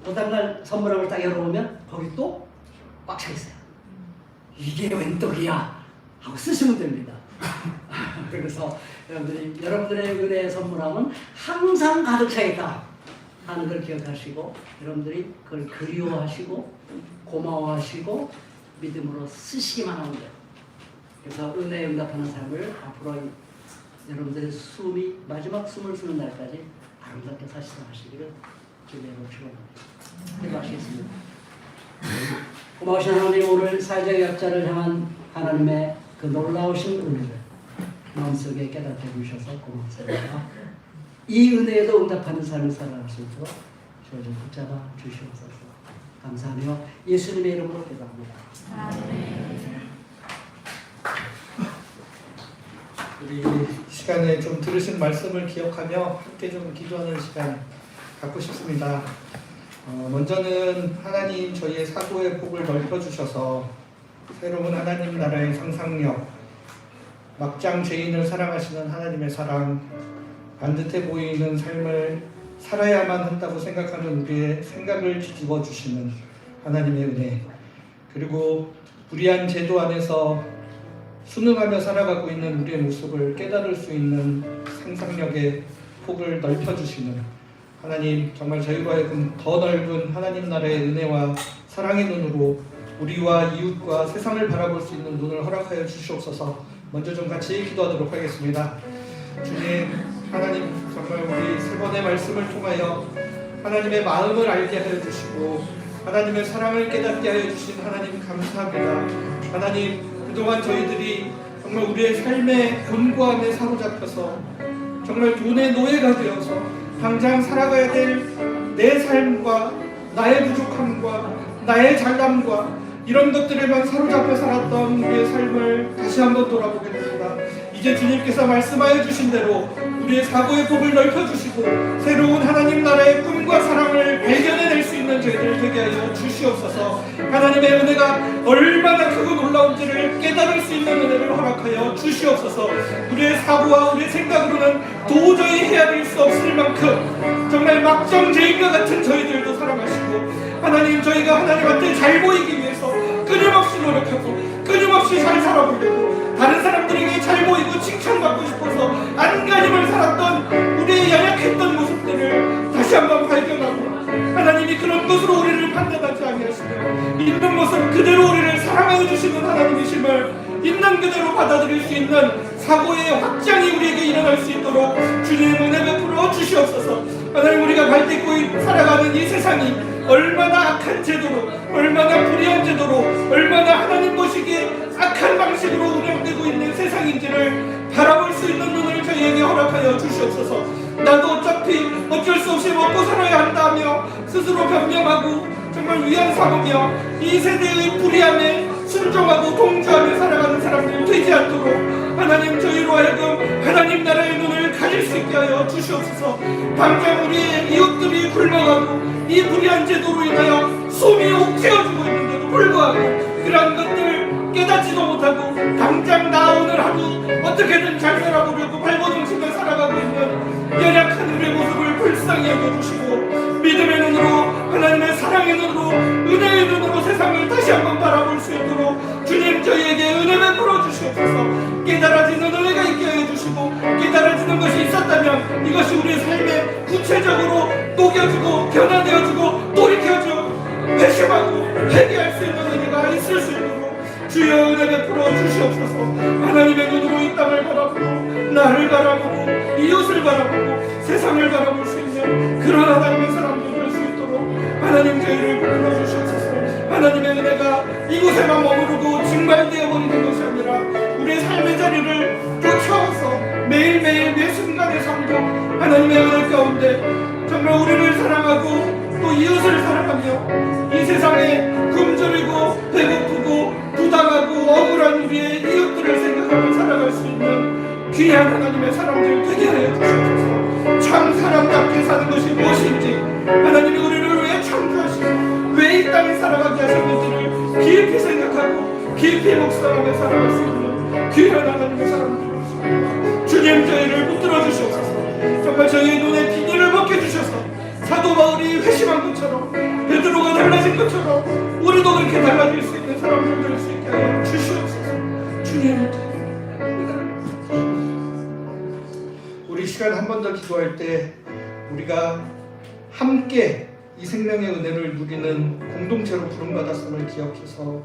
그 다음날 선물함을 딱 열어보면 거기 또 꽉 차 있어요. 이게 웬 떡이야 하고 쓰시면 됩니다. 그래서 여러분들의 은혜의 선물함은 항상 가득 차 있다 하는 걸 기억하시고, 여러분들이 그걸 그리워하시고 고마워하시고 믿음으로 쓰시기만 하면 돼요. 그래서 은혜에 응답하는 삶을 앞으로 여러분들의 숨이 마지막 숨을 쉬는 날까지 아름답게 사시도록 하시기를 주님으로 축원합니다. 기도하시겠습니다. 고마우신 하나님, 오늘 사회적 약자를 향한 하나님의 그 놀라우신 은혜를 마음속에 깨닫게 해주셔서 고맙습니다. 이 은혜에도 응답하는 삶을 살아갈 수 있도록 저를 좀 붙잡아 주시옵소서. 감사하며 예수님의 이름으로 기도합니다. 우리 이 시간에 좀 들으신 말씀을 기억하며 함께 좀 기도하는 시간 갖고 싶습니다. 먼저는 하나님 저희의 사고의 폭을 넓혀주셔서 새로운 하나님 나라의 상상력, 막장 죄인을 사랑하시는 하나님의 사랑, 반듯해 보이는 삶을 살아야만 한다고 생각하는 우리의 생각을 뒤집어 주시는 하나님의 은혜, 그리고 불의한 제도 안에서 순응하며 살아가고 있는 우리의 모습을 깨달을 수 있는 상상력의 폭을 넓혀주시는 하나님, 정말 저희가 하여금 더 넓은 하나님 나라의 은혜와 사랑의 눈으로 우리와 이웃과 세상을 바라볼 수 있는 눈을 허락하여 주시옵소서. 먼저 좀 같이 기도하도록 하겠습니다. 주님, 하나님, 정말 우리 세 번의 말씀을 통하여 하나님의 마음을 알게 하여 주시고 하나님의 사랑을 깨닫게 하여 주신 하나님 감사합니다. 하나님, 그동안 저희들이 정말 우리의 삶의 곤고함에 사로잡혀서 정말 돈의 노예가 되어서 당장 살아가야 될 내 삶과 나의 부족함과 나의 잘남과 이런 것들에만 사로잡혀 살았던 우리의 삶을 다시 한번 돌아보게 됩니다. 이제 주님께서 말씀하여 주신 대로 우리의 사고의 폭을 넓혀주시고 새로운 하나님 나라의 꿈과 사랑을 발견해낼 수 있는 저희들 되게 하여 주시옵소서. 하나님의 은혜가 얼마나 크고 놀라운지를 깨달을 수 있는 은혜를 허락하여 주시옵소서. 우리의 사고와 우리의 생각으로는 도저히 헤아릴 수 없을 만큼 정말 막장 죄인과 같은 저희들도 사랑하시고, 하나님, 저희가 하나님한테 잘 보이기 위해서 끊임없이 노력하고 끊임없이 잘 살아보려고 다른 사람들에게 잘 보이고 칭찬받고 싶어서 안간힘을 살았던 우리의 연약했던 모습들을 다시 한번 발견하고, 하나님이 그런 것으로 우리를 판단하지 아니하시며 있는 모습 그대로 우리를 사랑하여 주시는 하나님이심을 있는 그대로 받아들일 수 있는 사고의 확장이 우리에게 일어날 수 있도록 주님 은혜 베풀어 주시옵소서. 하나님, 우리가 발딛고 살아가는 이 세상이 얼마나 악한 제도로, 얼마나 불의한 제도로, 얼마나 하나님 보시기에 악한 방식으로 운영되고 있는 세상인지를 바라볼 수 있는 눈을 저희에게 허락하여 주시옵소서. 나도 어차피 어쩔 수 없이 먹고 살아야 한다며 스스로 변명하고 정말 위안 삼으며 이 세대의 불의함에 순종하고 동조하며 살아가는 사람들 되지 않도록 하나님, 저희로 하여금 하나님 나라의 눈을 가질 수 있게 하여 주시옵소서. 당장 우리의 이웃들이 굶어가고 이 불의한 제도로 인하여 숨이 옥죄어지고 있는데도 불구하고 그러한 것들을 깨닫지도 못하고 당장 나 오늘 하루 어떻게든 잘 살아보려고 발버둥치며 살아가고 있는 연약한 우리의 모습을 불쌍히 여겨주시고 믿음의 눈으로 하나님의 사랑 사랑의 눈으로, 은혜의 눈으로 세상을 다시 한번 바라볼 수 있도록 주님 저희에게 은혜 베풀어 주시옵소서. 깨달아지는 은혜가 있게 해주시고, 깨달아지는 것이 있었다면 이것이 우리의 삶에 구체적으로 녹여지고 변화되어지고 돌이켜져 회심하고 회개할 수 있는 은혜가 있을 수 있도록 주여 은혜 베풀어 주시옵소서. 하나님의 눈으로 이 땅을 바라보고 나를 바라보고 이웃을 바라보고 세상을 바라볼 수 있는 그런 하나님의 사람들 될 수 있도록 하나님 저희를 베풀어 주시옵소서. 하나님의 은혜가 이곳에만 머무르고 증발되어 버리는 것이 아니라 우리의 삶의 자리를 쫓아와서 매일매일 매 순간의 삶도 하나님의 은혜 가운데 정말 우리를 사랑하고 또 이웃을 사랑하며 이 세상에 굶주리고 배고프고 부당하고 억울한 우리의 이웃들을 생각하며 살아갈 수 있는 귀한 하나님의 사람들 되게 하여 주시옵소서. 참 사람답게 사는 것이 무엇인지, 하나님이 우리를 왜 창조하시고 왜 이 땅에 살아가게 하셨는지를 깊이 생각하고 깊이 묵상하며 살아갈 수 있는 귀한 하나님의 사람들 되시옵소서. 주님 저희를 붙들어 주시옵소서. 정말 저희의 눈에 비닐을 벗겨주셔서 사도 바울이 회심한 것처럼 베드로가 달라진 것처럼 우리도 그렇게 달라질 수 있는 사람들 될 수 있게 하여 주시옵소서. 주님 우리 시간 한 번 더 기도할 때 우리가 함께 이 생명의 은혜를 누리는 공동체로 부름받았음을 기억해서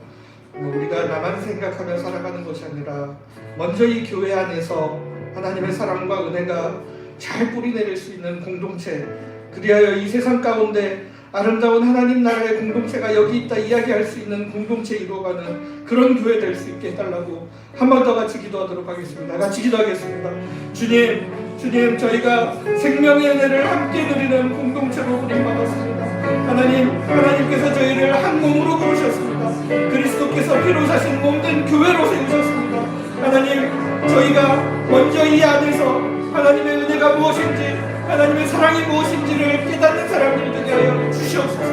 우리가 나만 생각하며 살아가는 것이 아니라 먼저 이 교회 안에서 하나님의 사랑과 은혜가 잘 뿌리내릴 수 있는 공동체, 그리하여 이 세상 가운데 아름다운 하나님 나라의 공동체가 여기 있다 이야기할 수 있는 공동체 이루어가는 그런 교회 될 수 있게 해달라고 한 번 더 같이 기도하도록 하겠습니다. 같이 기도하겠습니다. 주님 저희가 생명의 은혜를 함께 누리는 공동체로 부름받았습니다. 하나님께서 저희를 한 몸으로 부르셨습니다. 그리스도께서 피로 사신 몸된 교회로 세우셨습니다. 하나님 저희가 먼저 이 안에서 하나님의 은혜가 무엇인지 하나님의 사랑이 무엇인지를 깨닫는 사람들 되게 하여 주시옵소서.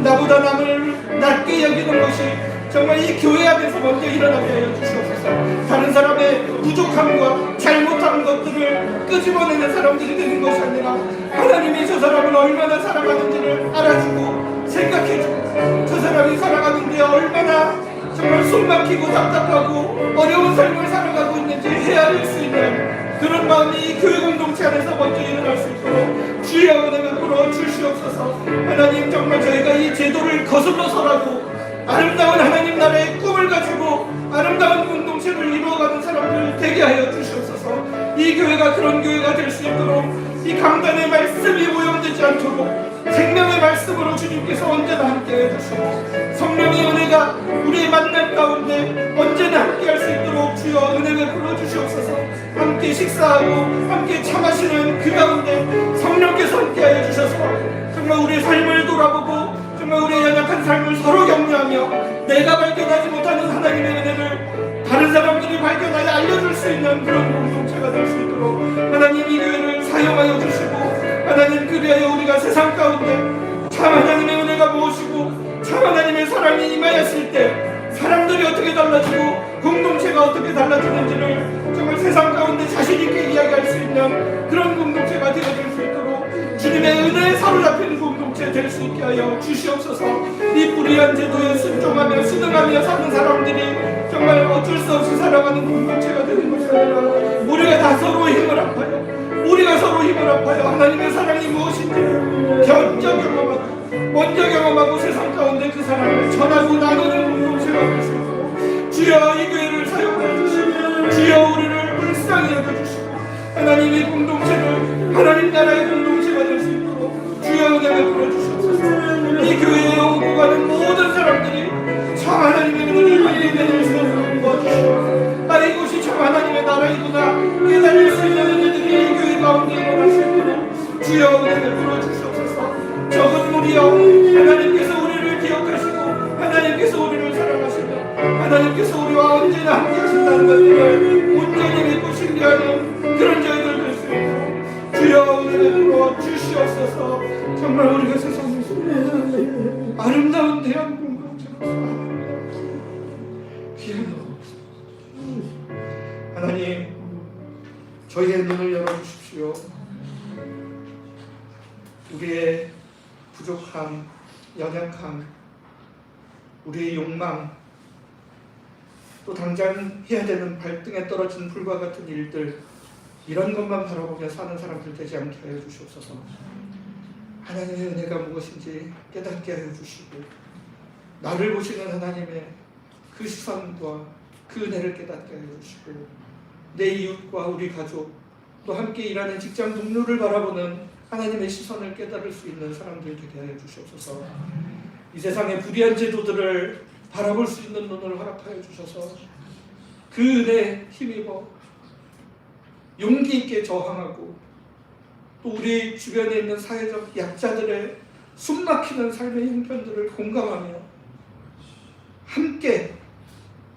나보다 남을 낮게 여기는 것이 정말 이 교회 안에서 먼저 일어나게 하여 주시옵소서. 다른 사람의 부족함과 잘못한 것들을 끄집어내는 사람들이 되는 것이 아니라 하나님이 저 사람을 얼마나 사랑하는지를 알아주고 생각해주고 저 사람이 살아가는데 얼마나 정말 숨막히고 답답하고 어려운 삶을 살아가고 있는지 헤아릴 수 있는 그런 마음이 이 교회 공동체 안에서 먼저 일어날 수 있도록 주여 은혜 베풀어 주시옵소서. 하나님 정말 저희가 이 제도를 거슬러서라도 아름다운 하나님 나라의 꿈을 가지고 아름다운 공동체를 이루어가는 사람들 되게 하여 주시옵소서. 이 교회가 그런 교회가 될 수 있도록 이 강단의 말씀이 오염되지 않도록 생명의 말씀으로 주님께서 언제나 함께해 주시고 성령의 은혜가 우리의 만남 가운데 언제나 함께할 수 있도록 주여 은혜 베풀어 주시옵소서. 함께 식사하고 함께 차 마시는 그 가운데 성령께서 함께하여 주셔서 정말 우리의 삶을 돌아보고 정말 우리의 연약한 삶을 서로 격려하며 내가 발견하지 못하는 하나님의 은혜를 다른 사람들이 발견하여 알려줄 수 있는 그런 공동체가 될 수 있도록 하나님 이 교회를 사용하여 주시고 하나님 그리하여 우리가 세상 가운데 참 하나님의 은혜가 무엇이고 참 하나님의 사랑이 임하였을 때 사람들이 어떻게 달라지고 공동체가 어떻게 달라지는지를 정말 세상 가운데 자신 있게 이야기할 수 있는 그런 공동체가 되어질 수 있도록 주님의 은혜에 사로잡힌 공동체 될 수 있게 하여 주시옵소서. 이 불의한 제도에 순종하며 순응하며 사는 사람들이 정말 어쩔 수 없이 살아가는 공동체가 되는 것이 아니라 우리가 다 서로 힘을 합하여 하나님의 사랑이 무엇인지를 먼저 경험하고 세상 가운데 그 사랑을 전하고 나누는 공동체가 될 수 있도록 주여 이 교회를 사용하여 주시고 주여 우리를 불쌍히 여겨주시고 하나님의 공동체를 하나님 나라의 공동체가 될 수 있도록 주여 은혜 베풀어 주시옵소서. 이 교회에 오고 가는 모든 사람들이 참 하나님의 은혜를 발견해낼 수 있도록 도와주시고 이곳이 참 하나님의 나라이구나 깨달을 수 있는 은혜들이 이 교회 가운데 일어날 수 있도록 주여 은혜 베풀어 주시옵소서. 적은 무리여 하나님께서 우리를 기억하시고 하나님께서 우리를 사랑하시며 하나님께서 우리와 언제나 함께 하신다는 것들을 온전히 믿고 신뢰하는 그런 저희들 될 수 있도록 주여 은혜 베풀어 주시옵소서. 정말 우리가 세상에서 아름다운 대한 공동체로 살아갑니다. 귀한 하나님 저희의 눈을 열어주십시오. 우리의 부족함, 연약함, 우리의 욕망, 또 당장 해야 되는 발등에 떨어진 불과 같은 일들, 이런 것만 바라보며 사는 사람들 되지 않게 하여 주시옵소서. 하나님의 은혜가 무엇인지 깨닫게 하여 주시고, 나를 보시는 하나님의 그 시선과 그 은혜를 깨닫게 하여 주시고, 내 이웃과 우리 가족, 또 함께 일하는 직장 동료를 바라보는 하나님의 시선을 깨달을 수 있는 사람들 되게 하여 주시옵소서. 이 세상의 불의한 제도들을 바라볼 수 있는 눈을 허락하여 주셔서 그 은혜에 힘입어 용기 있게 저항하고, 또 우리 주변에 있는 사회적 약자들의 숨막히는 삶의 형편들을 공감하며 함께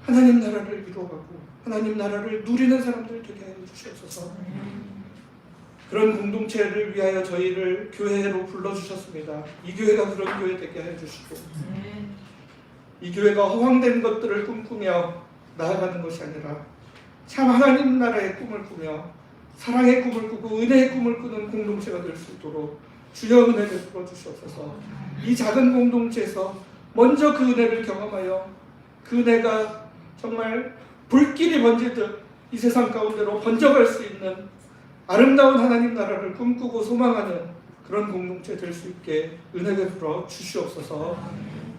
하나님 나라를 이루어가고 하나님 나라를 누리는 사람들 되게 하여 주시옵소서. 그런 공동체를 위하여 저희를 교회로 불러주셨습니다. 이 교회가 그런 교회 되게 하여 주시고, 이 교회가 허황된 것들을 꿈꾸며 나아가는 것이 아니라 참 하나님 나라의 꿈을 꾸며 사랑의 꿈을 꾸고 은혜의 꿈을 꾸는 공동체가 될 수 있도록 주여 은혜 베풀어 주시옵소서. 이 작은 공동체에서 먼저 그 은혜를 경험하여 그 은혜가 정말 불길이 번지듯 이 세상 가운데로 번져갈 수 있는 아름다운 하나님 나라를 꿈꾸고 소망하는 그런 공동체 될 수 있게 은혜 베풀어 주시옵소서.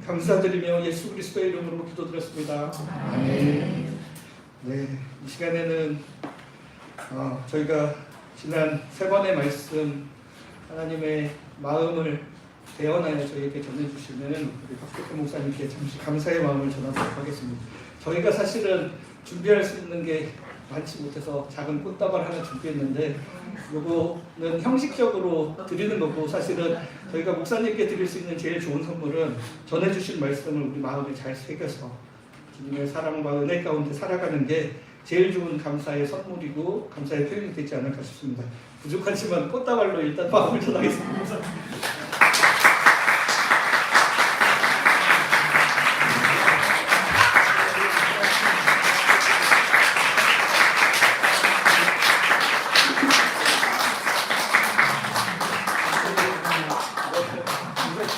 감사드리며 예수 그리스도의 이름으로 기도드렸습니다. 아멘. 네, 이 시간에는 저희가 지난 3번의 말씀 하나님의 마음을 대언하여 저희에게 전해주시는 우리 박덕현 목사님께 잠시 감사의 마음을 전하도록 하겠습니다. 저희가 사실은 준비할 수 있는 게 많지 못해서 작은 꽃다발 하나 준비했는데, 요거는 형식적으로 드리는 거고, 사실은 저희가 목사님께 드릴 수 있는 제일 좋은 선물은 전해주신 말씀을 우리 마음에 잘 새겨서 주님의 사랑과 은혜 가운데 살아가는 게 제일 좋은 감사의 선물이고 감사의 표현이 되지 않을까 싶습니다. 부족하지만 꽃다발로 일단 마음을 전하겠습니다.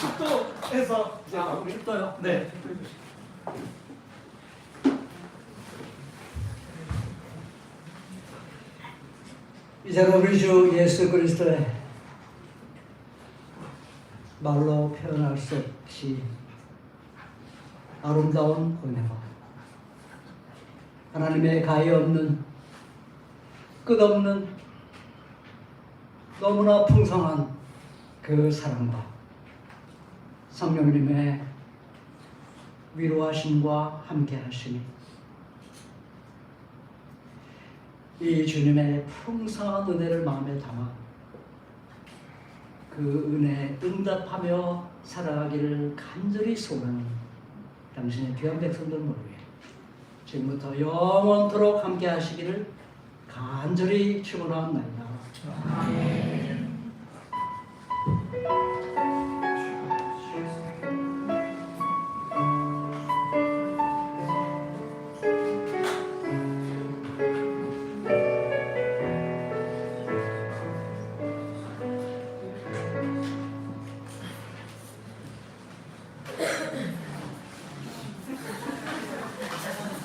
축도해서 이제 마무리. 축도요? 네. 이제는 우리 주 예수 그리스도의 말로 표현할 수 없이 아름다운 은혜와 하나님의 가히 없는 끝없는 너무나 풍성한 그 사랑과 성령님의 위로하심과 함께하심이 이 주님의 풍성한 은혜를 마음에 담아 그 은혜에 응답하며 살아가기를 간절히 소망하는 당신의 귀한 백성들 모두에 지금부터 영원토록 함께 하시기를 간절히 축원합니다.